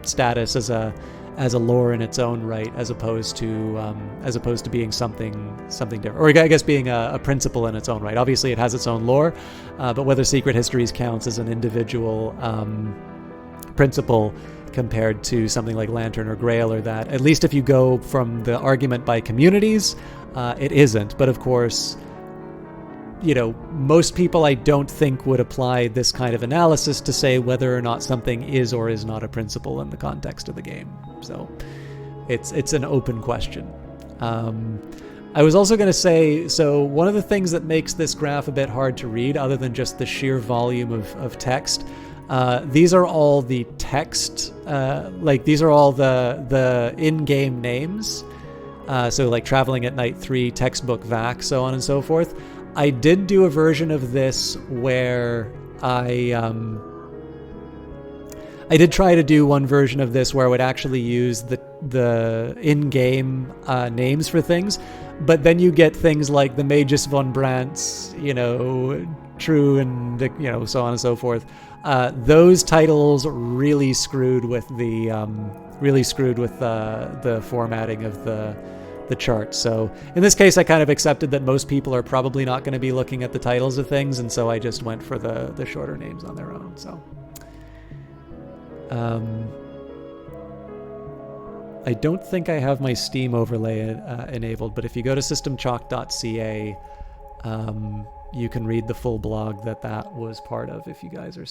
status as a lore in its own right, as opposed to being something different, or I guess being a principle in its own right. Obviously, it has its own lore, but whether Secret Histories counts as an individual principle compared to something like Lantern or Grail, or that, at least if you go from the argument by communities, it isn't. But of course, most people I don't think would apply this kind of analysis to say whether or not something is or is not a principle in the context of the game. So it's an open question. I was also going to say, so one of the things that makes this graph a bit hard to read, other than just the sheer volume of text, these are all the text, these are all the in-game names. So like Traveling at Night 3, Textbook VAC, so on and so forth. I did do a version of this where I did try to do one version of this where I would actually use the in-game names for things, but then you get things like the Magus von Brandt's, True, and so on and so forth. Those titles really screwed with the formatting of the chart. So in this case, I kind of accepted that most people are probably not going to be looking at the titles of things, and so I just went for the shorter names on their own. So I don't think I have my Steam overlay enabled, but if you go to systemchalk.ca, you can read the full blog that was part of, if you guys are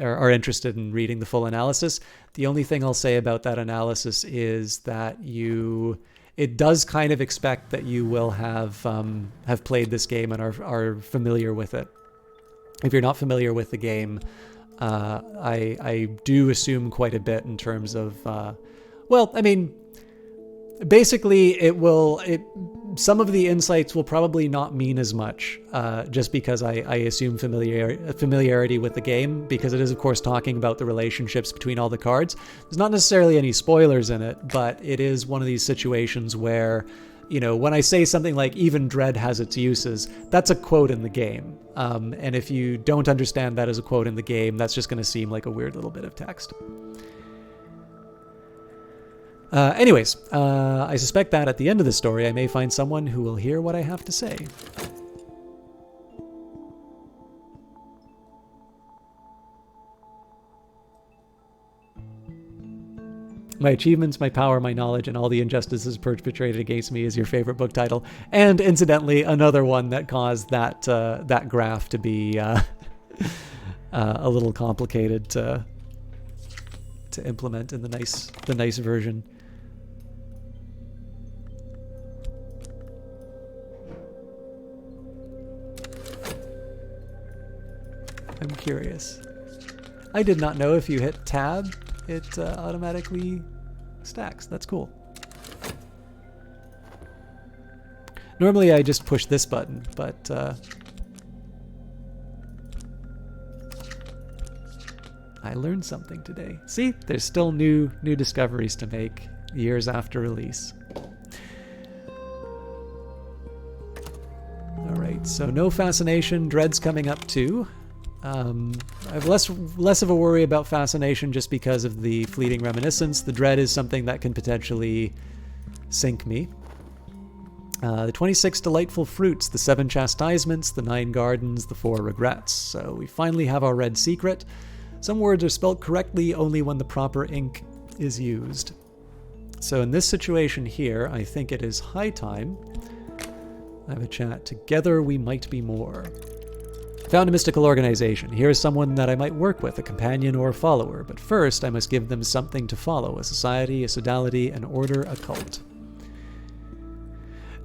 are interested in reading the full analysis. The only thing I'll say about that analysis is that it does kind of expect that you will have played this game and are familiar with it. If you're not familiar with the game, I do assume quite a bit in terms of, basically some of the insights will probably not mean as much, just because I assume familiarity with the game, because it is, of course, talking about the relationships between all the cards. There's not necessarily any spoilers in it, but it is one of these situations where, when I say something like even dread has its uses, that's a quote in the game. And if you don't understand that as a quote in the game, that's just going to seem like a weird little bit of text. Anyways, I suspect that at the end of the story, I may find someone who will hear what I have to say. My achievements, my power, my knowledge, and all the injustices perpetrated against me is your favorite book title. And incidentally, another one that caused that graph to be a little complicated to implement in the nice version. I'm curious. I did not know if you hit tab, it automatically stacks. That's cool. Normally I just push this button, but I learned something today. See, there's still new discoveries to make years after release. All right, so no fascination. Dread's coming up too. I have less of a worry about fascination just because of the fleeting reminiscence. The dread is something that can potentially sink me. The 26 delightful fruits, the 7 chastisements, the 9 gardens, the 4 regrets. So we finally have our red secret. Some words are spelled correctly only when the proper ink is used. So in this situation here, I think it is high time I have a chat. Together we might be more. Found a mystical organization. Here is someone that I might work with, a companion or a follower. But first, I must give them something to follow. A society, a sodality, an order, a cult.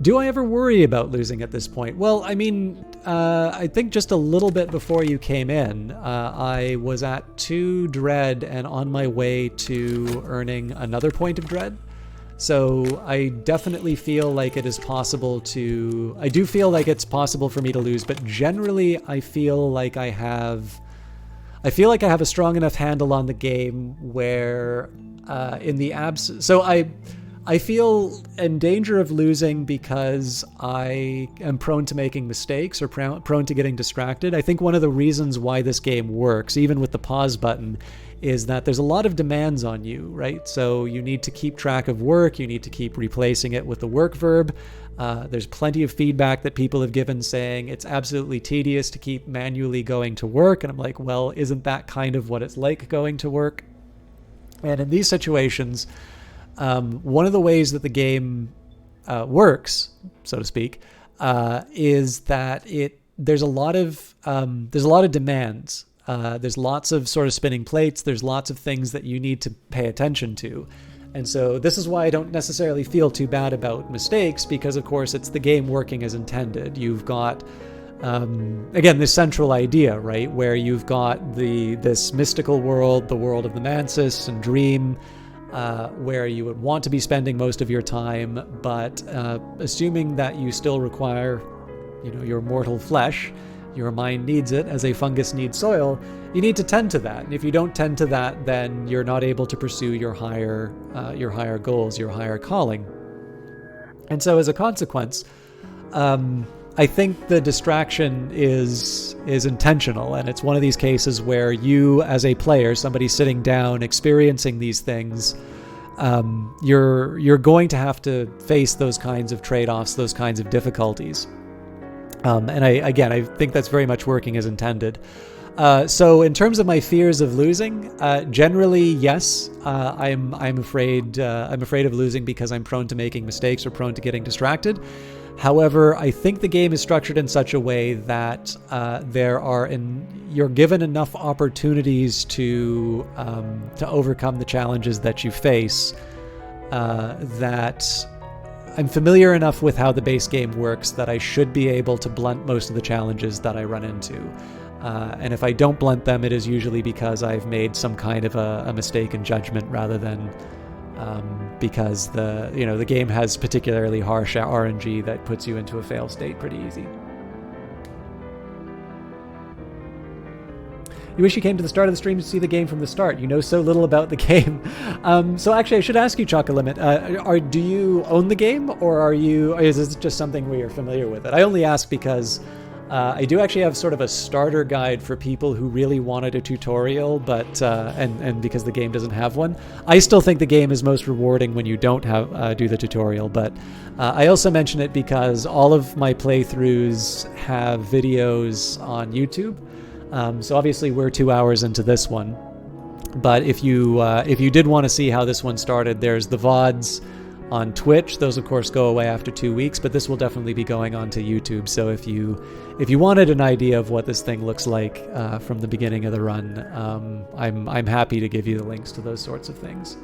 Do I ever worry about losing at this point? Well, I mean, I think just a little bit before you came in, I was at 2 dread and on my way to earning another point of dread. So I definitely feel like it is possible to... I do feel like it's possible for me to lose, but generally I feel like I have a strong enough handle on the game where in the absence... So I feel in danger of losing because I am prone to making mistakes or prone to getting distracted. I think one of the reasons why this game works, even with the pause button, is that there's a lot of demands on you, right? So you need to keep track of work, you need to keep replacing it with the work verb. There's plenty of feedback that people have given saying it's absolutely tedious to keep manually going to work. And I'm like, well, isn't that kind of what it's like going to work? And in these situations, one of the ways that the game works, so to speak, is that there's a lot of demands. There's lots of sort of spinning plates. There's lots of things that you need to pay attention to. And so this is why I don't necessarily feel too bad about mistakes, because of course it's the game working as intended. You've got, again, this central idea, right, where you've got this mystical world, the world of the Mansis and Dream, where you would want to be spending most of your time, but assuming that you still require, your mortal flesh, your mind needs it as a fungus needs soil, you need to tend to that. And if you don't tend to that, then you're not able to pursue your higher goals, your higher calling. And so as a consequence, I think the distraction is intentional, and it's one of these cases where you, as a player, somebody sitting down, experiencing these things, you're going to have to face those kinds of trade-offs, those kinds of difficulties. And I think that's very much working as intended. So in terms of my fears of losing, generally, yes, I'm afraid of losing because I'm prone to making mistakes or prone to getting distracted. However, I think the game is structured in such a way that you're given enough opportunities to overcome the challenges that you face, that I'm familiar enough with how the base game works that I should be able to blunt most of the challenges that I run into. And if I don't blunt them, it is usually because I've made some kind of a mistake in judgment rather than because the game has particularly harsh RNG that puts you into a fail state pretty easy. You wish you came to the start of the stream to see the game from the start. You know so little about the game. So actually, I should ask you, Chocolimit, do you own the game, or is this just something where you're familiar with it? I only ask because I do actually have sort of a starter guide for people who really wanted a tutorial, but and because the game doesn't have one. I still think the game is most rewarding when you don't do the tutorial, but I also mention it because all of my playthroughs have videos on YouTube. So obviously we're 2 hours into this one, but if you did want to see how this one started, there's the VODs on Twitch. Those of course go away after 2 weeks, but this will definitely be going on to YouTube. So if you wanted an idea of what this thing looks like from the beginning of the run, I'm happy to give you the links to those sorts of things.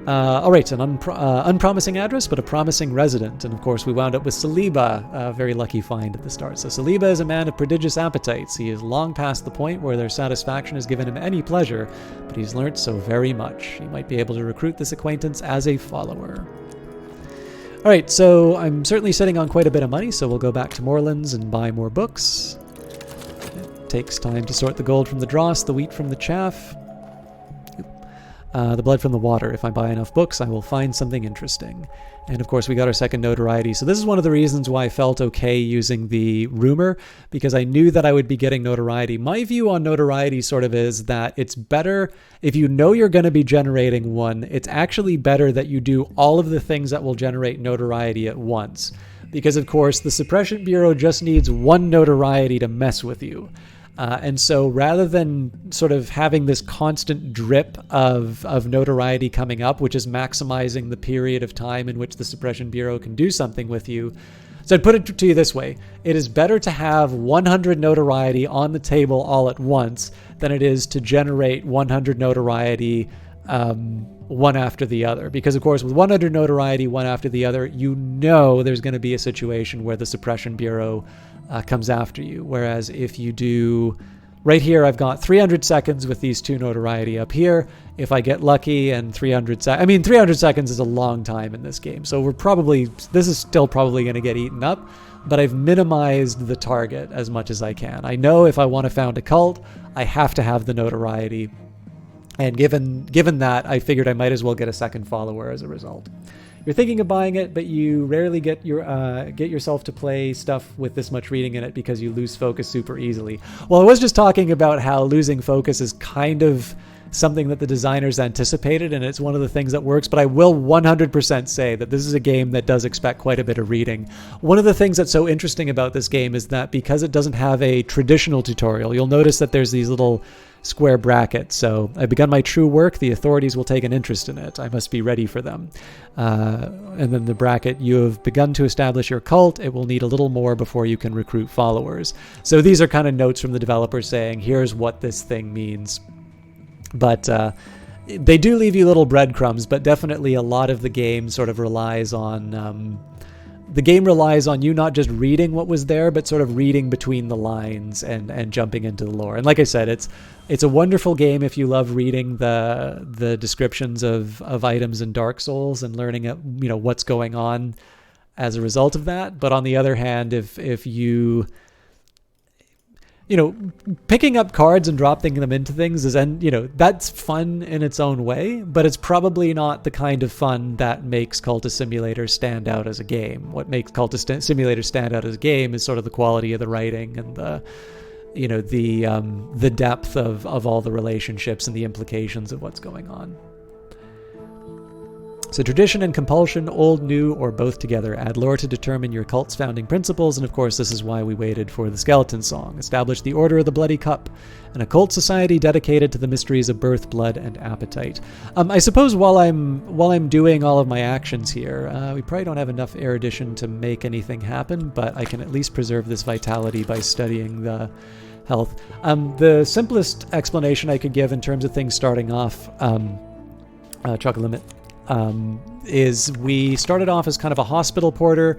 All right, an unpromising address, but a promising resident. And of course, we wound up with Saliba, a very lucky find at the start. So Saliba is a man of prodigious appetites. He is long past the point where their satisfaction has given him any pleasure, but he's learnt so very much. He might be able to recruit this acquaintance as a follower. All right, so I'm certainly sitting on quite a bit of money, so we'll go back to Moorlands and buy more books. It takes time to sort the gold from the dross, the wheat from the chaff. The blood from the water. If I buy enough books, I will find something interesting. And of course, we got our second notoriety. So this is one of the reasons why I felt okay using the rumor, because I knew that I would be getting notoriety. My view on notoriety sort of is that it's better, if you know you're going to be generating one, it's actually better that you do all of the things that will generate notoriety at once. Because of course, the Suppression Bureau just needs one notoriety to mess with you. And so rather than sort of having this constant drip of notoriety coming up, which is maximizing the period of time in which the Suppression Bureau can do something with you, so I'd put it to you this way. It is better to have 100 notoriety on the table all at once than it is to generate 100 notoriety one after the other. Because, of course, with 100 notoriety one after the other, you know there's going to be a situation where the Suppression Bureau comes after you. Whereas if you do, right here, I've got 300 seconds with these 2 notoriety up here. If I get lucky and 300 seconds is a long time in this game. So this is still probably going to get eaten up, but I've minimized the target as much as I can. I know if I want to found a cult, I have to have the notoriety. And given that, I figured I might as well get a second follower as a result. You're thinking of buying it, but you rarely get yourself to play stuff with this much reading in it because you lose focus super easily. Well, I was just talking about how losing focus is kind of something that the designers anticipated, and it's one of the things that works, but I will 100% say that this is a game that does expect quite a bit of reading. One of the things that's so interesting about this game is that because it doesn't have a traditional tutorial, you'll notice that there's these little square brackets. So I've begun my true work. The authorities will take an interest in it. I must be ready for them. And then the bracket, you have begun to establish your cult. It will need a little more before you can recruit followers. So these are kind of notes from the developers saying, here's what this thing means. But they do leave you little breadcrumbs, but definitely a lot of the game sort of relies on you not just reading what was there, but sort of reading between the lines and jumping into the lore. And like I said, it's a wonderful game if you love reading the descriptions of items in Dark Souls and learning what's going on as a result of that. But on the other hand, if you picking up cards and dropping them into things that's fun in its own way, but it's probably not the kind of fun that makes Cultist Simulator stand out as a game. What makes Cultist Simulator stand out as a game is sort of the quality of the writing and the depth of all the relationships and the implications of what's going on. So tradition and compulsion, old, new, or both together, add lore to determine your cult's founding principles, and of course this is why we waited for the skeleton song. Establish the Order of the Bloody Cup, an occult society dedicated to the mysteries of birth, blood, and appetite. I suppose while I'm doing all of my actions here, we probably don't have enough erudition to make anything happen, but I can at least preserve this vitality by studying the health. The simplest explanation I could give in terms of things starting off, chocolate limit, is we started off as kind of a hospital porter.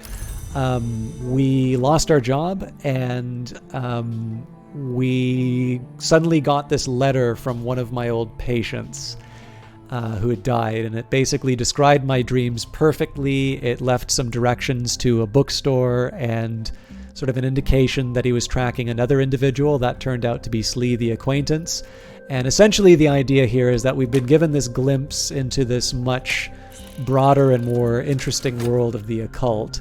We lost our job, and we suddenly got this letter from one of my old patients who had died, and it basically described my dreams perfectly. It left some directions to a bookstore and sort of an indication that he was tracking another individual. That turned out to be Slee the acquaintance. And essentially the idea here is that we've been given this glimpse into this much broader and more interesting world of the occult,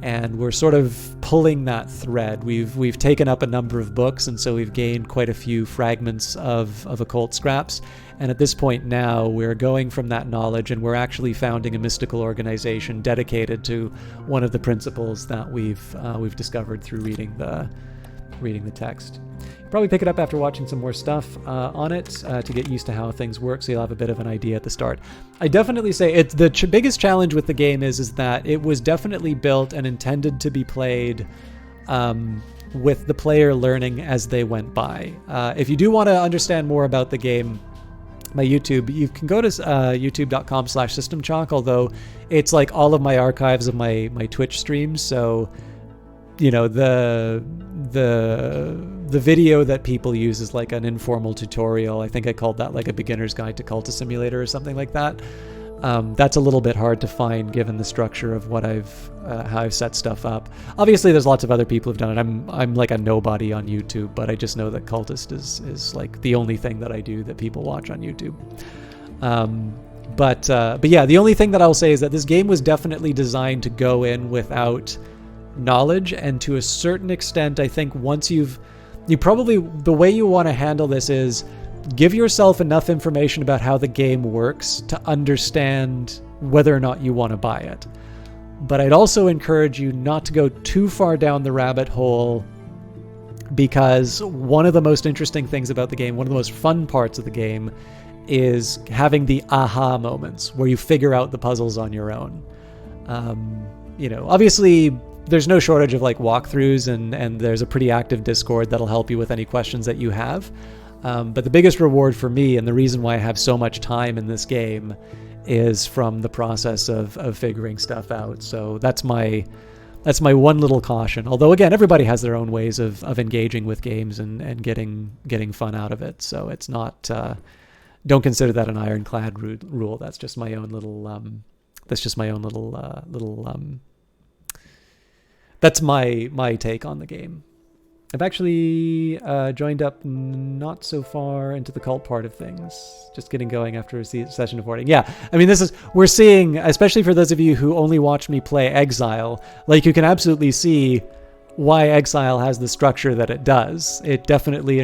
and we're sort of pulling that thread. We've taken up a number of books, and so we've gained quite a few fragments of occult scraps, and at this point now we're going from that knowledge and we're actually founding a mystical organization dedicated to one of the principles that we've discovered through reading the text. Probably pick it up after watching some more stuff on it to get used to how things work, so you'll have a bit of an idea at the start. I definitely say it's the biggest challenge with the game is that it was definitely built and intended to be played with the player learning as they went by. If you do want to understand more about the game, my YouTube, you can go to youtube.com/systemchalk, although it's like all of my archives of my Twitch streams. So, you know, the video that people use is like an informal tutorial. I think I called that like a beginner's guide to Cultist Simulator or something like that. That's a little bit hard to find given the structure of what how I've set stuff up. Obviously, there's lots of other people who've done it. I'm like a nobody on YouTube, but I just know that Cultist is like the only thing that I do that people watch on YouTube. But yeah, the only thing that I'll say is that this game was definitely designed to go in without knowledge, and to a certain extent, I think once you probably, the way you want to handle this is give yourself enough information about how the game works to understand whether or not you want to buy it. But I'd also encourage you not to go too far down the rabbit hole, because one of the most interesting things about the game, one of the most fun parts of the game, is having the aha moments where you figure out the puzzles on your own. You know, obviously there's no shortage of like walkthroughs, and there's a pretty active Discord that'll help you with any questions that you have. But the biggest reward for me, and the reason why I have so much time in this game, is from the process of figuring stuff out. So that's my one little caution. Although again, everybody has their own ways of engaging with games and getting fun out of it. So it's not, don't consider that an ironclad rule. That's just my own little, that's my take on the game. I've actually joined up not so far into the cult part of things, just getting going after a session of hoarding. Yeah, I mean, we're seeing, especially for those of you who only watch me play Exile, like you can absolutely see why Exile has the structure that it does. This definitely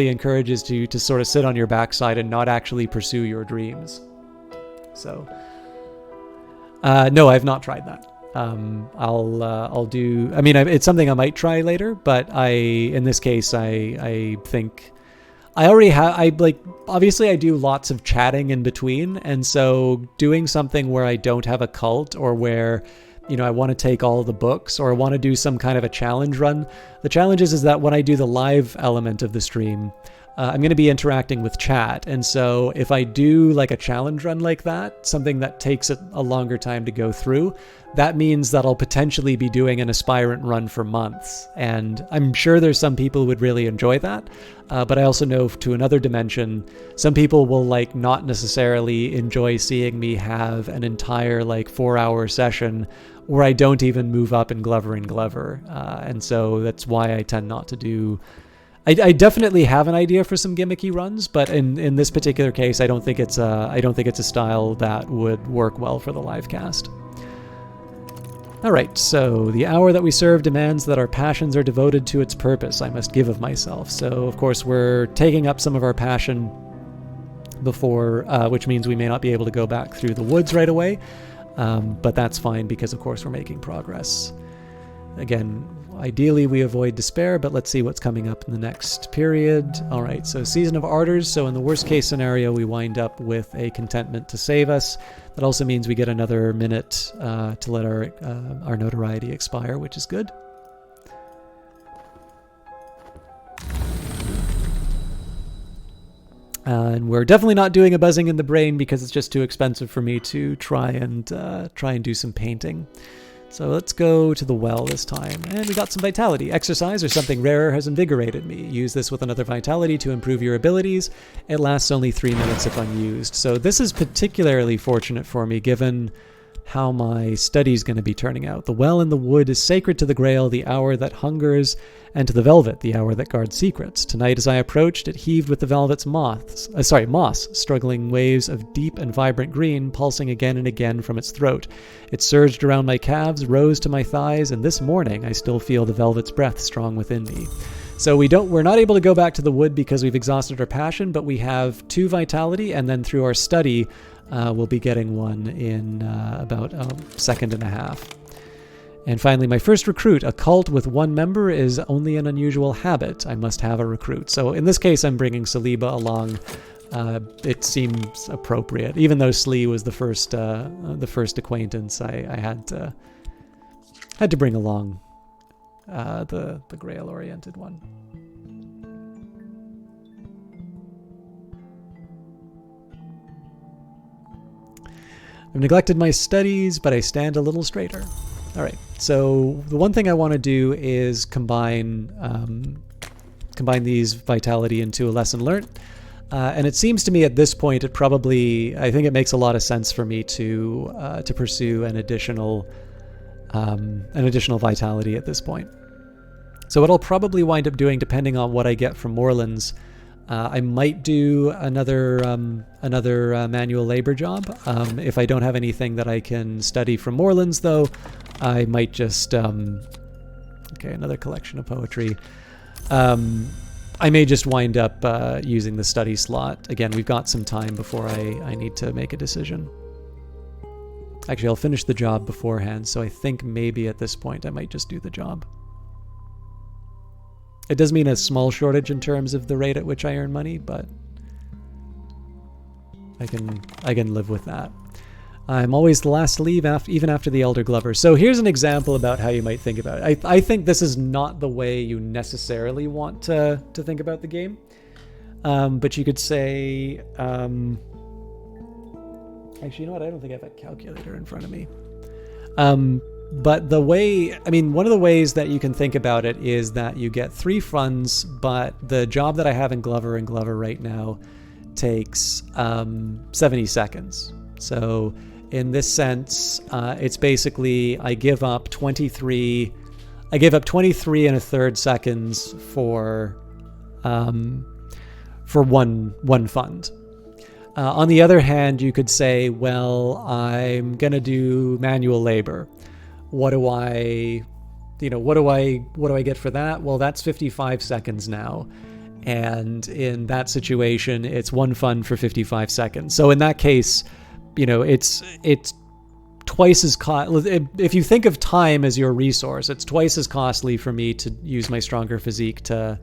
encourages you to sort of sit on your backside and not actually pursue your dreams. So, no, I've not tried that. I'll do, I mean, it's something I might try later, but in this case, I think I already have, obviously I do lots of chatting in between. And so doing something where I don't have a cult, or where, you know, I want to take all the books, or I want to do some kind of a challenge run. The challenge is that when I do the live element of the stream, I'm going to be interacting with chat. And so if I do like a challenge run like that, something that takes a longer time to go through, that means that I'll potentially be doing an aspirant run for months. And I'm sure there's some people who would really enjoy that. But I also know, to another dimension, some people will like not necessarily enjoy seeing me have an entire like 4-hour session where I don't even move up in Glover and Glover. And so that's why I tend not to do... I definitely have an idea for some gimmicky runs, but in this particular case, I don't think it's a style that would work well for the live cast. All right, so the hour that we serve demands that our passions are devoted to its purpose. I must give of myself. So of course we're taking up some of our passion before, which means we may not be able to go back through the woods right away, but that's fine because of course we're making progress. Again, ideally we avoid despair, but let's see what's coming up in the next period. All right, so Season of Ardors. So in the worst case scenario, we wind up with a contentment to save us. That also means we get another minute to let our notoriety expire, which is good. And we're definitely not doing a buzzing in the brain because it's just too expensive for me to try and do some painting. So let's go to the well this time. And we got some vitality. Exercise or something rarer has invigorated me. Use this with another vitality to improve your abilities. It lasts only 3 minutes if unused. So this is particularly fortunate for me given how my study's going to be turning out. The well in the wood is sacred to the Grail, the hour that hungers, and to the velvet, the hour that guards secrets. Tonight as I approached, it heaved with the velvet's moss, struggling waves of deep and vibrant green, pulsing again and again from its throat. It surged around my calves, rose to my thighs, and this morning I still feel the velvet's breath strong within me. So we're not able to go back to the wood because we've exhausted our passion, but we have 2 vitality, and then through our study, we'll be getting 1 in about a second and a half. And finally, my first recruit, a cult with 1 member, is only an unusual habit. I must have a recruit. So in this case, I'm bringing Saliba along. It seems appropriate, even though Slee was the first acquaintance. I had to bring along the Grail-oriented one. I've neglected my studies, but I stand a little straighter. All right, so the one thing I want to do is combine these vitality into a lesson learned. And it seems to me at this point, I think it makes a lot of sense for me to pursue an additional vitality at this point. So what I'll probably wind up doing, depending on what I get from Moorlands, I might do another manual labor job. If I don't have anything that I can study from Moorlands, though, I might just okay, another collection of poetry. I may just wind up using the study slot. Again, we've got some time before I need to make a decision. Actually, I'll finish the job beforehand, so I think maybe at this point I might just do the job. It does mean a small shortage in terms of the rate at which I earn money, but I can live with that. I'm always the last to leave, even after the Elder Glover. So here's an example about how you might think about it. I think this is not the way you necessarily want to think about the game. But you could say... actually, you know what? I don't think I have a calculator in front of me. But one of the ways that you can think about it is that you get 3 funds, but the job that I have in Glover and Glover right now takes 70 seconds. So in this sense, it's basically I give up 23 and a third seconds for one fund. On the other hand, you could say, well, I'm gonna do manual labor. What do I get for that? Well, that's 55 seconds now. And in that situation, it's 1 fund for 55 seconds. So in that case, it's twice as if you think of time as your resource, it's twice as costly for me to use my stronger physique to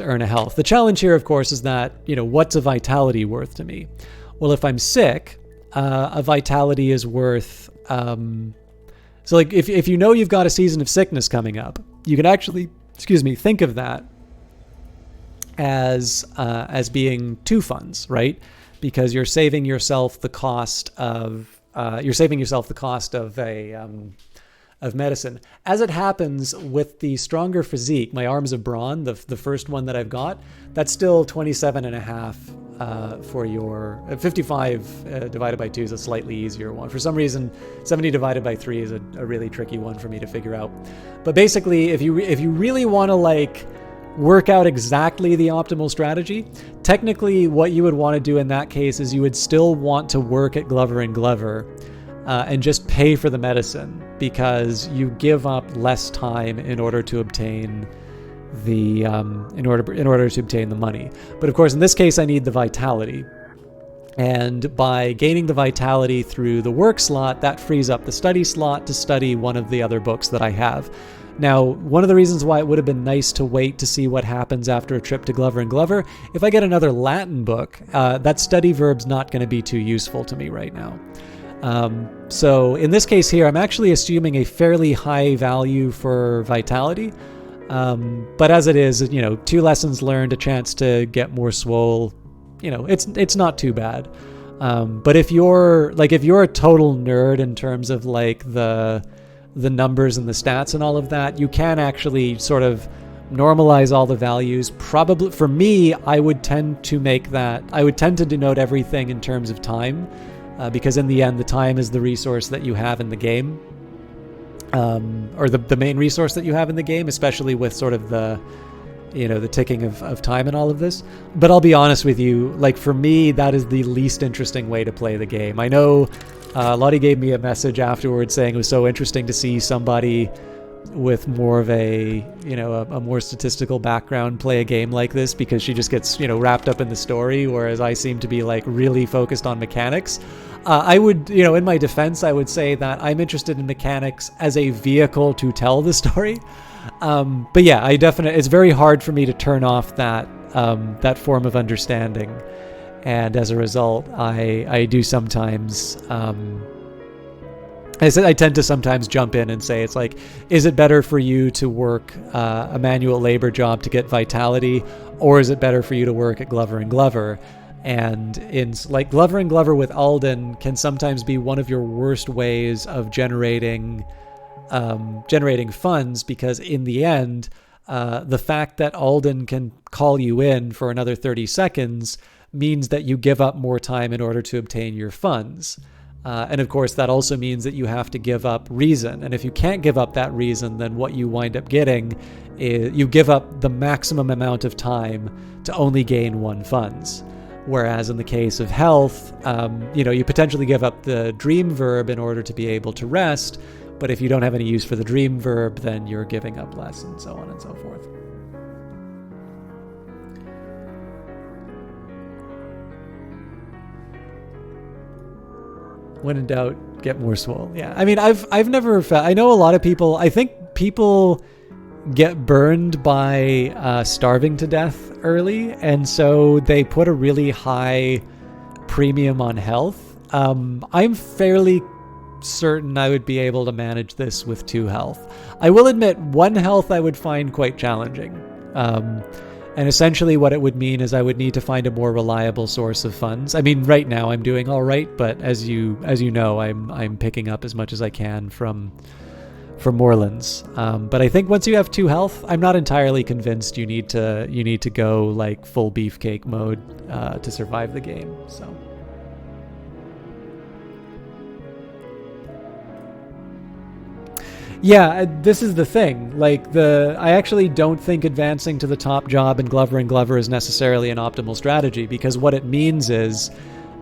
earn a health. The challenge here, of course, is that, what's a vitality worth to me? Well, if I'm sick, a vitality is worth, so like if you've got a season of sickness coming up, you can actually, think of that as being 2 funds, right? Because you're saving yourself the cost of of medicine. As it happens with the stronger physique, my Arms of Brawn, the first one that I've got, that's still 27 and a half for your 55 divided by 2 is a slightly easier one. For some reason, 70 divided by 3 is a really tricky one for me to figure out. But basically, if you really want to work out exactly the optimal strategy, technically what you would want to do in that case is you would still want to work at Glover and Glover and just pay for the medicine, because you give up less time in order to obtain the money. But of course, in this case, I need the vitality. And by gaining the vitality through the work slot, that frees up the study slot to study one of the other books that I have. Now, one of the reasons why it would have been nice to wait to see what happens after a trip to Glover and Glover, if I get another Latin book, that study verb's not going to be too useful to me right now. So in this case here, I'm actually assuming a fairly high value for vitality. But as it is, 2 lessons learned, a chance to get more swole, it's not too bad. But if you're a total nerd in terms of the numbers and the stats and all of that, you can actually sort of normalize all the values. Probably for me, I would tend to denote everything in terms of time, because in the end, the time is the resource that you have in the game, or the main resource that you have in the game, especially with sort of the ticking of time and all of this. But I'll be honest with you, for me, that is the least interesting way to play the game. I know Lottie gave me a message afterwards saying it was so interesting to see somebody with more of a more statistical background play a game like this, because she just gets wrapped up in the story, whereas I seem to be really focused on mechanics. I would, in my defense, I would say that I'm interested in mechanics as a vehicle to tell the story. But yeah, it's very hard for me to turn off that form of understanding. And as a result, I do sometimes, I tend to sometimes jump in and say, is it better for you to work a manual labor job to get vitality, or is it better for you to work at Glover and Glover? And in like Glover and Glover with Alden can sometimes be one of your worst ways of generating funds, because in the end, the fact that Alden can call you in for another 30 seconds means that you give up more time in order to obtain your funds. And of course, that also means that you have to give up reason. And if you can't give up that reason, then what you wind up getting is you give up the maximum amount of time to only gain 1 funds. Whereas in the case of health, you potentially give up the dream verb in order to be able to rest. But if you don't have any use for the dream verb, then you're giving up less, and so on and so forth. When in doubt, get more swole. Yeah, I mean, I've never felt. I know a lot of people. I think people get burned by starving to death early, and so they put a really high premium on health. I'm fairly certain I would be able to manage this with 2 health. I will admit 1 health I would find quite challenging. And essentially what it would mean is I would need to find a more reliable source of funds. I mean, right now I'm doing all right, but as you know, I'm picking up as much as I can from Moorlands. But I think once you have 2 health, I'm not entirely convinced you need to go like full beefcake mode to survive the game. So. Yeah, this is the thing. Like I actually don't think advancing to the top job in Glover and Glover is necessarily an optimal strategy, because what it means is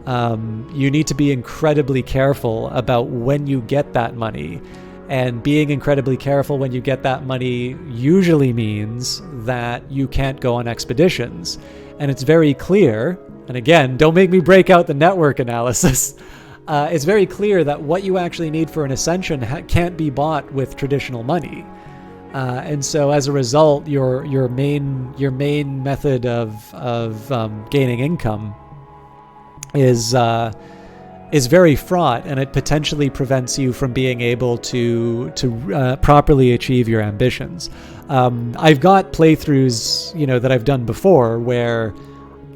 you need to be incredibly careful about when you get that money. And being incredibly careful when you get that money usually means that you can't go on expeditions. And it's very clear, and again, don't make me break out the network analysis. It's very clear that what you actually need for an ascension can't be bought with traditional money, and so as a result, your main method of gaining income is very fraught, and it potentially prevents you from being able to properly achieve your ambitions. I've got playthroughs that I've done before where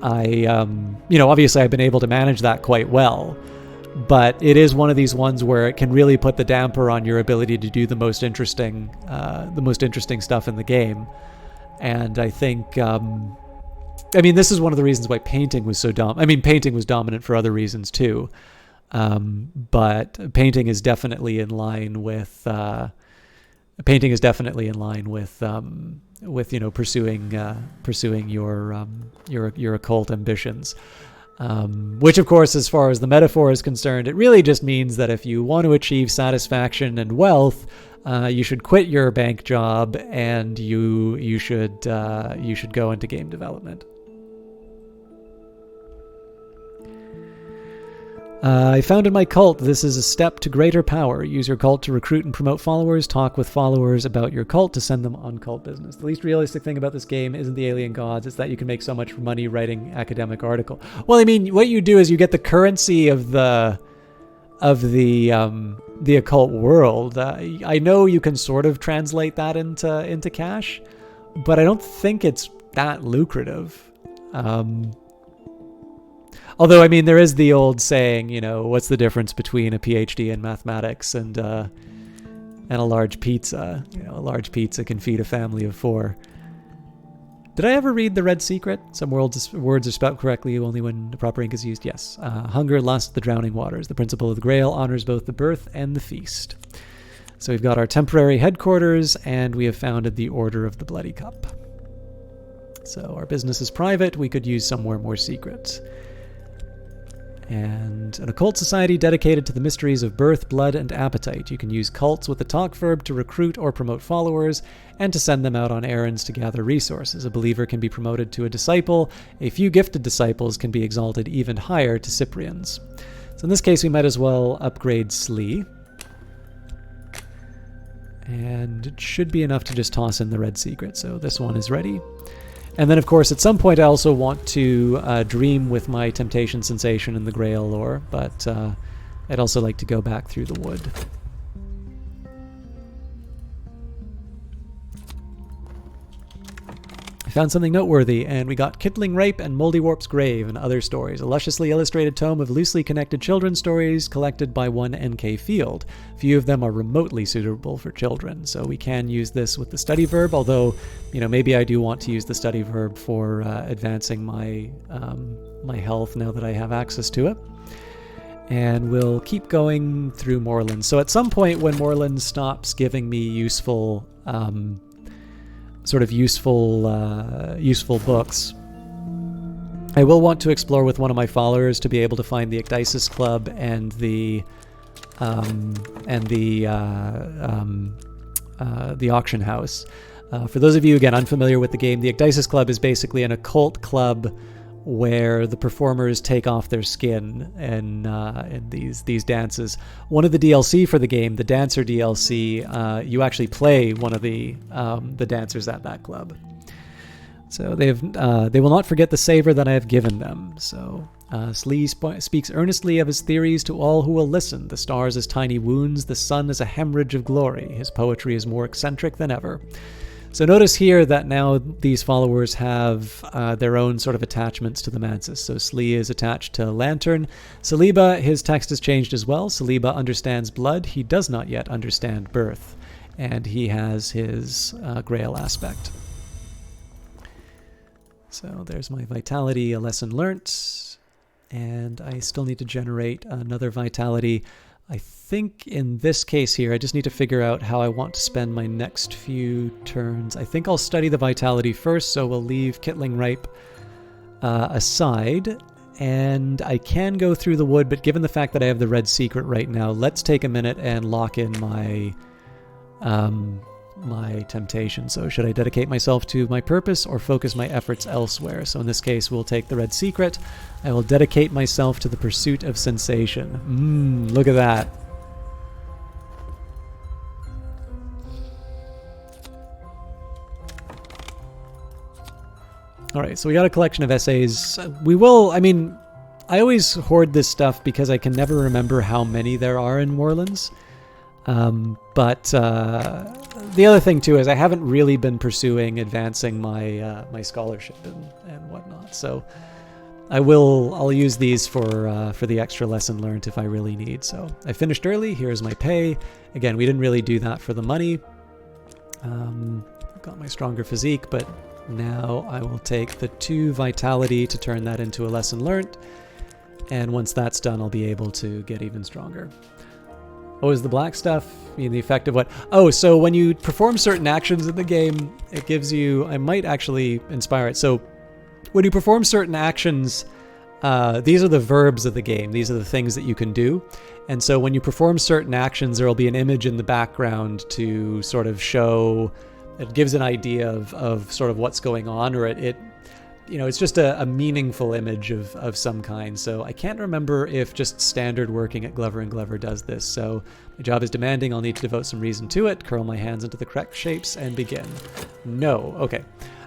I obviously I've been able to manage that quite well. But it is one of these ones where it can really put the damper on your ability to do the most interesting stuff in the game. And I think, this is one of the reasons why painting was so dominant. Painting was dominant for other reasons too, but painting is definitely in line with pursuing your occult ambitions. Which, of course, as far as the metaphor is concerned, it really just means that if you want to achieve satisfaction and wealth, you should quit your bank job and you should go into game development. I founded my cult. This is a step to greater power. Use your cult to recruit and promote followers. Talk with followers about your cult to send them on cult business. The least realistic thing about this game isn't the alien gods. It's that you can make so much money writing academic article. Well, what you do is you get the currency of the occult world. I know you can sort of translate that into cash, but I don't think it's that lucrative. Although, there is the old saying, what's the difference between a PhD in mathematics and a large pizza? A large pizza can feed a family of 4. Did I ever read The Red Secret? Some words are spelled correctly only when the proper ink is used. Yes. Hunger, lust, the drowning waters. The principle of the Grail honors both the birth and the feast. So we've got our temporary headquarters, and we have founded the Order of the Bloody Cup. So our business is private. We could use somewhere more secret. And an occult society dedicated to the mysteries of birth, blood, and appetite. You can use cults with the talk verb to recruit or promote followers and to send them out on errands to gather resources. A believer can be promoted to a disciple. A few gifted disciples can be exalted even higher to Cyprians. So in this case, we might as well upgrade Slee. And it should be enough to just toss in the Red Secret. So this one is ready. And then, of course, at some point I also want to dream with my Temptation Sensation in the Grail lore, but I'd also like to go back through the wood. I found something noteworthy, and we got Kittling Rape and Moldywarp's Grave and Other Stories, a lusciously illustrated tome of loosely connected children's stories collected by one N.K. Field. Few of them are remotely suitable for children, so we can use this with the study verb, although, maybe I do want to use the study verb for advancing my health now that I have access to it. And we'll keep going through Moorlands. So at some point when Moorlands stops giving me useful books, I will want to explore with one of my followers to be able to find the Ecdysis Club and the auction house. For those of you, again, unfamiliar with the game, the Ecdysis Club is basically an occult club where the performers take off their skin in these dances. One of the DLC for the game, the Dancer DLC, you actually play one of the dancers at that club. So they will not forget the savor that I have given them. So Slee speaks earnestly of his theories to all who will listen. The stars as tiny wounds, the sun as a hemorrhage of glory. His poetry is more eccentric than ever. So notice here that now these followers have their own sort of attachments to the mantis. So Slee is attached to Lantern. Saliba, his text has changed as well. Saliba understands blood. He does not yet understand birth. And he has his Grail aspect. So there's my vitality, a lesson learnt. And I still need to generate another vitality. I think in this case here, I just need to figure out how I want to spend my next few turns. I think I'll study the vitality first, so we'll leave Kittling Rape aside. And I can go through the wood, but given the fact that I have the red secret right now, let's take a minute and lock in my temptation. So should I dedicate myself to my purpose or focus my efforts elsewhere? So in this case, we'll take the red secret. I will dedicate myself to the pursuit of sensation. Look at that. All right, so we got a collection of essays. I always hoard this stuff because I can never remember how many there are in Moorlands. But the other thing too is I haven't really been pursuing advancing my my scholarship and whatnot. So I'll use these for the extra lesson learned if I really need. So I finished early. Here's my pay. Again, we didn't really do that for the money. Got my stronger physique, but now I will take the 2 vitality to turn that into a lesson learned. And once that's done, I'll be able to get even stronger. What was the black stuff? The effect of what? Oh, so when you perform certain actions in the game, it gives you... I might actually inspire it. So when you perform certain actions, these are the verbs of the game. These are the things that you can do. And so when you perform certain actions, there will be an image in the background to sort of show... It gives an idea of sort of what's going on, or it's just a meaningful image of some kind. So I can't remember if just standard working at Glover & Glover does this. So my job is demanding. I'll need to devote some reason to it, curl my hands into the correct shapes, and begin. No. Okay.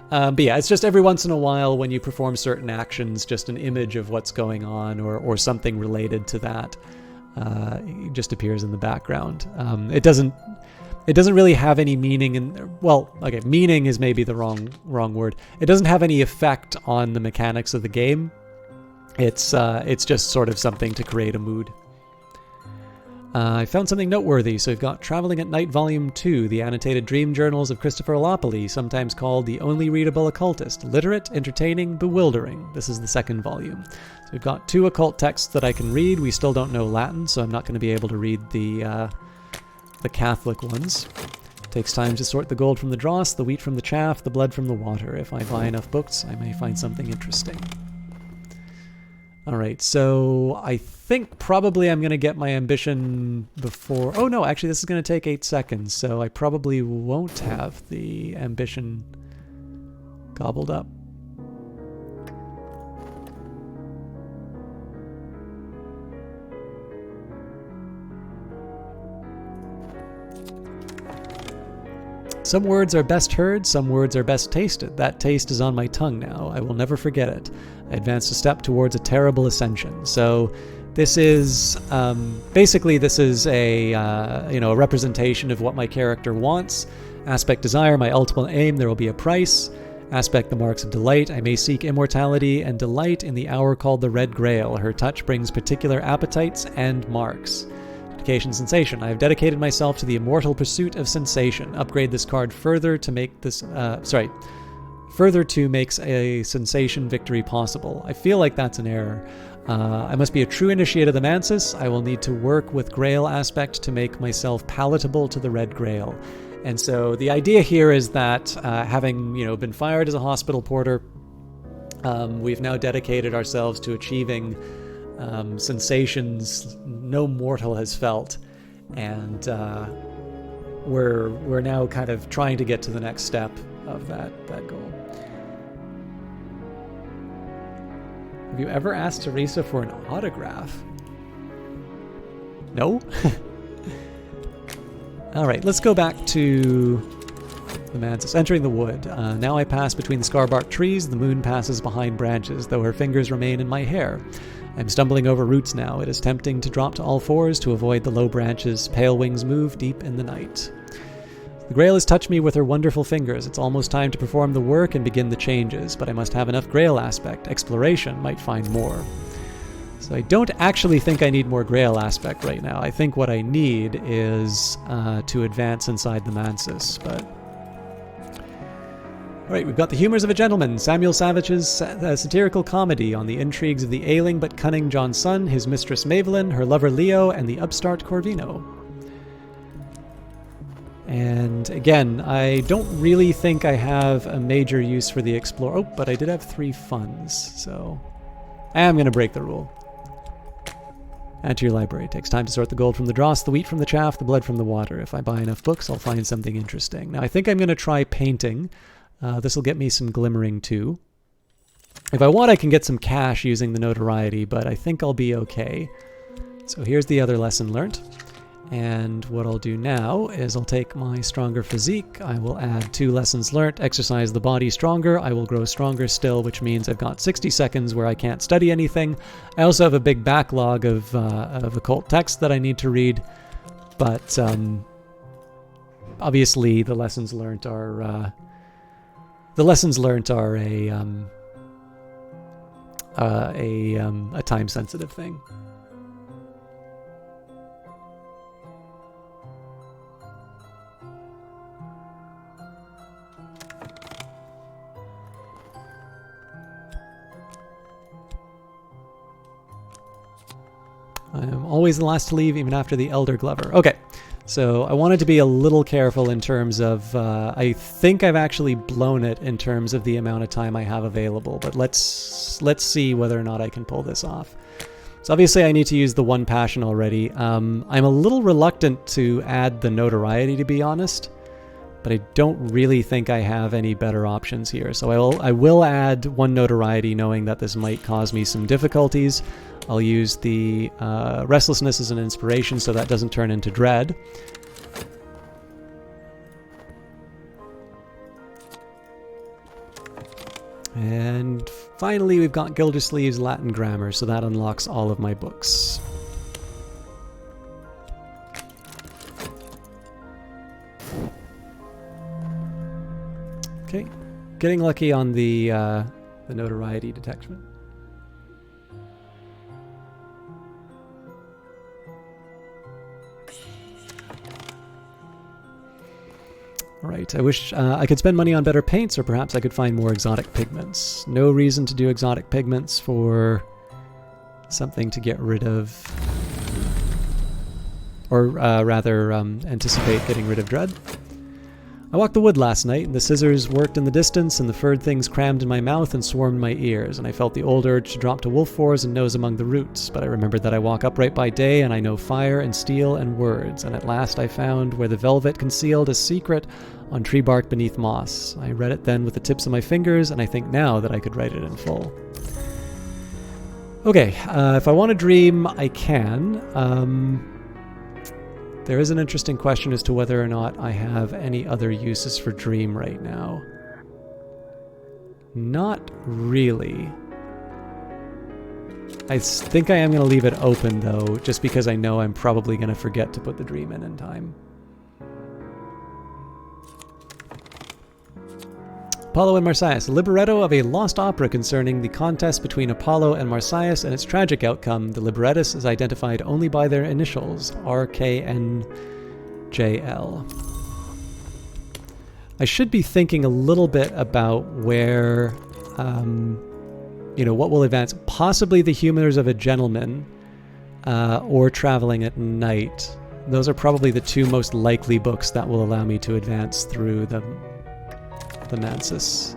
But yeah, it's just every once in a while when you perform certain actions, just an image of what's going on or something related to that it just appears in the background. It doesn't really have any meaning meaning is maybe the wrong word. It doesn't have any effect on the mechanics of the game. It's just sort of something to create a mood. I found something noteworthy. So we've got Traveling at Night Volume 2, the annotated dream journals of Christopher Lopoli, sometimes called the only readable occultist. Literate, entertaining, bewildering. This is the 2nd volume. So we've got 2 occult texts that I can read. We still don't know Latin, so I'm not going to be able to read the Catholic ones. It takes time to sort the gold from the dross, the wheat from the chaff, the blood from the water. If I buy enough books, I may find something interesting. All right, so I think probably I'm going to get my ambition before... Oh no, actually this is going to take 8 seconds, so I probably won't have the ambition gobbled up. Some words are best heard, some words are best tasted. That taste is on my tongue now. I will never forget it. I advanced a step towards a terrible ascension. So this is, basically this is a representation of what my character wants. Aspect desire, my ultimate aim, there will be a price. Aspect the marks of delight. I may seek immortality and delight in the hour called the Red Grail. Her touch brings particular appetites and marks. Dedication sensation. I have dedicated myself to the immortal pursuit of sensation. Upgrade this card further to make this... Further to makes a sensation victory possible. I feel like that's an error. I must be a true initiate of the Mansis. I will need to work with Grail aspect to make myself palatable to the Red Grail. And so the idea here is that having been fired as a hospital porter, we've now dedicated ourselves to achieving sensations no mortal has felt, and we're now kind of trying to get to the next step of that goal. Have you ever asked Teresa for an autograph? No? Alright, let's go back to the Mantis. Entering the wood. Now I pass between the scarbark trees. The moon passes behind branches, though her fingers remain in my hair. I'm stumbling over roots now. It is tempting to drop to all fours to avoid the low branches. Pale wings move deep in the night. The Grail has touched me with her wonderful fingers. It's almost time to perform the work and begin the changes, but I must have enough Grail aspect. Exploration might find more. So I don't actually think I need more Grail aspect right now. I think what I need is to advance inside the Mansis, but... Alright, we've got The Humours of a Gentleman, Samuel Savage's satirical comedy on the intrigues of the ailing but cunning John Sun, his mistress Mavelyn, her lover Leo, and the upstart Corvino. And again, I don't really think I have a major use for the Explorer. Oh, but I did have 3 funds, so I am going to break the rule. Add to your library. It takes time to sort the gold from the dross, the wheat from the chaff, the blood from the water. If I buy enough books, I'll find something interesting. Now, I think I'm going to try painting. This will get me some glimmering too. If I want, I can get some cash using the notoriety, but I think I'll be okay. So here's the other lesson learnt. And what I'll do now is I'll take my stronger physique, I will add 2 lessons learnt, exercise the body stronger, I will grow stronger still, which means I've got 60 seconds where I can't study anything. I also have a big backlog of occult text that I need to read, but obviously the lessons learnt are a time-sensitive thing. I'm always the last to leave, even after the Elder Glover. Okay, so I wanted to be a little careful in terms of... I think I've actually blown it in terms of the amount of time I have available, but let's see whether or not I can pull this off. So obviously I need to use the 1 passion already. I'm a little reluctant to add the notoriety, to be honest, but I don't really think I have any better options here. So I will add 1 notoriety, knowing that this might cause me some difficulties. I'll use the restlessness as an inspiration so that doesn't turn into dread. And finally we've got Gildersleeve's Latin Grammar, so that unlocks all of my books. Okay, getting lucky on the notoriety detection. Right, I wish I could spend money on better paints, or perhaps I could find more exotic pigments. No reason to do exotic pigments for something to get rid of, or rather anticipate getting rid of dread. I walked the wood last night, and the scissors worked in the distance, and the furred things crammed in my mouth and swarmed my ears, and I felt the old urge to drop to wolf fours and nose among the roots, but I remembered that I walk upright by day, and I know fire and steel and words, and at last I found where the velvet concealed a secret on tree bark beneath moss. I read it then with the tips of my fingers, and I think now that I could write it in full. Okay, if I want to dream, I can. There is an interesting question as to whether or not I have any other uses for dream right now. Not really. I think I am going to leave it open, though, just because I know I'm probably going to forget to put the dream in time. Apollo and Marsyas, a libretto of a lost opera concerning the contest between Apollo and Marsyas and its tragic outcome. The librettist is identified only by their initials, RKNJL. I should be thinking a little bit about where, what will advance. Possibly The Humors of a Gentleman, or Traveling at Night. Those are probably the two most likely books that will allow me to advance through the Mansis.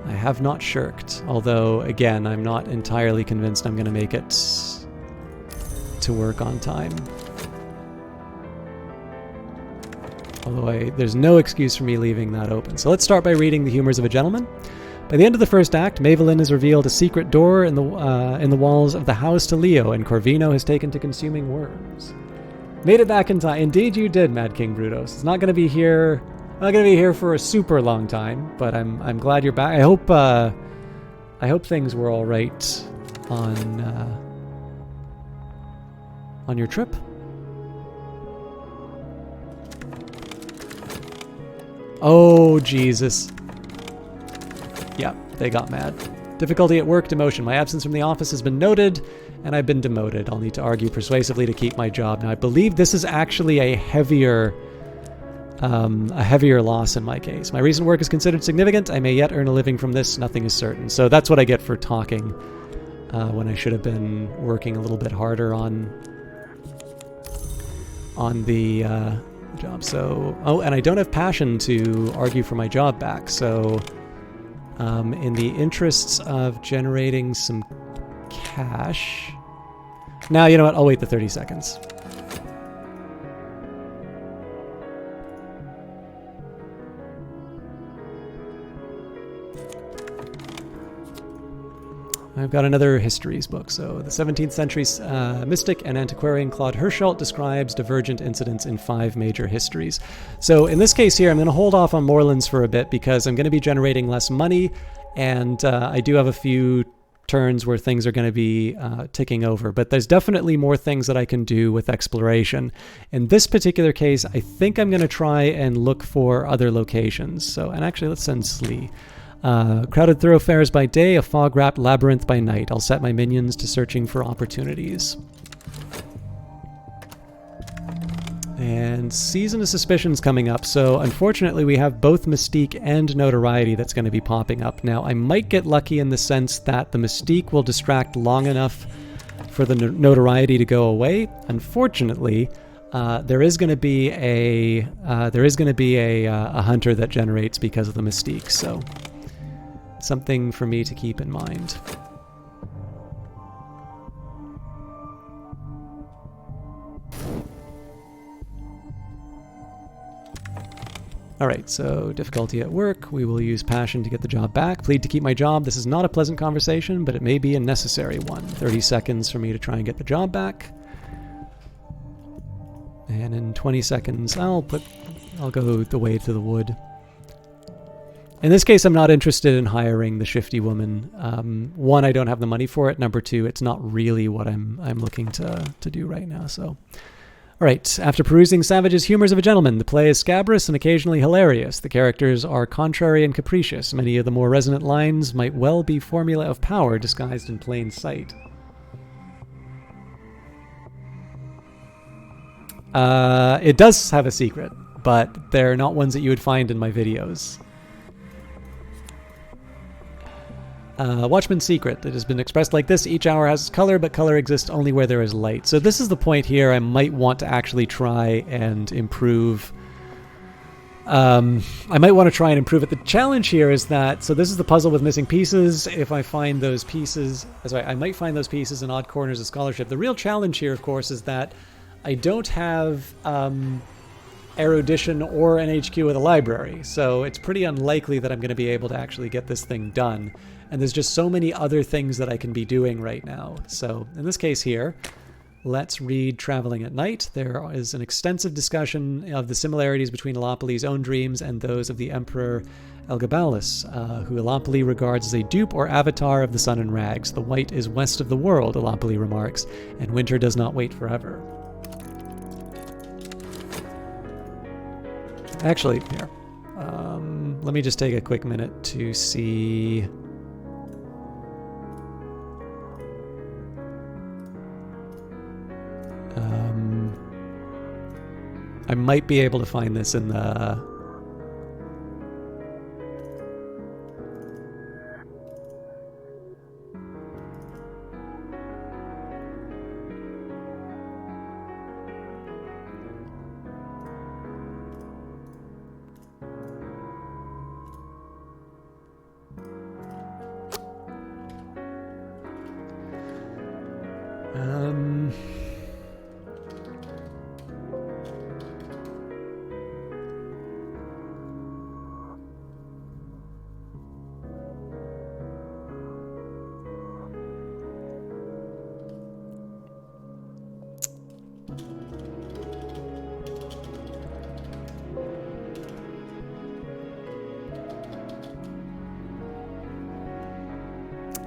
I have not shirked, although, again, I'm not entirely convinced I'm going to make it to work on time. Although there's no excuse for me leaving that open. So let's start by reading The Humors of a Gentleman. By the end of the first act, Mavelyn has revealed a secret door in the walls of the house to Leo, and Corvino has taken to consuming worms. Made it back in time. Indeed you did, Mad King Brutos. It's not going to be here. Not going to be here for a super long time, but I'm glad you're back. I hope things were all right on your trip. Oh, Jesus. Yeah, they got mad. Difficulty at work, demotion. My absence from the office has been noted, and I've been demoted. I'll need to argue persuasively to keep my job. Now, I believe this is actually a heavier loss in my case. My recent work is considered significant. I may yet earn a living from this. Nothing is certain. So that's what I get for talking when I should have been working a little bit harder on the job. So, and I don't have passion to argue for my job back. So, in the interests of generating some cash, now you know what? I'll wait the 30 seconds. I've got another histories book. So the 17th century mystic and antiquarian Claude Hirschelt describes divergent incidents in 5 major histories. So in this case here, I'm going to hold off on Moorlands for a bit because I'm going to be generating less money, and I do have a few turns where things are going to be ticking over. But there's definitely more things that I can do with exploration. In this particular case, I think I'm going to try and look for other locations. So, and actually, let's send Slee. Crowded thoroughfares by day, a fog-wrapped labyrinth by night. I'll set my minions to searching for opportunities. And Season of Suspicion's coming up, so unfortunately we have both Mystique and Notoriety that's going to be popping up. Now, I might get lucky in the sense that the Mystique will distract long enough for the Notoriety to go away. Unfortunately, there is going to be a hunter that generates because of the Mystique, so something for me to keep in mind. Alright, so difficulty at work. We will use passion to get the job back. Plead to keep my job. This is not a pleasant conversation, but it may be a necessary one. 30 seconds for me to try and get the job back. And in 20 seconds, I'll go the way to the wood. In this case, I'm not interested in hiring the shifty woman. One, I don't have the money for it. Number two, it's not really what I'm looking to do right now. So, all right. After perusing Savage's Humors of a Gentleman, the play is scabrous and occasionally hilarious. The characters are contrary and capricious. Many of the more resonant lines might well be formula of power disguised in plain sight. It does have a secret, but they're not ones that you would find in my videos. Watchman's Secret. It has been expressed like this. Each hour has its color, but color exists only where there is light. So this is the point here. I might want to actually try and improve. I might want to try and improve it. The challenge here is that, so this is the puzzle with missing pieces. If I find those pieces, I might find those pieces in odd corners of scholarship. The real challenge here, of course, is that I don't have erudition or an HQ with a library. So it's pretty unlikely that I'm going to be able to actually get this thing done. And there's just so many other things that I can be doing right now. So in this case here, let's read Traveling at Night. There is an extensive discussion of the similarities between Elapoli's own dreams and those of the Emperor Elgabalus, who Elapoli regards as a dupe or avatar of the sun in rags. The white is west of the world, Elapoli remarks, and winter does not wait forever. Actually, here. Let me just take a quick minute to see. I might be able to find this in the...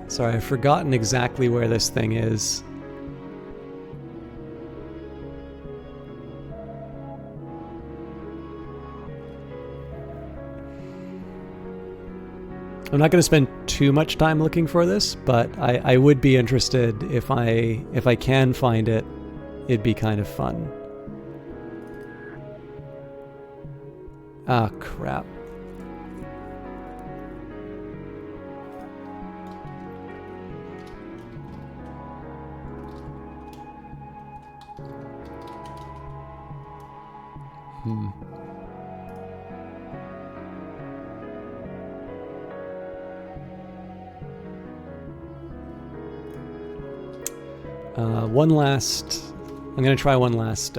Sorry, I've forgotten exactly where this thing is. I'm not going to spend too much time looking for this, but I would be interested if I can find it. It'd be kind of fun. Ah, crap. One last... I'm going to try one last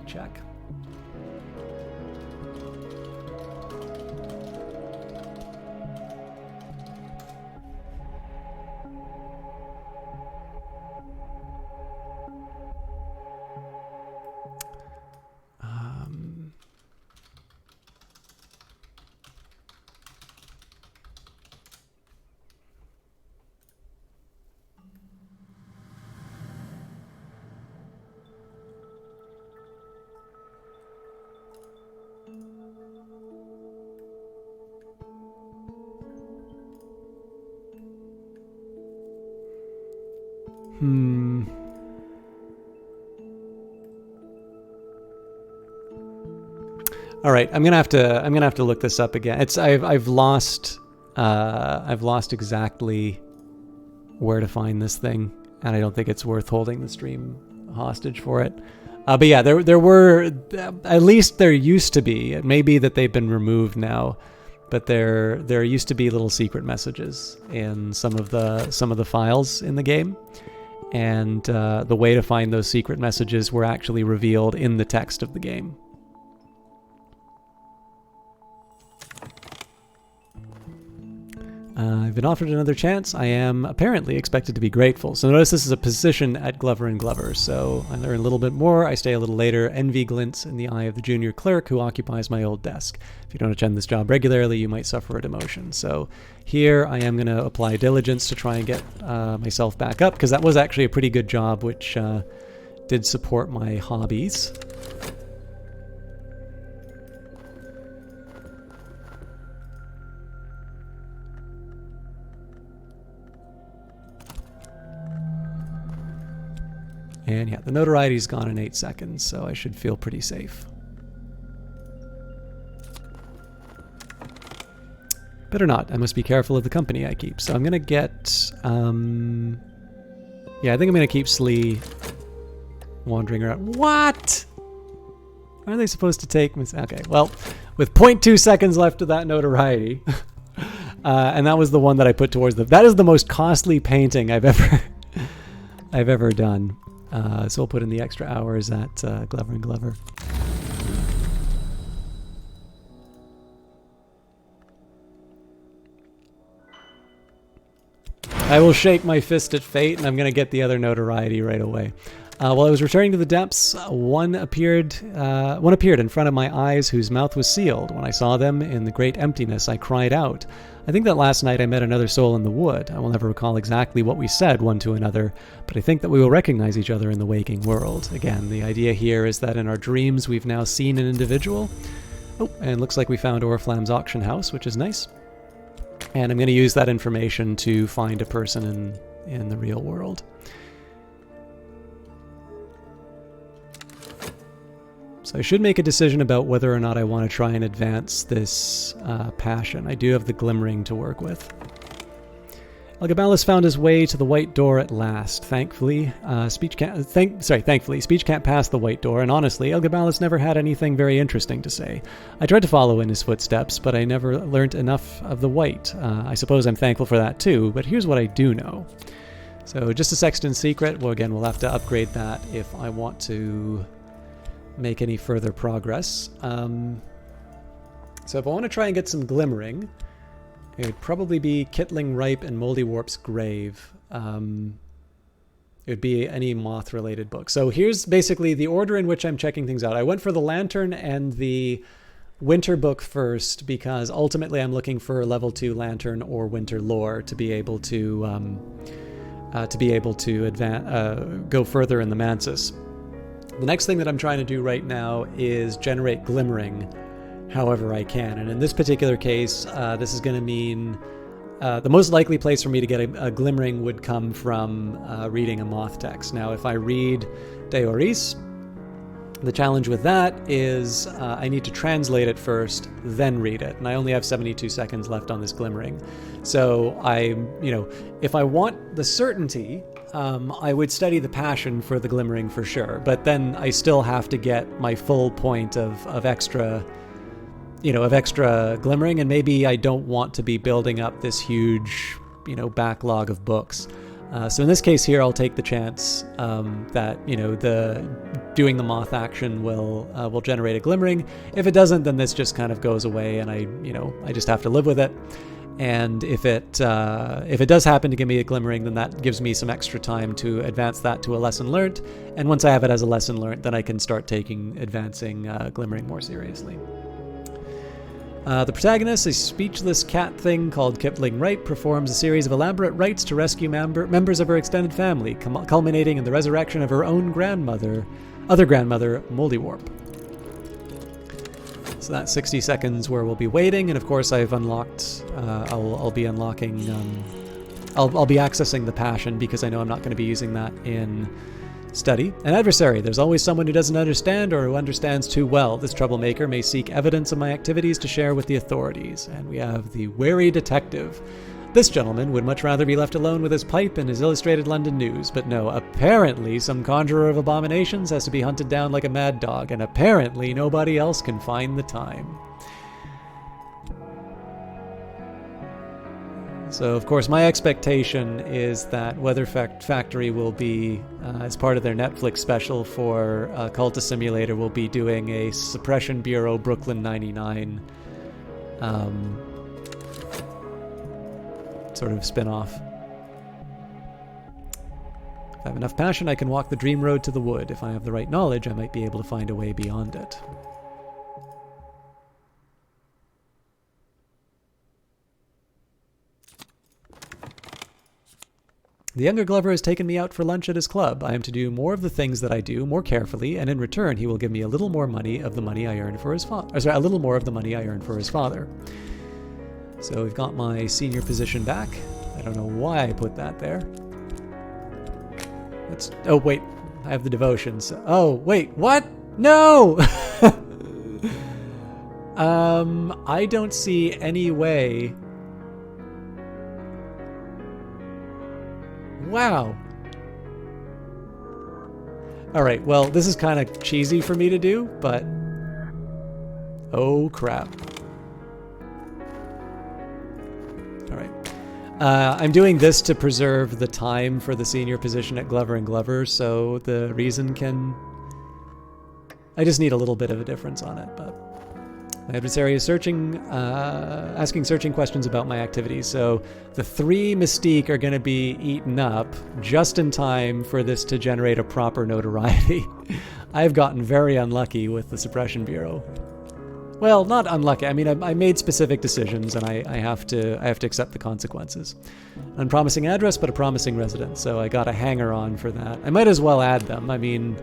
check. All right, I'm gonna have to look this up again. I've lost exactly where to find this thing, and I don't think it's worth holding the stream hostage for it. But yeah, there were, at least there used to be. It may be that they've been removed now, but there used to be little secret messages in some of the files in the game, and the way to find those secret messages were actually revealed in the text of the game. I've been offered another chance. I am apparently expected to be grateful. So notice this is a position at Glover & Glover. So I learn a little bit more. I stay a little later. Envy glints in the eye of the junior clerk who occupies my old desk. If you don't attend this job regularly, you might suffer a demotion. So here I am going to apply diligence to try and get myself back up, because that was actually a pretty good job, which did support my hobbies. And yeah, the notoriety's gone in 8 seconds, so I should feel pretty safe. Better not. I must be careful of the company I keep. So I'm going to get... yeah, I think I'm going to keep Slee wandering around. What? Are they supposed to take... Okay, well, with 0.2 seconds left of that notoriety, and that was the one that I put towards the... That is the most costly painting I've ever done. So we'll put in the extra hours at Glover & Glover. I will shake my fist at fate, and I'm going to get the other notoriety right away. While I was returning to the depths, one appeared in front of my eyes, whose mouth was sealed. When I saw them in the great emptiness, I cried out. I think that last night I met another soul in the wood. I will never recall exactly what we said one to another, but I think that we will recognize each other in the waking world. Again, the idea here is that in our dreams we've now seen an individual, Oh, and looks like we found Oriflamme's auction house, which is nice. And I'm going to use that information to find a person in the real world. So I should make a decision about whether or not I want to try and advance this passion. I do have the glimmering to work with. Elgabalus found his way to the white door at last. Thankfully, speech can't pass the white door, and honestly, Elgabalus never had anything very interesting to say. I tried to follow in his footsteps, but I never learnt enough of the white. I suppose I'm thankful for that too, but here's what I do know. So just a Sexton's Secret. Well, again, we'll have to upgrade that if I want to make any further progress. So if I want to try and get some glimmering, it would probably be Kittling Ripe and Moldywarp's Grave. It would be any moth-related book. So here's basically the order in which I'm checking things out. I went for the Lantern and the Winter book first because ultimately I'm looking for level 2 Lantern or Winter lore to be able to advance, go further in the Mansis. The next thing that I'm trying to do right now is generate glimmering however I can. And in this particular case, this is going to mean the most likely place for me to get a glimmering would come from reading a moth text. Now, if I read Deoris, the challenge with that is I need to translate it first, then read it. And I only have 72 seconds left on this glimmering. So if I want the certainty, I would study the passion for the glimmering for sure. But then I still have to get my full point of extra glimmering, and maybe I don't want to be building up this huge, backlog of books. So in this case here, I'll take the chance that doing the moth action will generate a glimmering. If it doesn't, then this just kind of goes away, and I just have to live with it. And if it does happen to give me a glimmering, then that gives me some extra time to advance that to a lesson learned. And once I have it as a lesson learned, then I can start advancing glimmering more seriously. The protagonist, a speechless cat thing called Kittling Ripe, performs a series of elaborate rites to rescue members of her extended family, culminating in the resurrection of her own other grandmother, Moldywarp. So that's 60 seconds where we'll be waiting, and of course I've unlocked, I'll be unlocking, I'll be accessing the passion because I know I'm not going to be using that in study. An adversary. There's always someone who doesn't understand or who understands too well. This troublemaker may seek evidence of my activities to share with the authorities. And we have the wary detective. This gentleman would much rather be left alone with his pipe and his illustrated London news. But no, apparently some conjurer of abominations has to be hunted down like a mad dog, and apparently nobody else can find the time. So, of course, my expectation is that Weather Factory will be, as part of their Netflix special for Cultist Simulator, will be doing a Suppression Bureau Brooklyn 99 sort of spin-off. If I have enough passion, I can walk the dream road to the wood. If I have the right knowledge, I might be able to find a way beyond it. The younger Glover has taken me out for lunch at his club. I am to do more of the things that I do more carefully, and in return he will give me a little more money of the money I earned for his father. A little more of the money I earned for his father. So we've got my senior position back. I don't know why I put that there. Oh wait, I have the devotions. Oh wait, what? No! I don't see any way. Wow. Alright, well, this is kind of cheesy for me to do, but... oh, crap. Alright. I'm doing this to preserve the time for the senior position at Glover & Glover, so the reason can... I just need a little bit of a difference on it, but... My adversary is asking searching questions about my activities. So the 3 Mystique are going to be eaten up just in time for this to generate a proper notoriety. I've gotten very unlucky with the Suppression Bureau. Well, not unlucky. I mean, I made specific decisions, and I have to accept the consequences. Unpromising address, but a promising residence. So I got a hanger on for that. I might as well add them. I mean,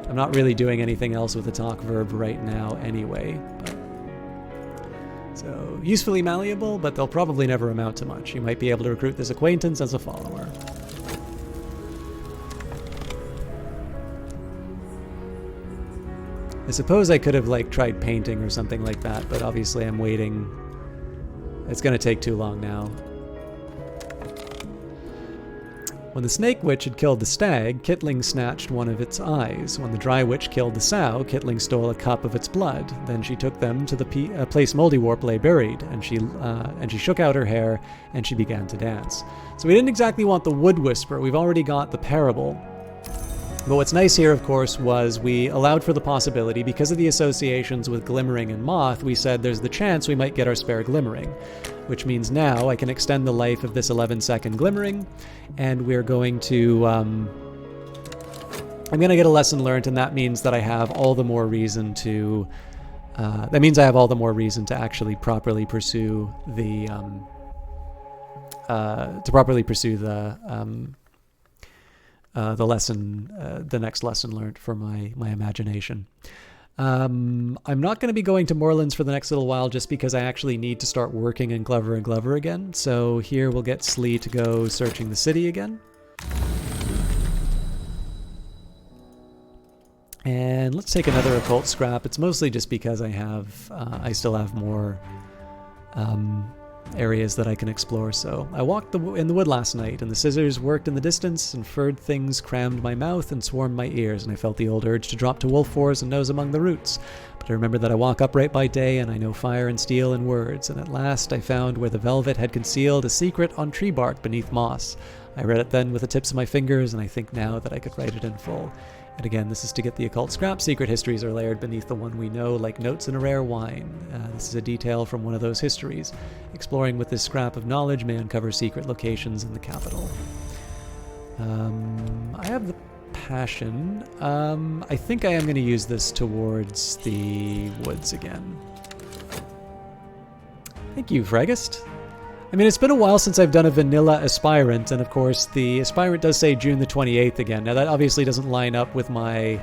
I'm not really doing anything else with the talk verb right now anyway. But, so, usefully malleable, but they'll probably never amount to much. You might be able to recruit this acquaintance as a follower. I suppose I could have, like, tried painting or something like that, but obviously I'm waiting. It's going to take too long now. When the Snake Witch had killed the stag, Kitling snatched one of its eyes. When the Dry Witch killed the sow, Kitling stole a cup of its blood. Then she took them to the place Moldywarp lay buried, and she shook out her hair, and she began to dance. So we didn't exactly want the Wood Whisperer. We've already got the Parable. But what's nice here, of course, was we allowed for the possibility, because of the associations with Glimmering and Moth, we said there's the chance we might get our spare Glimmering, which means now I can extend the life of this 11-second Glimmering, and we're going to... I'm going to get a lesson learned, and that means that I have all the more reason to... that means I have all the more reason to actually properly pursue the... the next lesson learned for my imagination. I'm not going to be going to Moorlands for the next little while just because I actually need to start working in Glover and Glover again. So here we'll get Slee to go searching the city again. And let's take another occult scrap. It's mostly just because I still have more areas that I can explore. So I walked in the wood last night, and the scissors worked in the distance, and furred things crammed my mouth and swarmed my ears, and I felt the old urge to drop to wolf wars and nose among the roots. But I remembered that I walk upright by day, and I know fire and steel in words, and at last I found where the velvet had concealed a secret on tree bark beneath moss. I read it then with the tips of my fingers, and I think now that I could write it in full. And again, this is to get the occult scrap. Secret histories are layered beneath the one we know, like notes in a rare wine. This is a detail from one of those histories. Exploring with this scrap of knowledge may uncover secret locations in the capital. I have the passion. I think I am going to use this towards the woods again. Thank you, Fragist. I mean, it's been a while since I've done a vanilla aspirant, and of course the aspirant does say June the 28th again. Now that obviously doesn't line up with my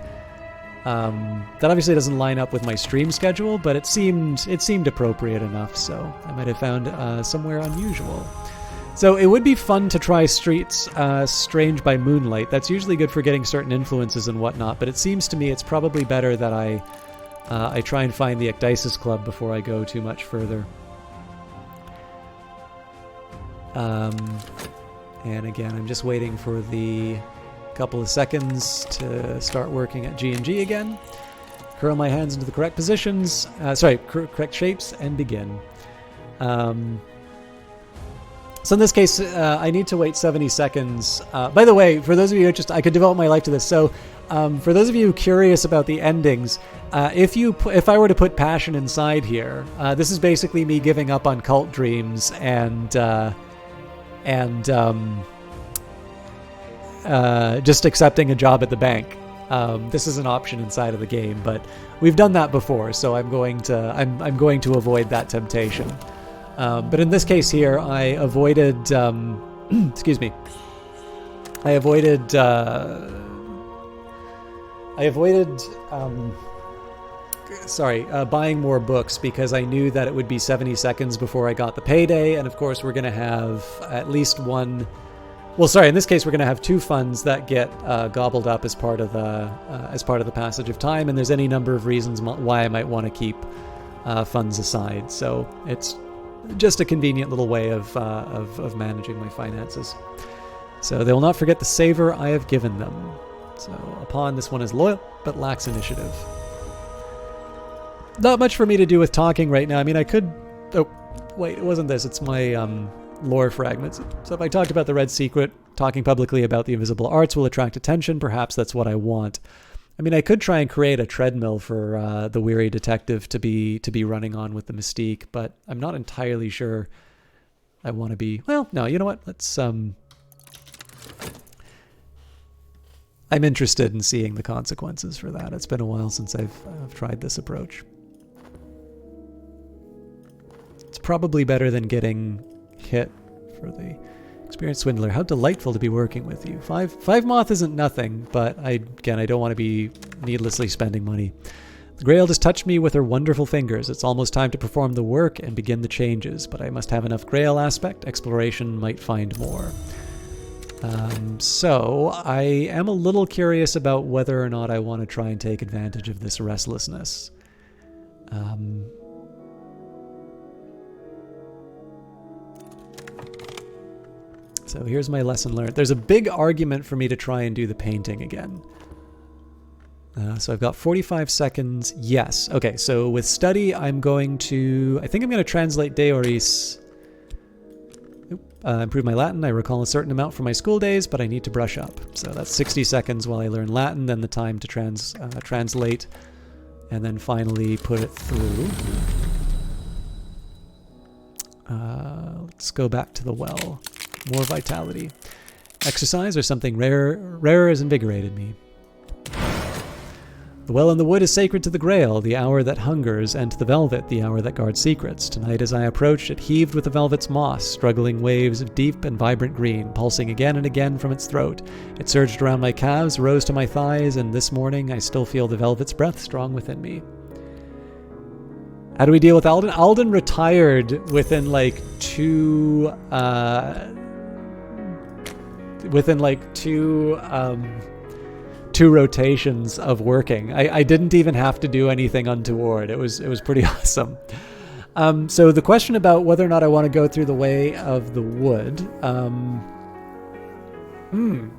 stream schedule, but it seemed appropriate enough, so I might have found somewhere unusual. So it would be fun to try Streets Strange by Moonlight. That's usually good for getting certain influences and whatnot, but it seems to me it's probably better that I try and find the Ecdysis Club before I go too much further. And again, I'm just waiting for the couple of seconds to start working at G&G again. Curl my hands into the correct positions, correct shapes, and begin. So in this case, I need to wait 70 seconds. By the way, for those of you who I could devote my life to this. So for those of you curious about the endings, if I were to put passion inside here, this is basically me giving up on cult dreams and just accepting a job at the bank. This is an option inside of the game, but we've done that before, so I'm going to avoid that temptation. But in this case here, I avoided excuse me. I avoided buying more books because I knew that it would be 70 seconds before I got the payday, and of course we're going to have at least one... Well, sorry, in this case we're going to have two funds that get gobbled up as part of the passage of time, and there's any number of reasons why I might want to keep funds aside. So it's just a convenient little way of managing my finances. So they will not forget the savor I have given them. So upon this one is loyal, but lacks initiative. Not much for me to do with talking right now. I mean, I could... Oh, wait, it wasn't this. It's my lore fragments. So if I talked about the Red Secret, talking publicly about the invisible arts will attract attention. Perhaps that's what I want. I mean, I could try and create a treadmill for the weary detective to be running on with the mystique, but I'm not entirely sure I want to be... Well, no, you know what? Let's... I'm interested in seeing the consequences for that. It's been a while since I've tried this approach. It's probably better than getting hit for the Experienced swindler, how delightful to be working with you. Five moth isn't nothing, but I don't want to be needlessly spending money. The Grail just touched me with her wonderful fingers. It's almost time to perform the work and begin the changes, but I must have enough Grail aspect. Exploration might find more. So I am a little curious about whether or not I want to try and take advantage of this restlessness. So here's my lesson learned. There's a big argument for me to try and do the painting again. So I've got 45 seconds. Yes. Okay, so with study, I think I'm going to translate Deoris. Improve my Latin. I recall a certain amount from my school days, but I need to brush up. So that's 60 seconds while I learn Latin, then the time to translate, and then finally put it through. Let's go back to the well. More vitality. Exercise or something rarer has invigorated me. The well in the wood is sacred to the Grail, the hour that hungers, and to the velvet, the hour that guards secrets. Tonight as I approached, it heaved with the velvet's moss, struggling waves of deep and vibrant green, pulsing again and again from its throat. It surged around my calves, rose to my thighs, and this morning I still feel the velvet's breath strong within me. How do we deal with Alden? Alden retired within like two rotations of working. I didn't even have to do anything untoward. It was pretty awesome. So the question about whether or not I want to go through the way of the wood.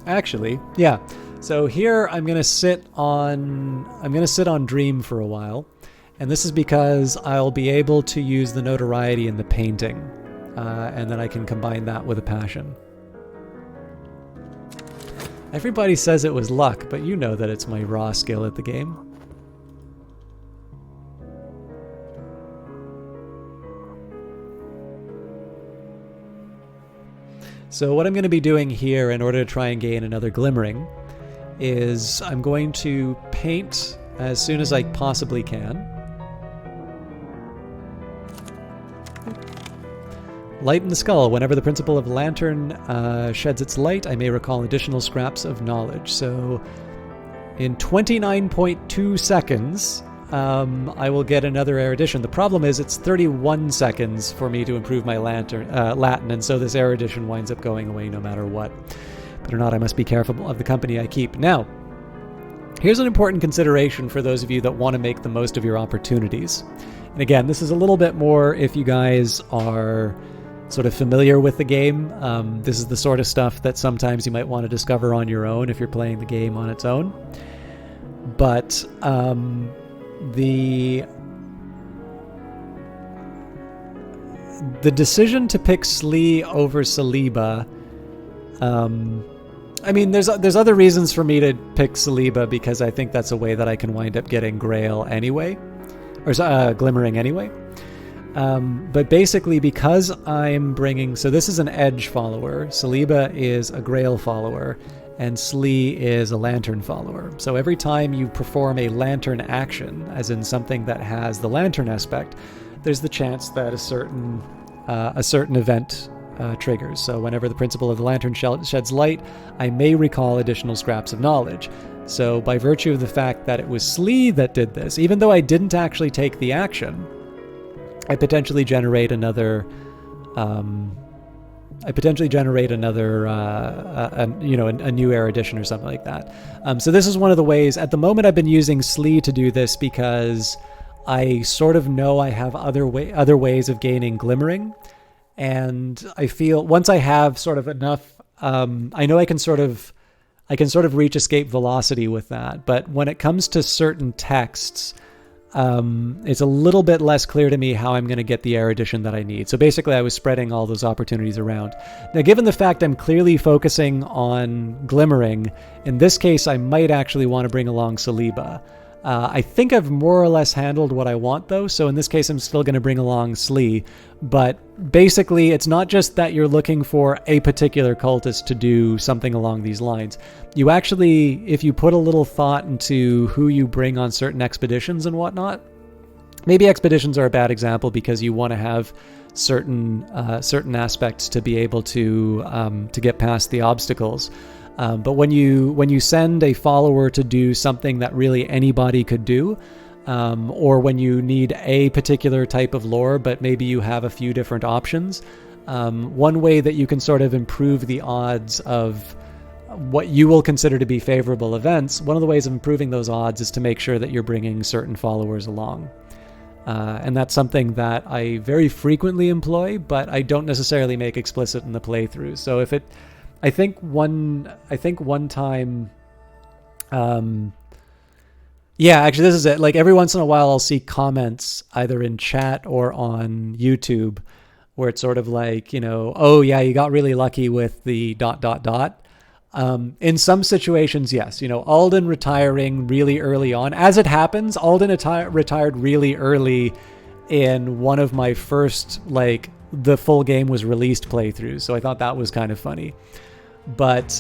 Actually, yeah. So here I'm gonna sit on Dream for a while, and this is because I'll be able to use the notoriety in the painting, and then I can combine that with a passion. Everybody says it was luck, but you know that it's my raw skill at the game. So what I'm going to be doing here in order to try and gain another glimmering is I'm going to paint as soon as I possibly can. Light in the skull. Whenever the principle of lantern sheds its light, I may recall additional scraps of knowledge. So in 29.2 seconds, I will get another erudition. The problem is it's 31 seconds for me to improve my Latin, and so this erudition winds up going away no matter what. But or not, I must be careful of the company I keep. Now, here's an important consideration for those of you that want to make the most of your opportunities. And again, this is a little bit more if you guys are sort of familiar with the game. This is the sort of stuff that sometimes you might want to discover on your own if you're playing the game on its own. But the decision to pick Slee over Saliba, I mean, there's other reasons for me to pick Saliba because I think that's a way that I can wind up getting Grail anyway, or Glimmering anyway. But basically, because I'm bringing... So this is an Edge follower, Saliba is a Grail follower, and Slee is a Lantern follower. So every time you perform a Lantern action, as in something that has the Lantern aspect, there's the chance that a certain event triggers. So whenever the principle of the Lantern sheds light, I may recall additional scraps of knowledge. So by virtue of the fact that it was Slee that did this, even though I didn't actually take the action, I potentially generate another, a new erudition or something like that. So this is one of the ways. At the moment, I've been using Slee to do this because I sort of know I have other ways of gaining Glimmering, and I feel once I have sort of enough, I know I can sort of reach escape velocity with that. But when it comes to certain texts, it's a little bit less clear to me how I'm going to get the erudition that I need. So basically, I was spreading all those opportunities around. Now, given the fact I'm clearly focusing on Glimmering, in this case, I might actually want to bring along Saliba. I think I've more or less handled what I want, though. So in this case, I'm still going to bring along Slee. But basically, it's not just that you're looking for a particular cultist to do something along these lines. You actually, if you put a little thought into who you bring on certain expeditions and whatnot, maybe expeditions are a bad example because you want to have certain aspects to be able to get past the obstacles. But when you send a follower to do something that really anybody could do, or when you need a particular type of lore, but maybe you have a few different options, one way that you can sort of improve the odds of what you will consider to be favorable events, one of the ways of improving those odds is to make sure that you're bringing certain followers along. And that's something that I very frequently employ, but I don't necessarily make explicit in the playthrough. So I think one time, yeah, actually this is it. Like every once in a while I'll see comments either in chat or on YouTube where it's sort of like, oh yeah, you got really lucky with the ... In some situations, yes, Alden retiring really early on. As it happens, Alden retired really early in one of my first, the full game was released playthroughs. So I thought that was kind of funny. But,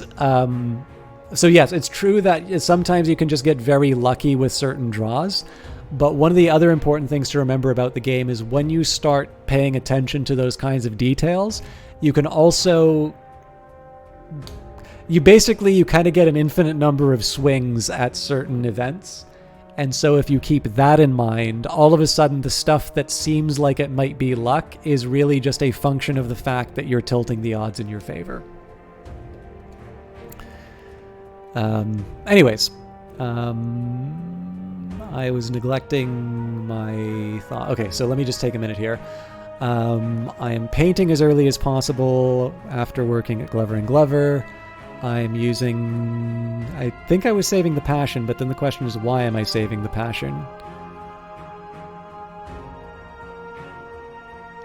so yes, it's true that sometimes you can just get very lucky with certain draws. But one of the other important things to remember about the game is when you start paying attention to those kinds of details, you can also... You kind of get an infinite number of swings at certain events. And so if you keep that in mind, all of a sudden the stuff that seems like it might be luck is really just a function of the fact that you're tilting the odds in your favor. Anyways, I was neglecting my thought. Okay, so let me just take a minute here. I am painting as early as possible after working at Glover & Glover. I'm using... I think I was saving the passion, but then the question is, why am I saving the passion?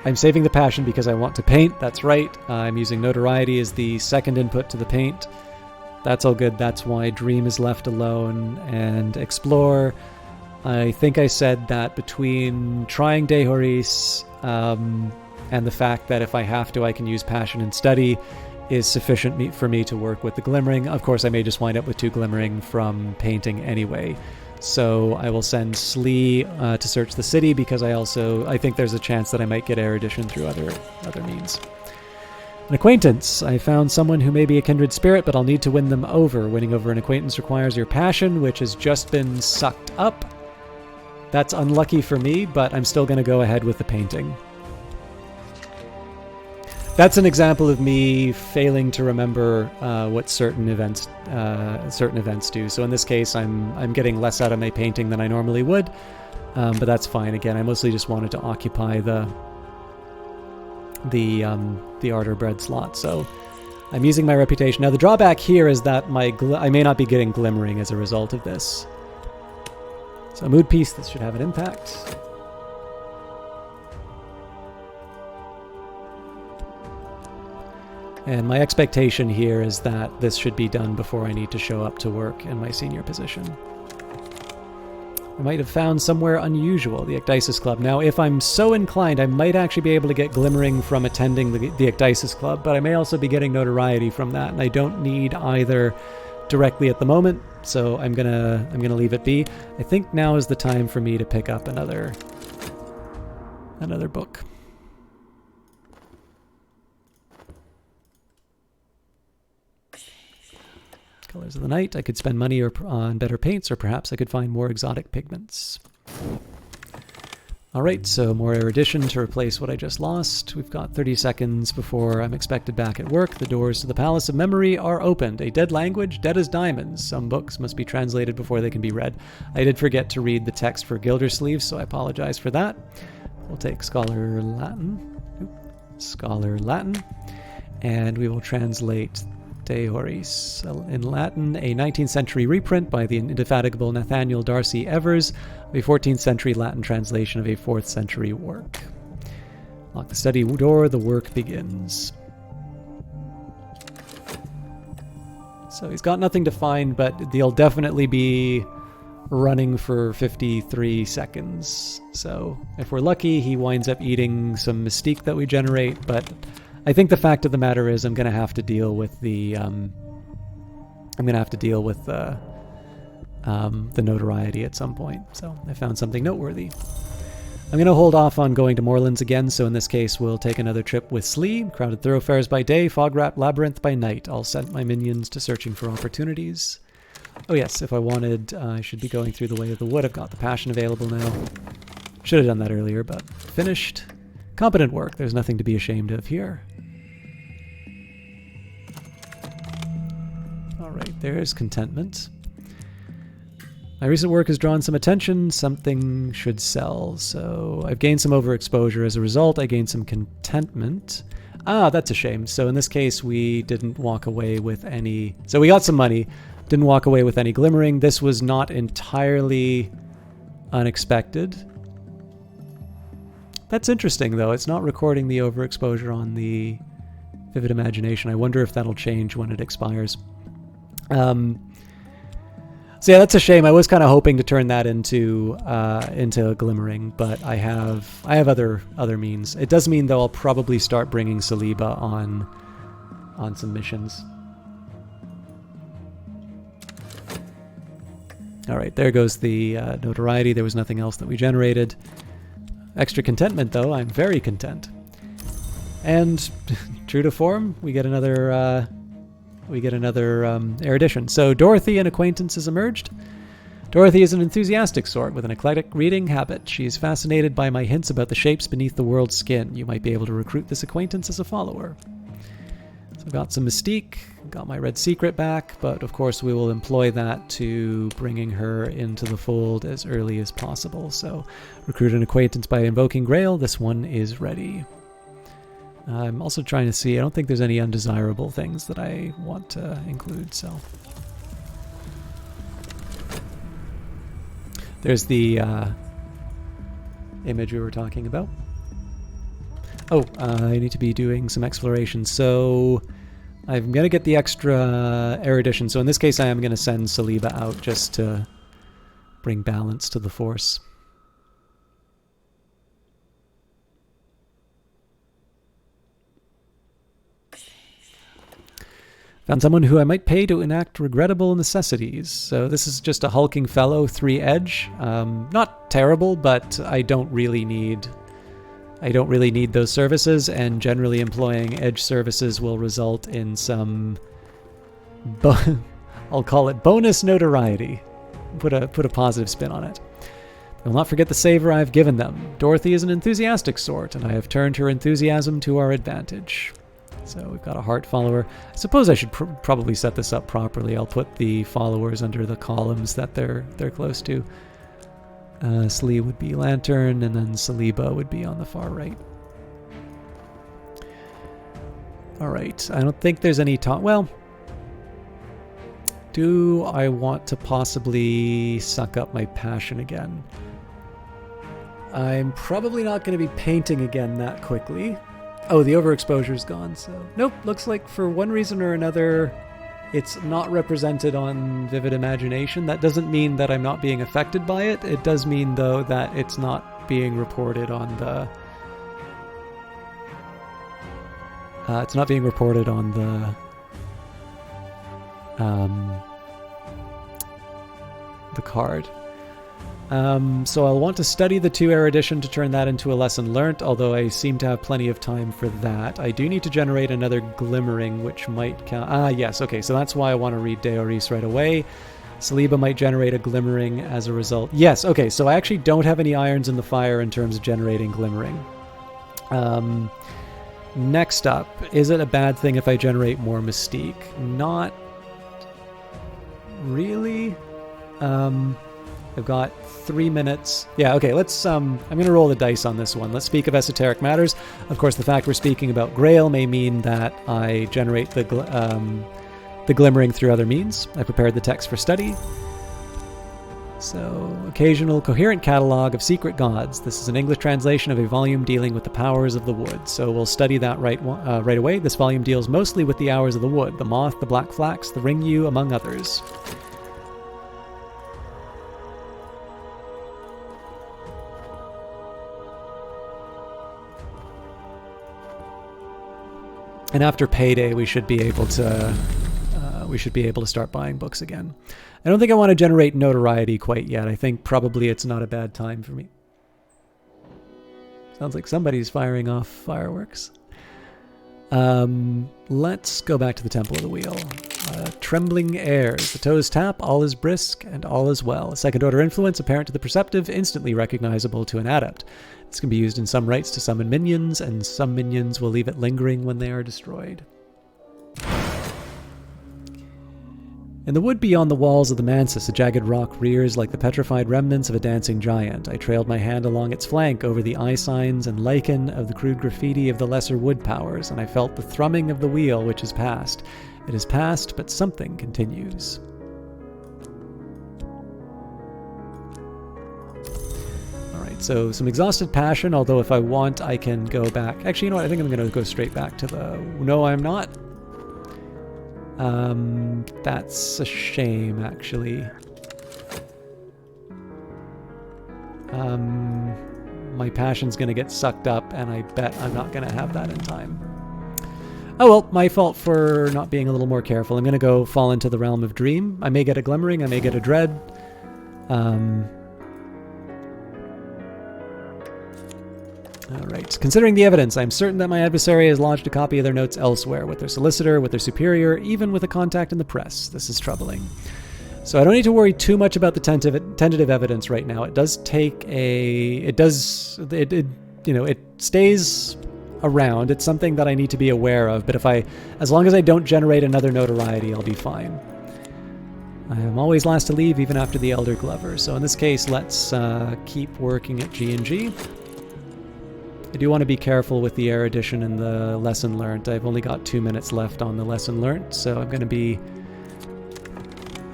I'm saving the passion because I want to paint, that's right. I'm using notoriety as the second input to the paint. That's all good, that's why Dream is left alone, and Explore. I think I said that between trying Dehoris and the fact that if I have to, I can use passion and study is sufficient for me to work with the glimmering. Of course, I may just wind up with 2 glimmering from painting anyway. So I will send Slee to search the city because I think there's a chance that I might get erudition through other means. An acquaintance. I found someone who may be a kindred spirit, but I'll need to win them over. Winning over an acquaintance requires your passion, which has just been sucked up. That's unlucky for me, but I'm still going to go ahead with the painting. That's an example of me failing to remember what certain events do. So in this case, I'm getting less out of my painting than I normally would, but that's fine. Again, I mostly just wanted to occupy the Ardor Bread slot. So I'm using my reputation. Now the drawback here is that I may not be getting glimmering as a result of this. So a mood piece, this should have an impact. And my expectation here is that this should be done before I need to show up to work in my senior position. I might have found somewhere unusual, the Ecdysis Club. Now, if I'm so inclined, I might actually be able to get glimmering from attending the Ecdysis Club, but I may also be getting notoriety from that, and I don't need either directly at the moment, so I'm gonna leave it be. I think now is the time for me to pick up another book. Colors of the Night. I could spend money on better paints, or perhaps I could find more exotic pigments. Alright, so more erudition to replace what I just lost. We've got 30 seconds before I'm expected back at work. The doors to the Palace of Memory are opened. A dead language, dead as diamonds. Some books must be translated before they can be read. I did forget to read the text for Gildersleeve, so I apologize for that. We'll take Scholar Latin, and we will translate Dehoris in Latin, a 19th century reprint by the indefatigable Nathaniel Darcy Evers, a 14th century Latin translation of a 4th century work. Lock the study door, the work begins. So he's got nothing to find, but they'll definitely be running for 53 seconds. So if we're lucky, he winds up eating some mystique that we generate, but I think the fact of the matter is I'm going to have to deal with the notoriety at some point. So I found something noteworthy. I'm going to hold off on going to Moorlands again, so in this case we'll take another trip with Slee. Crowded thoroughfares by day, fog-wrapped labyrinth by night. I'll send my minions to searching for opportunities. Oh yes, if I wanted, I should be going through the Way of the Wood. I've got the Passion available now. Should have done that earlier, but finished. Competent work. There's nothing to be ashamed of here. Alright, there's contentment. My recent work has drawn some attention. Something should sell. So I've gained some overexposure. As a result, I gained some contentment. Ah, that's a shame. So in this case, we didn't walk away with any... So we got some money. Didn't walk away with any glimmering. This was not entirely unexpected. That's interesting, though. It's not recording the overexposure on the Vivid Imagination. I wonder if that'll change when it expires. So yeah, that's a shame. I was kind of hoping to turn that into a glimmering, but I have other means. It does mean though I'll probably start bringing Saliba on some missions. All right, there goes the notoriety. There was nothing else that we generated. Extra contentment though. I'm very content. And true to form, we get another. Erudition. So Dorothy, an acquaintance, has emerged. Dorothy is an enthusiastic sort with an eclectic reading habit. She is fascinated by my hints about the shapes beneath the world's skin. You might be able to recruit this acquaintance as a follower. So I've got some mystique, got my red secret back, but of course we will employ that to bringing her into the fold as early as possible. So recruit an acquaintance by invoking Grail. This one is ready. I'm also trying to see, I don't think there's any undesirable things that I want to include, so. There's the image we were talking about. Oh, I need to be doing some exploration, so I'm going to get the extra erudition. So in this case, I am going to send Saliba out just to bring balance to the force. Found someone who I might pay to enact regrettable necessities. So this is just a hulking fellow, 3 edge. Not terrible, but I don't really need those services, and generally employing edge services will result in some I'll call it bonus notoriety. Put a positive spin on it. I will not forget the savor I have given them. Dorothy is an enthusiastic sort, and I have turned her enthusiasm to our advantage. So we've got a heart follower. I suppose I should probably set this up properly. I'll put the followers under the columns that they're close to. Slee would be lantern, and then Saliba would be on the far right. All right. I don't think there's any well, do I want to possibly suck up my passion again? I'm probably not going to be painting again that quickly. Oh, the overexposure's gone, so... Nope, looks like for one reason or another, it's not represented on Vivid Imagination. That doesn't mean that I'm not being affected by it. It does mean, though, that it's not being reported on the... it's not being reported on the card. So I'll want to study the 2 erudition to turn that into a lesson learnt, although I seem to have plenty of time for that. I do need to generate another glimmering, which might count. Ah, yes, okay, so that's why I want to read Deoris right away. Saliba might generate a glimmering as a result. Yes, okay, so I actually don't have any irons in the fire in terms of generating glimmering. Next up, is it a bad thing if I generate more mystique? Not really. I've got 3 minutes. Yeah, okay, let's, I'm going to roll the dice on this one. Let's speak of esoteric matters. Of course, the fact we're speaking about Grail may mean that I generate the glimmering through other means. I prepared the text for study. So, occasional coherent catalog of secret gods. This is an English translation of a volume dealing with the powers of the wood. So we'll study that right away. This volume deals mostly with the hours of the wood, the moth, the black flax, the ring yew, among others. And after payday, we should be able to start buying books again. I don't think I want to generate notoriety quite yet. I think probably it's not a bad time for me. Sounds like somebody's firing off fireworks. Let's go back to the Temple of the Wheel. Trembling airs. The toes tap, all is brisk, and all is well. A second-order influence apparent to the perceptive, instantly recognizable to an adept. This can be used in some rites to summon minions, and some minions will leave it lingering when they are destroyed. In the wood beyond the walls of the mansis, a jagged rock rears like the petrified remnants of a dancing giant. I trailed my hand along its flank over the eye signs and lichen of the crude graffiti of the lesser wood powers, and I felt the thrumming of the wheel which is past. It is past, but something continues. Alright, so some exhausted passion, although if I want, I can go back. Actually, you know what? I think I'm going to go straight back to the... No, I'm not. That's a shame, actually. My passion's gonna get sucked up, and I bet I'm not gonna have that in time. Oh well, my fault for not being a little more careful. I'm gonna go fall into the realm of dream. I may get a glimmering, I may get a dread. Alright, considering the evidence, I'm certain that my adversary has lodged a copy of their notes elsewhere, with their solicitor, with their superior, even with a contact in the press. This is troubling. So I don't need to worry too much about the tentative evidence right now. It does take a... It stays around. It's something that I need to be aware of, but as long as I don't generate another notoriety, I'll be fine. I am always last to leave, even after the Elder Glover. So in this case, let's keep working at G&G. I do want to be careful with the erudition and the lesson learned. I've only got 2 minutes left on the lesson learned, so I'm going to be...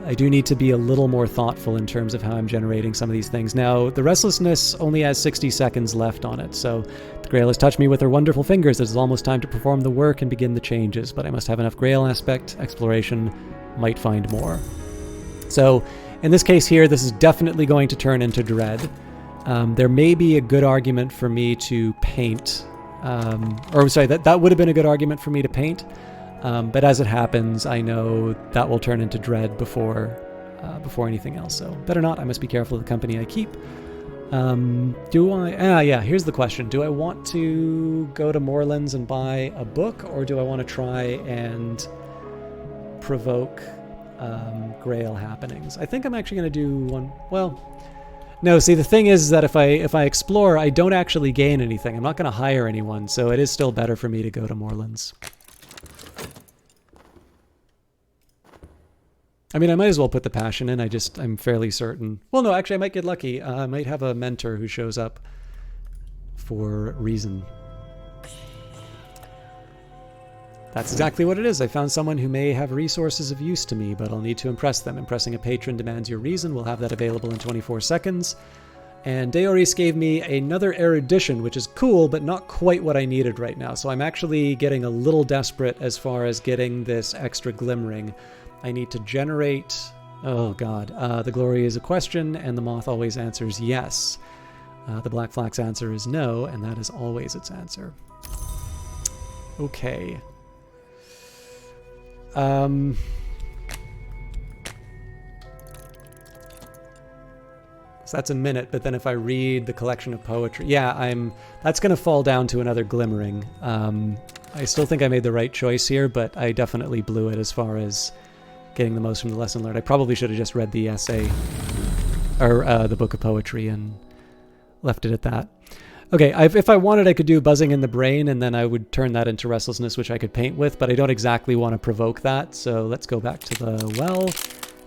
I do need to be a little more thoughtful in terms of how I'm generating some of these things. Now, the Restlessness only has 60 seconds left on it, so the Grail has touched me with her wonderful fingers. It is almost time to perform the work and begin the changes, but I must have enough Grail aspect, exploration, might find more. So, in this case here, this is definitely going to turn into Dread. There may be a good argument for me to paint, that would have been a good argument for me to paint, but as it happens, I know that will turn into Dread before anything else, so better not. I must be careful of the company I keep. Here's the question. Do I want to go to Moorlands and buy a book, or do I want to try and provoke Grail happenings? I think I'm actually going to do one, no, see, the thing is that if I explore, I don't actually gain anything. I'm not going to hire anyone, so it is still better for me to go to Moorlands. I mean, I might as well put the passion in. I'm fairly certain. Well, no, actually, I might get lucky. I might have a mentor who shows up for reason. That's exactly what it is. I found someone who may have resources of use to me, but I'll need to impress them. Impressing a patron demands your reason. We'll have that available in 24 seconds. And Deoris gave me another erudition, which is cool, but not quite what I needed right now. So I'm actually getting a little desperate as far as getting this extra glimmering. I need to generate... Oh, God. The glory is a question, and the moth always answers yes. The black flax answer is no, and that is always its answer. Okay. So that's a minute, but then if I read the collection of poetry, that's going to fall down to another glimmering. I still think I made the right choice here, but I definitely blew it as far as getting the most from the lesson learned. I probably should have just read the essay, or the book of poetry, and left it at that. Okay, if I wanted, I could do buzzing in the brain, and then I would turn that into restlessness, which I could paint with, but I don't exactly want to provoke that, so let's go back to the well.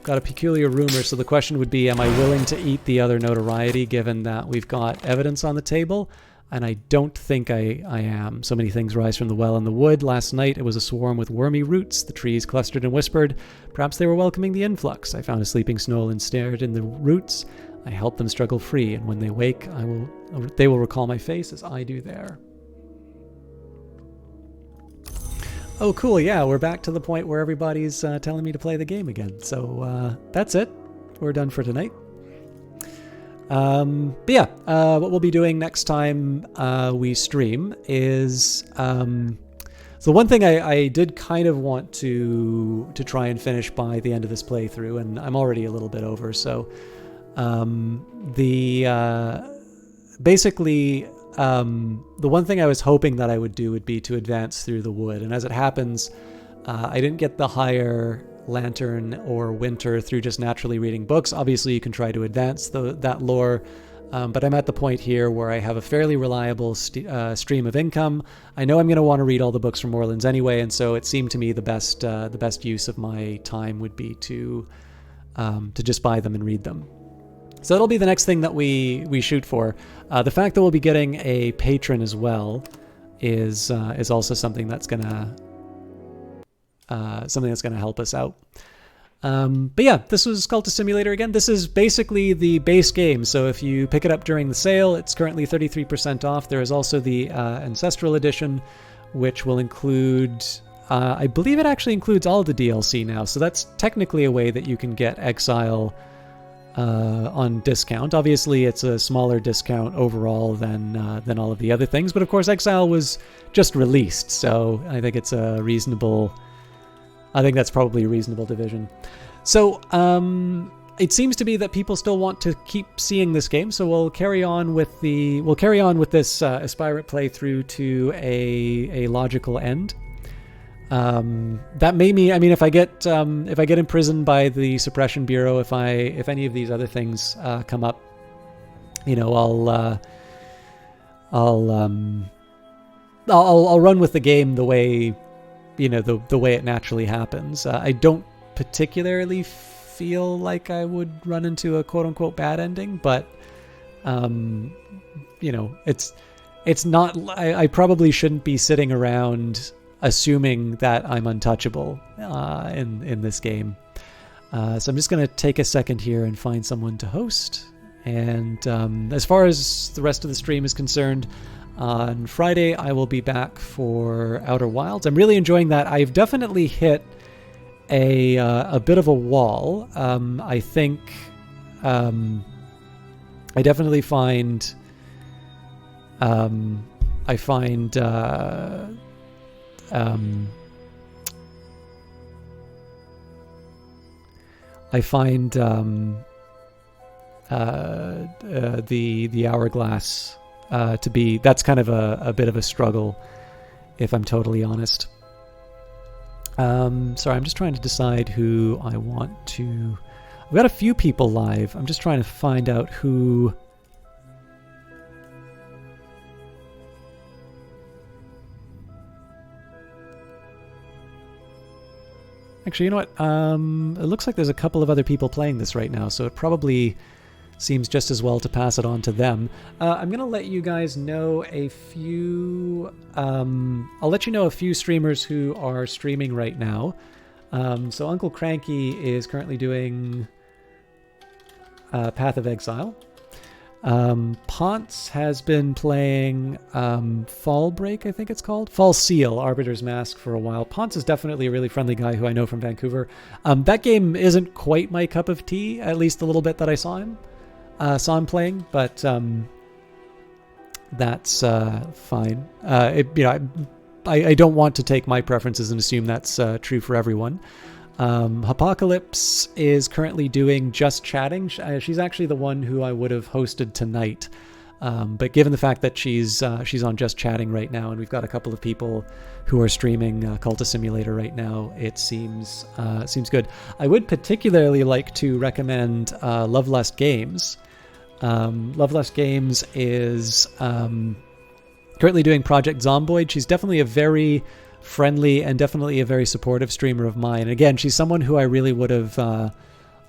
Got a peculiar rumor, so the question would be, am I willing to eat the other notoriety, given that we've got evidence on the table? And I don't think I am. So many things rise from the well in the wood. Last night, it was a swarm with wormy roots. The trees clustered and whispered. Perhaps they were welcoming the influx. I found a sleeping snow and stared in the roots. I helped them struggle free, and when they wake, they will recall my face as I do there. Oh, cool, yeah, we're back to the point where everybody's telling me to play the game again. So that's it. We're done for tonight. What we'll be doing next time we stream is... So one thing I did kind of want to try and finish by the end of this playthrough, and I'm already a little bit over, so... basically, the one thing I was hoping that I would do would be to advance through the wood. And as it happens, I didn't get the higher lantern or winter through just naturally reading books. Obviously, you can try to advance that lore, but I'm at the point here where I have a fairly reliable stream of income. I know I'm going to want to read all the books from Orleans anyway, and so it seemed to me the best use of my time would be to just buy them and read them. So that'll be the next thing that we shoot for. The fact that we'll be getting a patron as well is also something that's gonna help us out. But yeah, this was Cultist Simulator again. This is basically the base game. So if you pick it up during the sale, it's currently 33% off. There is also the Ancestral Edition, which will include, I believe it actually includes all of the DLC now. So that's technically a way that you can get Exile on discount. Obviously, it's a smaller discount overall than all of the other things. But of course, Exile was just released, so I think it's a reasonable. I think that's probably a reasonable division. So it seems to be that people still want to keep seeing this game, so we'll carry on with this Aspirate playthrough to a logical end. That may mean, I mean, if I get imprisoned by the Suppression Bureau, if any of these other things come up, I'll run with the game the way. The way it naturally happens. I don't particularly feel like I would run into a quote-unquote bad ending, but it's not. I probably shouldn't be sitting around assuming that I'm untouchable in this game. So I'm just going to take a second here and find someone to host. And as far as the rest of the stream is concerned, on Friday, I will be back for Outer Wilds. I'm really enjoying that. I've definitely hit a bit of a wall. I think I definitely find I find the hourglass to be, that's kind of a bit of a struggle, if I'm totally honest. Sorry, I'm just trying to decide who I want to. I've got a few people live. I'm just trying to find out who. Actually, you know what? It looks like there's a couple of other people playing this right now, so it probably seems just as well to pass it on to them. I'm going to let you guys know a few... I'll let you know a few streamers who are streaming right now. So Uncle Cranky is currently doing Path of Exile. Ponce has been playing Fall Break, I think it's called. Fall Seal, Arbiter's Mask, for a while. Ponce is definitely a really friendly guy who I know from Vancouver. That game isn't quite my cup of tea, at least a little bit that I saw him playing, but that's fine. I don't want to take my preferences and assume that's true for everyone. Apocalypse is currently doing Just Chatting. She's actually the one who I would have hosted tonight, but given the fact that she's on Just Chatting right now, and we've got a couple of people who are streaming Cultist Simulator right now, it seems good. I would particularly like to recommend Love Lust Games. Love Lust Games is currently doing Project Zomboid. She's definitely a very friendly and definitely a very supportive streamer of mine. And again, she's someone who I really would have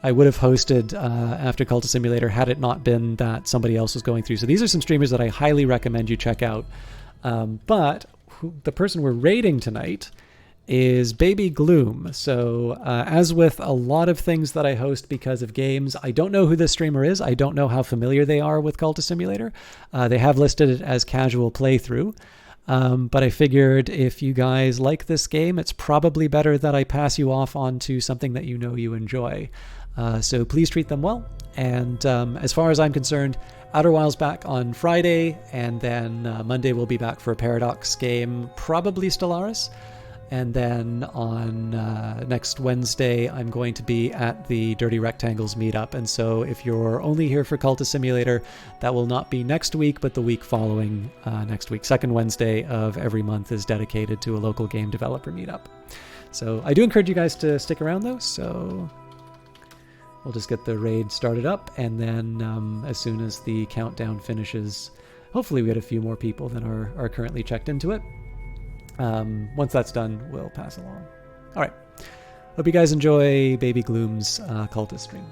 hosted after Cultist Simulator had it not been that somebody else was going through. So these are some streamers that I highly recommend you check out. But the person we're raiding tonight is Baby Gloom. So as with a lot of things that I host because of games, I don't know who this streamer is. I don't know how familiar they are with Cultist Simulator. They have listed it as casual playthrough. But I figured if you guys like this game, it's probably better that I pass you off onto something that you know you enjoy. So please treat them well. And as far as I'm concerned, Outer Wilds back on Friday, and then Monday we'll be back for a Paradox game, probably Stellaris. And then on next Wednesday, I'm going to be at the Dirty Rectangles meetup. And so if you're only here for Cultist Simulator, that will not be next week, but the week following next week. Second Wednesday of every month is dedicated to a local game developer meetup. So I do encourage you guys to stick around, though. So we'll just get the raid started up. And then as soon as the countdown finishes, hopefully we get a few more people than are currently checked into it. Once that's done, we'll pass along. All right. Hope you guys enjoy Baby Gloom's Cultist stream.